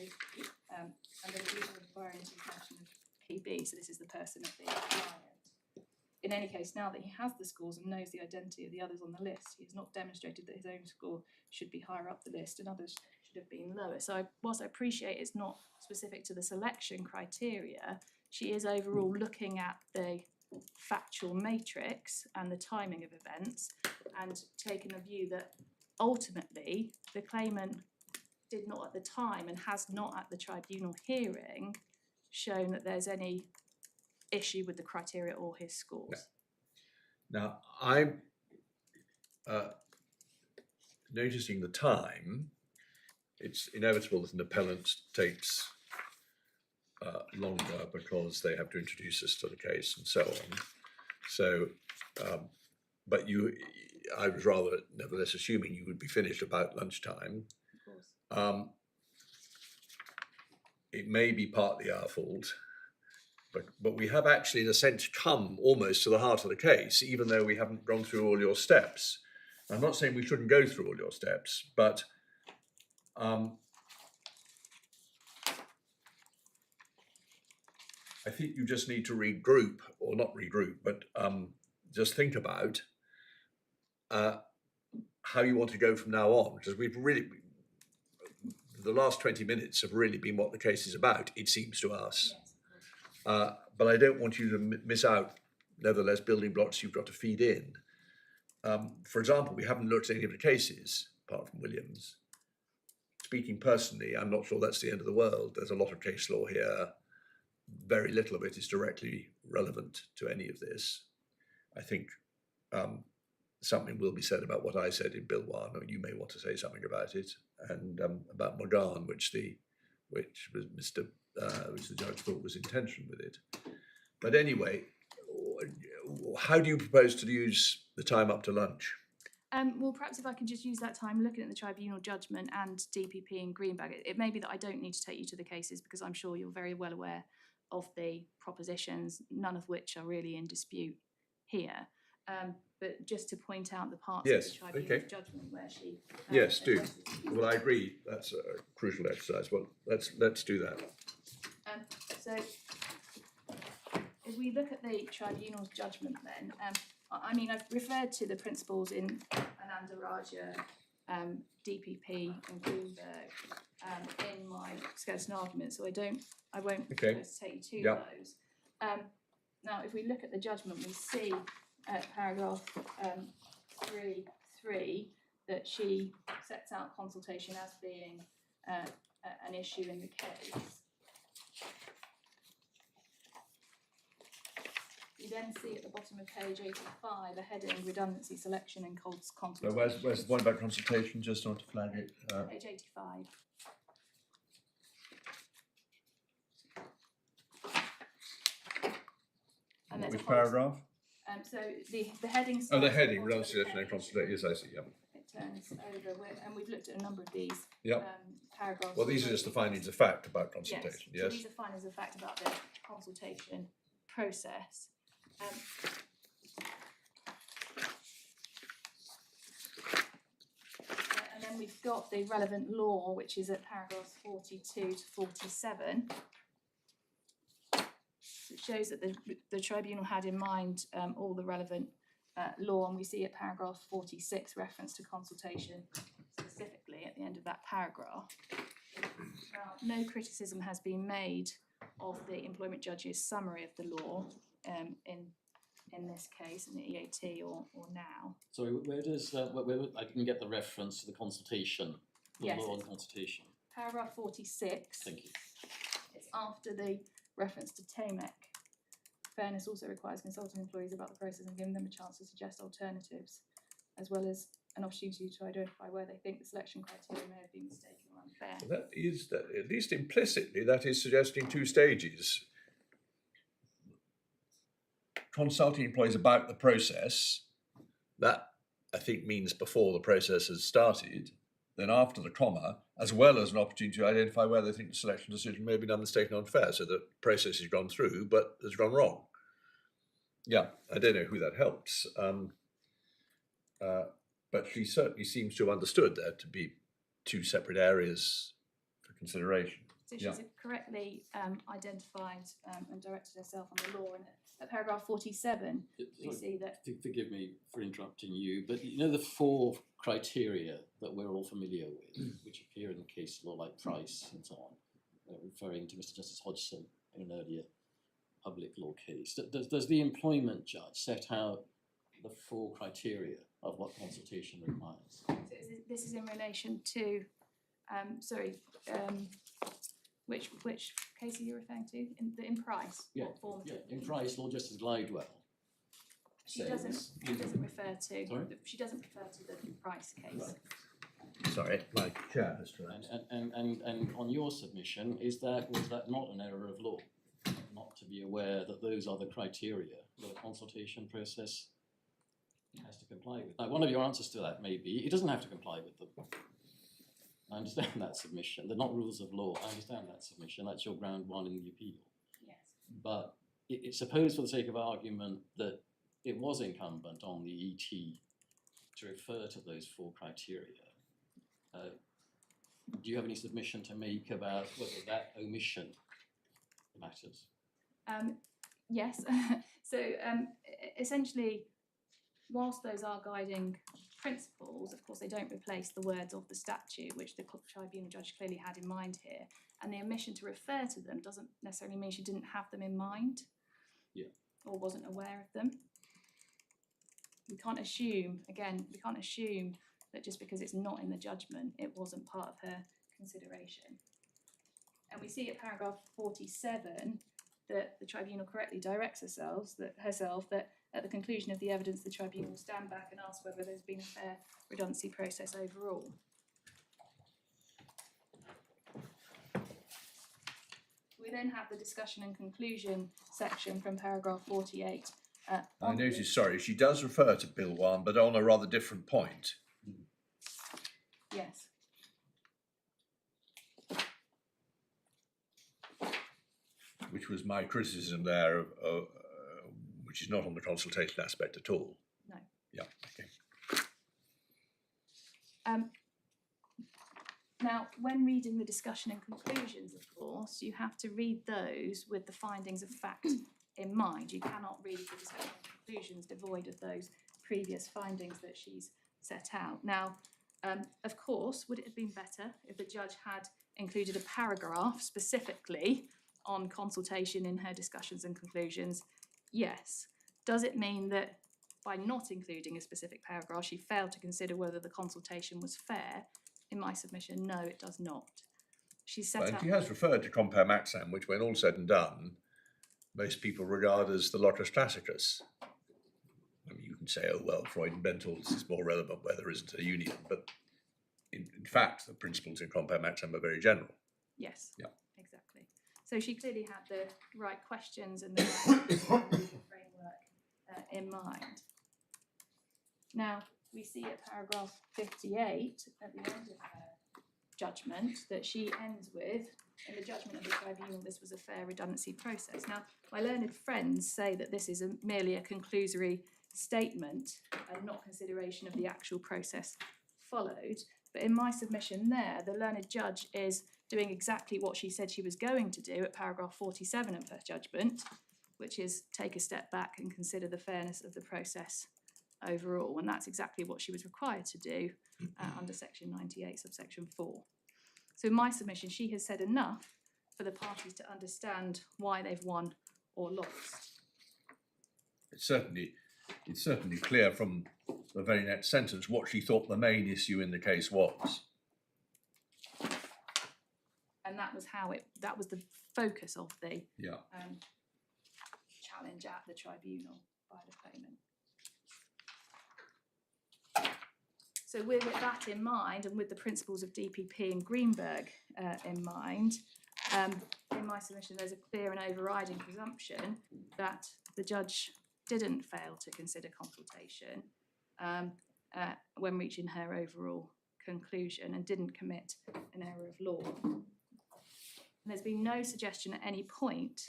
under the reason requiring the mention of PB, so this is the person of the client. In any case, now that he has the scores and knows the identity of the others on the list, he has not demonstrated that his own score should be higher up the list and others should have been lower. So whilst I appreciate it's not specific to the selection criteria, she is overall looking at the factual matrix and the timing of events and taking a view that ultimately the claimant did not at the time and has not at the tribunal hearing shown that there's any issue with the criteria or his scores. Now, I'm noticing the time. It's inevitable that an appellant takes longer because they have to introduce us to the case and so on. So, but I was rather nevertheless assuming you would be finished about lunchtime. Of course. It may be partly our fault, but we have actually, in a sense, come almost to the heart of the case, even though we haven't gone through all your steps. I'm not saying we shouldn't go through all your steps, but I think you just need to regroup, or not regroup, but just think about how you want to go from now on, because the last 20 minutes have really been what the case is about, it seems to us. Yes, of course. But I don't want you to miss out, nevertheless, building blocks you've got to feed in. For example, we haven't looked at any of the cases, apart from Williams. Speaking personally, I'm not sure that's the end of the world. There's a lot of case law here. Very little of it is directly relevant to any of this. I think something will be said about what I said in Bill 1, or you may want to say something about it, and about Morgan, which the judge thought was intention with it. But anyway, how do you propose to use the time up to lunch? Well, perhaps if I can just use that time looking at the tribunal judgment and DPP and Greenberg, it may be that I don't need to take you to the cases because I'm sure you're very well aware of the propositions, none of which are really in dispute here. But just to point out the parts of the tribunal's judgment where she... Yes, do. Well, I agree. That's a crucial exercise. Well, let's do that. So if we look at the tribunal's judgment then, I mean, I've referred to the principles in Ananda Raja, DPP and Greenberg in my skeleton argument, so I won't take you to those. Now, if we look at the judgment, we see at paragraph 3.3 that she sets out consultation as being an issue in the case. You then see at the bottom of page 85 a heading redundancy selection and So consultation. where's the point about consultation? Just not to flag it. Page 85. And there's a Which whole- paragraph? So the heading. Oh, the starts at the heading, bottom of redundancy the selection and page. consultation. Yes, I see. Yeah. It turns over, and we've looked at a number of these Yep. paragraphs. Well, these are just the findings of fact about consultation. Yes, so Yes. these are findings of fact about the consultation process. And then we've got the relevant law, which is at paragraphs 42 to 47. It shows that the tribunal had in mind all the relevant law, and we see at paragraph 46 reference to consultation specifically at the end of that paragraph. Now, no criticism has been made of the employment judge's summary of the law in this case, in the EAT or now. Sorry, where does, where I didn't get the reference to the consultation, the Yes, law on it's- consultation. Paragraph 46. Thank you. It's after the reference to TAMEC. Fairness also requires consulting employees about the process and giving them a chance to suggest alternatives, as well as an opportunity to identify where they think the selection criteria may have been mistaken or unfair. That is, that, at least implicitly, that is suggesting two stages. Consulting employees about the process, that I think means before the process has started, then after the comma, as well as an opportunity to identify where they think the selection decision may have been unmistaken or unfair, so the process has gone through but has gone wrong. Yeah, I don't know who that helps, but she certainly seems to have understood there to be two separate areas for consideration. So Yeah. she's correctly identified and directed herself on the law. And at paragraph 47, we see that. Forgive me for interrupting you, but you know the four criteria that we're all familiar with, which appear in the case law like Price and so on, referring to Mr. Justice Hodgson in an earlier public law case. Does the employment judge set out the four criteria of what consultation requires? So this is in relation to, which case are you referring to? In Price? Yeah, What form? yeah. In Price, Law Justice Glidewell She says. doesn't refer to. Sorry? She doesn't refer to the Price case. Sorry, my chair has to And on your submission, was that not an error of law? Not to be aware that those are the criteria that a consultation process has to comply with. Now, one of your answers to that may be, it doesn't have to comply with them. I understand that submission. They're not rules of law. I understand that submission. That's your ground one in the appeal. Yes. But it's supposed, for the sake of argument, that it was incumbent on the ET to refer to those four criteria. Do you have any submission to make about whether that omission matters? Yes. So essentially, whilst those are guiding principles, of course, they don't replace the words of the statute, which the tribunal judge clearly had in mind here. And the omission to refer to them doesn't necessarily mean she didn't have them in mind. Yeah. Or wasn't aware of them. We can't assume that just because it's not in the judgment, it wasn't part of her consideration. And we see at paragraph 47 that the tribunal correctly directs herself that at the conclusion of the evidence, the tribunal will stand back and ask whether there's been a fair redundancy process overall. We then have the discussion and conclusion section from paragraph 48. I noticed, sorry, she does refer to Bill 1, but on a rather different point. Yes. Which was my criticism there, which is not on the consultation aspect at all. No. Yeah, okay. Now, when reading the discussion and conclusions, of course, you have to read those with the findings of fact in mind. You cannot read the discussion and conclusions devoid of those previous findings that she's set out. Now, of course, would it have been better if the judge had included a paragraph specifically on consultation in her discussions and conclusions? Yes. Does it mean that by not including a specific paragraph, she failed to consider whether the consultation was fair? In my submission, no, it does not. She set And out. she has referred to compare maxam, which when all said and done, most people regard as the lotus classicus. I mean, you can say, oh, well, Freud and Bentholz is more relevant where there isn't a union, but in fact, the principles in compare maxim are very general. Yes. Yeah. Exactly. So she clearly had the right questions and the right framework in mind. Now, we see at paragraph 58 at the end of her judgment that she ends with, in the judgment of the tribunal, this was a fair redundancy process. Now, my learned friends say that this is merely a conclusory statement and not consideration of the actual process followed. But in my submission there, the learned judge is doing exactly what she said she was going to do at paragraph 47 of her judgment, which is take a step back and consider the fairness of the process overall. And that's exactly what she was required to do under section 98, subsection 4. So in my submission, she has said enough for the parties to understand why they've won or lost. It's certainly clear from the very next sentence what she thought the main issue in the case was. And that was that was the focus of the Yeah. challenge at the tribunal by the claimant. So with that in mind, and with the principles of DPP and Greenberg in mind, in my submission there's a clear and overriding presumption that the judge didn't fail to consider consultation when reaching her overall conclusion and didn't commit an error of law. And there's been no suggestion at any point,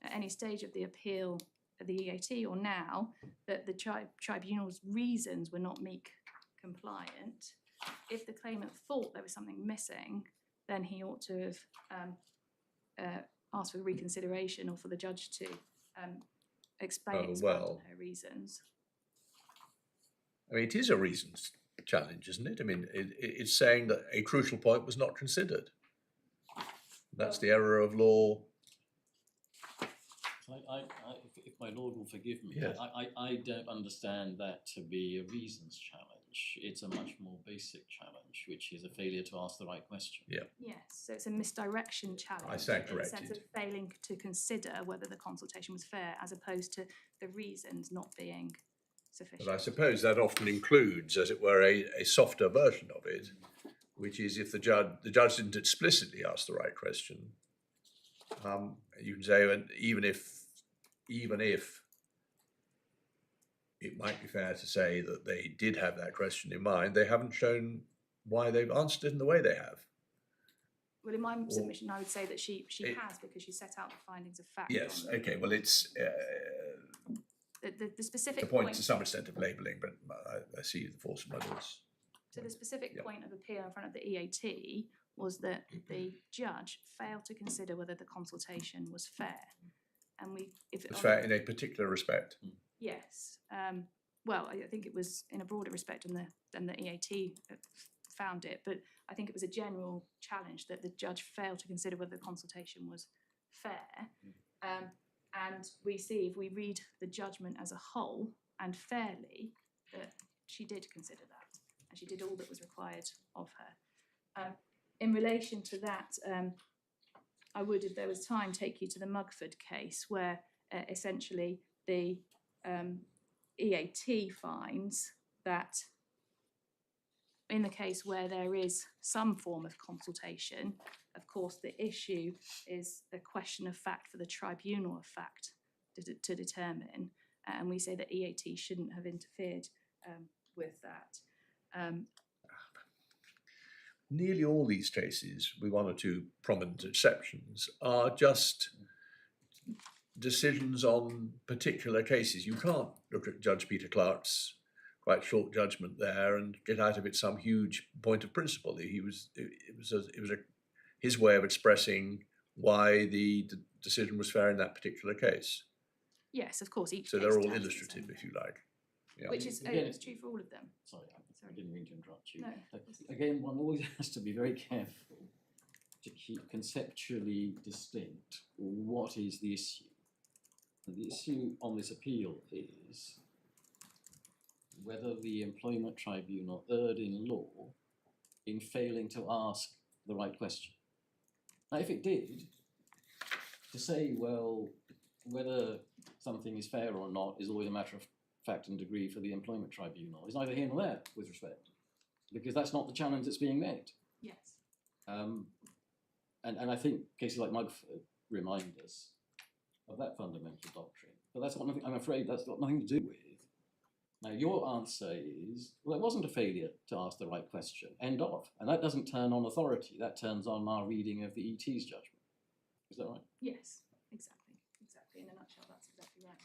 at any stage of the appeal of the EAT or now, that the tribunal's reasons were not MEEC compliant. If the claimant thought there was something missing, then he ought to have asked for reconsideration or for the judge to expand on her reasons. I mean, it is a reasons challenge, isn't it? I mean, it's saying that a crucial point was not considered. That's the error of law. If my lord will forgive me, Yes. I don't understand that to be a reasons challenge. It's a much more basic challenge, which is a failure to ask the right question. Yeah. Yes, so it's a misdirection challenge. I stand in the sense corrected. of failing to consider whether the consultation was fair, as opposed to the reasons not being sufficient. But I suppose that often includes, as it were, a softer version of it, which is if the judge didn't explicitly ask the right question. You can say, and even if it might be fair to say that they did have that question in mind, they haven't shown why they've answered it in the way they have. Well, in my submission, I would say that she has, because she set out the findings of fact. Yes, on okay, well, it's the specific the point to some extent of labelling, but I see the force of my words. So the specific Yeah. point of appeal in front of the EAT was that the judge failed to consider whether the consultation was fair. And It's fair in a particular respect. Yes. Well, I think it was in a broader respect than the EAT found it, but I think it was a general challenge that the judge failed to consider whether the consultation was fair. And we see, if we read the judgment as a whole and fairly, that she did consider that, and she did all that was required of her. In relation to that, I would, if there was time, take you to the Mugford case, where essentially the EAT finds that in the case where there is some form of consultation, of course, the issue is a question of fact for the tribunal of fact to determine. And we say that EAT shouldn't have interfered with that. Nearly all these cases, with one or two prominent exceptions, are just decisions on particular cases. You can't look at Judge Peter Clark's quite short judgment there and get out of it some huge point of principle. It was his way of expressing why the decision was fair in that particular case. Yes, of course. Each So case they're all stands illustrative, its if you like. Yeah. Which is Again, it's true for all of them. Sorry, I didn't mean to interrupt you. No. Again, one always has to be very careful to keep conceptually distinct what is the issue. And the issue on this appeal is whether the Employment Tribunal erred in law in failing to ask the right question. Now, if it did, to say, well, whether something is fair or not is always a matter of fact and degree for the Employment Tribunal. It's neither here nor there, with respect, because that's not the challenge that's being made. Yes. And I think cases like Mugford remind us of that fundamental doctrine. But that's got nothing, I'm afraid that's got nothing to do with. Now, your answer is, well, it wasn't a failure to ask the right question, end of. And that doesn't turn on authority, that turns on our reading of the ET's judgment. Is that right? Yes, exactly. Exactly. In a nutshell, that's exactly right.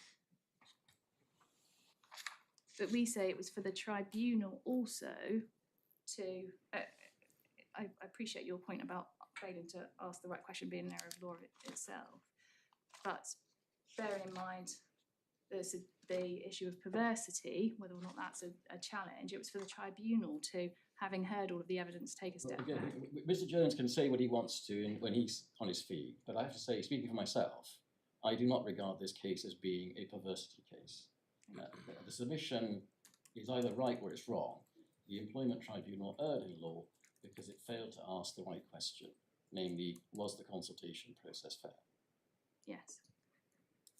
But we say it was for the tribunal also to, I appreciate your point about failing to ask the right question being an error of law itself, but bearing in mind there's the issue of perversity, whether or not that's a challenge, it was for the tribunal to, having heard all of the evidence, take a step Well, again, back. Mr. Jones can say what he wants to when he's on his feet, but I have to say, speaking for myself, I do not regard this case as being a perversity case. The submission is either right or it's wrong. The Employment Tribunal erred in law because it failed to ask the right question, namely, was the consultation process fair? Yes.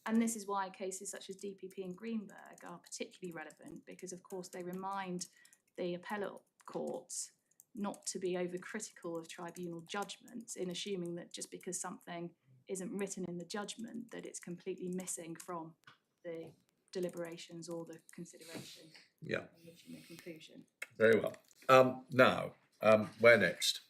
And this is why cases such as DPP and Greenberg are particularly relevant, because of course they remind the appellate courts not to be overcritical of tribunal judgments in assuming that just because something isn't written in the judgment that it's completely missing from the deliberations or the consideration. Yeah. And reaching the conclusion. Very well. Now, where next?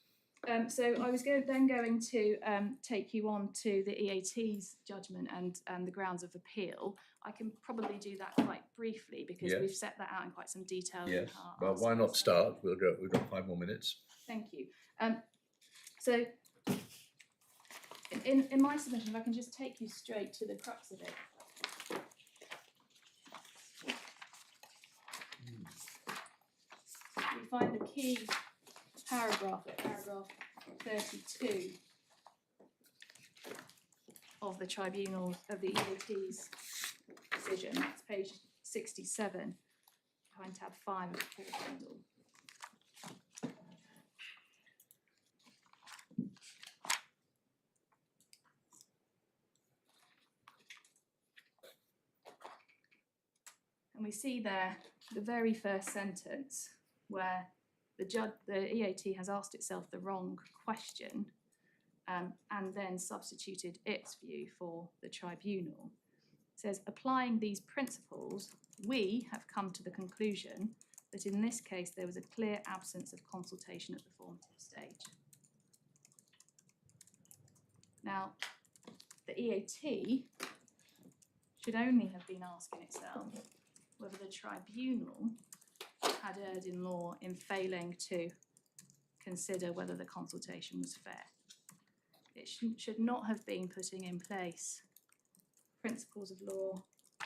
So I was then going to take you on to the EAT's judgment and the grounds of appeal. I can probably do that quite briefly because Yes. we've set that out in quite some detail. Yes. In our Well, why not answers. start? We've got 5 more minutes. Thank you. So in my submission, if I can just take you straight to the crux of it. We find the key paragraph at paragraph 32 of the tribunal of the EAT's decision. That's page 67, behind tab 5 of the court handle. And we see there the very first sentence where the EAT has asked itself the wrong question and then substituted its view for the tribunal. It says, applying these principles, we have come to the conclusion that in this case there was a clear absence of consultation at the formative stage. Now, the EAT should only have been asking itself whether the tribunal had erred in law in failing to consider whether the consultation was fair. It should not have been putting in place principles of law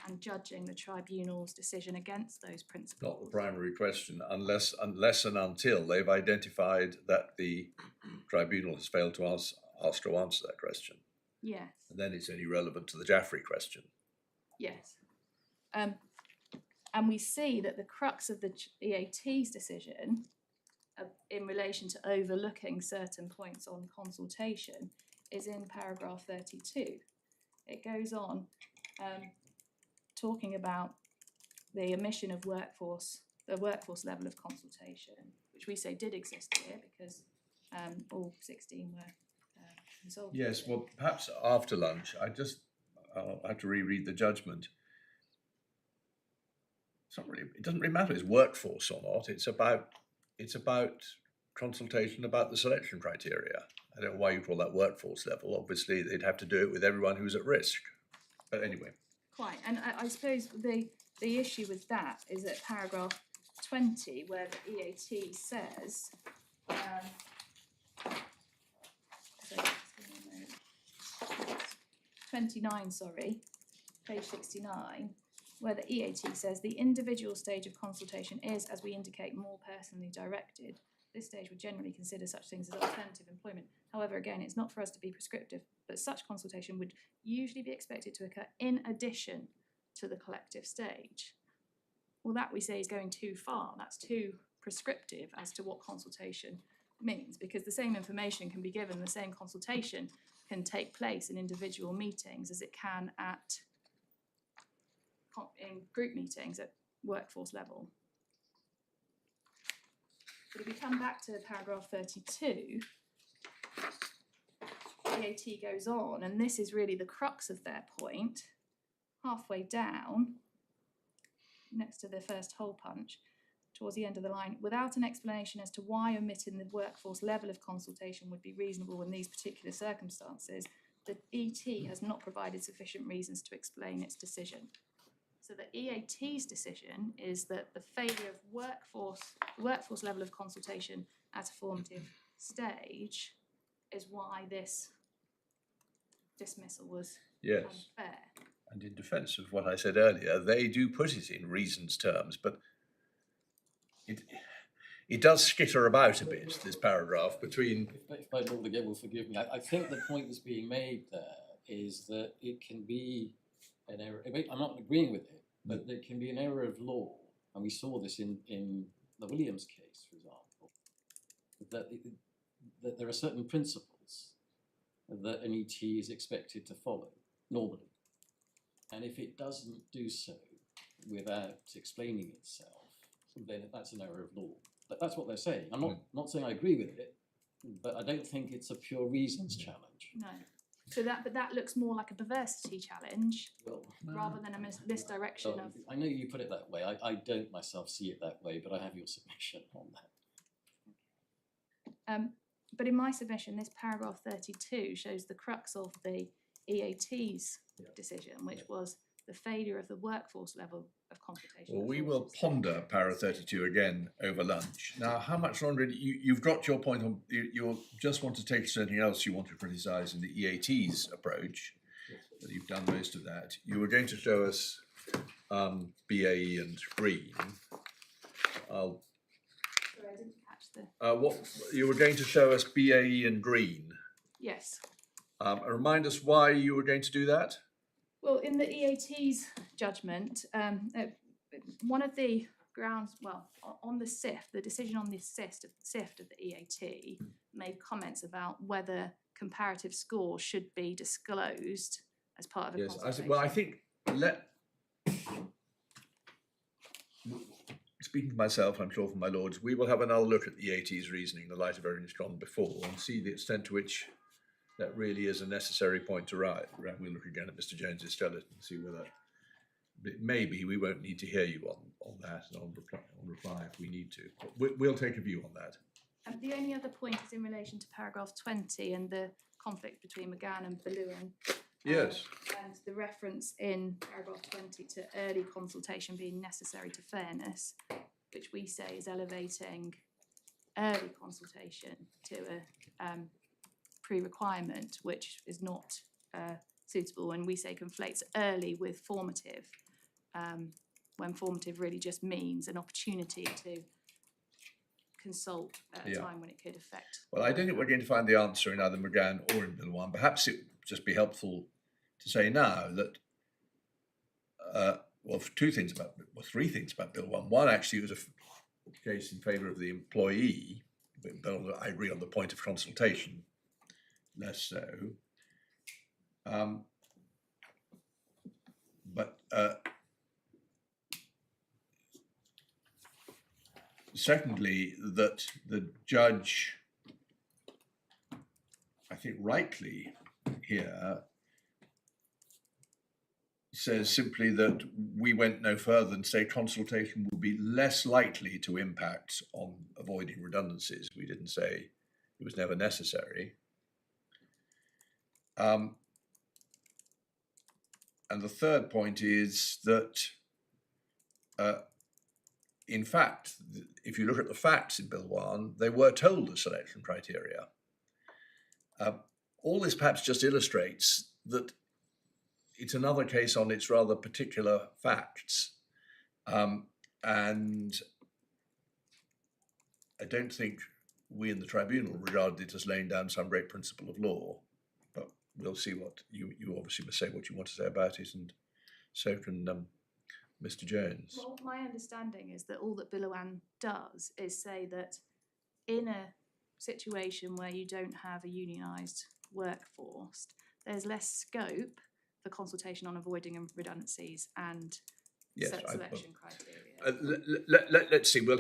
and judging the tribunal's decision against those principles. Not the primary question, unless and until they've identified that the tribunal has failed to answer that question. Yes. And then it's only relevant to the Jaffrey question. Yes. And we see that the crux of the EAT's decision in relation to overlooking certain points on consultation is in paragraph 32. It goes on talking about the omission of the workforce level of consultation, which we say did exist here because all 16 were resolved. Yes, well, perhaps after lunch, I'll have to reread the judgment. It doesn't really matter if it's workforce or not. It's about consultation about the selection criteria. I don't know why you call that workforce level. Obviously, they'd have to do it with everyone who's at risk. But anyway. Quite, and I suppose the issue with that is at paragraph 20, where the EAT says, 29, sorry, page 69, where the EAT says the individual stage of consultation is, as we indicate, more personally directed. This stage would generally consider such things as alternative employment. However, again, it's not for us to be prescriptive, but such consultation would usually be expected to occur in addition to the collective stage. Well, that we say is going too far. That's too prescriptive as to what consultation means, because the same information can be given, the same consultation can take place in individual meetings as it can in group meetings at workforce level. But if we come back to paragraph 32, EAT goes on, and this is really the crux of their point, halfway down, next to the first hole punch, towards the end of the line, without an explanation as to why omitting the workforce level of consultation would be reasonable in these particular circumstances, the ET has not provided sufficient reasons to explain its decision. So the EAT's decision is that the failure of workforce level of consultation at a formative stage is why this dismissal was Yes. unfair. And in defence of what I said earlier, they do put it in reasons terms, but it does skitter about a bit, this paragraph, between... If my lord again will forgive me, I think the point that's being made there is that it can be an error. I'm not agreeing with it, but there can be an error of law, and we saw this in the Williams case, for example, that there are certain principles that an ET is expected to follow normally, and if it doesn't do so without explaining itself, then that's an error of law. But that's what they're saying. I'm not saying I agree with it, but I don't think it's a pure reasons challenge. No. So that looks more like a perversity challenge Well, rather than a misdirection of. I know you put it that way. I don't myself see it that way, but I have your submission on that. But in my submission, this paragraph 32 shows the crux of the EAT's decision, which was the failure of the workforce level of consultation. Well, we will ponder para 32 again over lunch. Now, how much longer, you've got your point on, you just want to take something else you want to criticise in the EAT's approach, but you've done most of that. You were going to show us BAE and Green. Sorry, I didn't catch the... What you were going to show us BAE and Green. Yes. Remind us why you were going to do that. Well, in the EAT's judgment, one of the grounds, on the SIFT, the decision on the SIFT of the EAT made comments about whether comparative scores should be disclosed as part of a consultation. I think speaking for myself, I'm sure for my lords, we will have another look at the EAT's reasoning in the light of everything that's gone before and see the extent to which that really is a necessary point to write. We'll look again at Mr. Jones's skeleton and see whether maybe we won't need to hear you on that and on reply if we need to. But we'll take a view on that. The only other point is in relation to paragraph 20 and the conflict between McGann and Balloon. Yes. And the reference in paragraph 20 to early consultation being necessary to fairness, which we say is elevating early consultation to a pre-requirement, which is not suitable, and we say conflates early with formative, when formative really just means an opportunity to consult at a time when it could affect. Well, I don't think we're going to find the answer in either McGann or in Bill 1. Perhaps it would just be helpful to say now that, three things about Bill 1. One, actually, was a case in favour of the employee, but I agree on the point of consultation. Less so. Secondly, that the judge, I think rightly here, says simply that we went no further than say consultation will be less likely to impact on avoiding redundancies. We didn't say it was never necessary. And the third point is that, in fact, if you look at the facts in Bill 1, they were told the selection criteria. All this perhaps just illustrates that it's another case on its rather particular facts. And I don't think we in the tribunal regarded it as laying down some great principle of law. We'll see what you obviously must say what you want to say about it, and so can Mr. Jones. Well, my understanding is that all that Billowan does is say that in a situation where you don't have a unionised workforce, there's less scope for consultation on avoiding redundancies and Yes, selection criteria. Let's see. We'll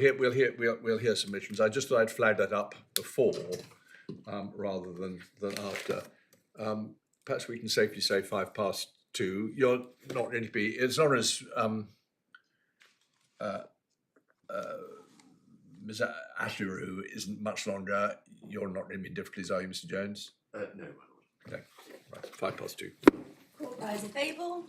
hear submissions. I just thought I'd flag that up before, rather than after. Perhaps we can safely say 2:05. You're not going to be. It's not as Ms. Asheru isn't much longer. You're not going to be in difficulties, are you, Mr. Jones? No, my lord. Okay. Right. 2:05. Court rise if able.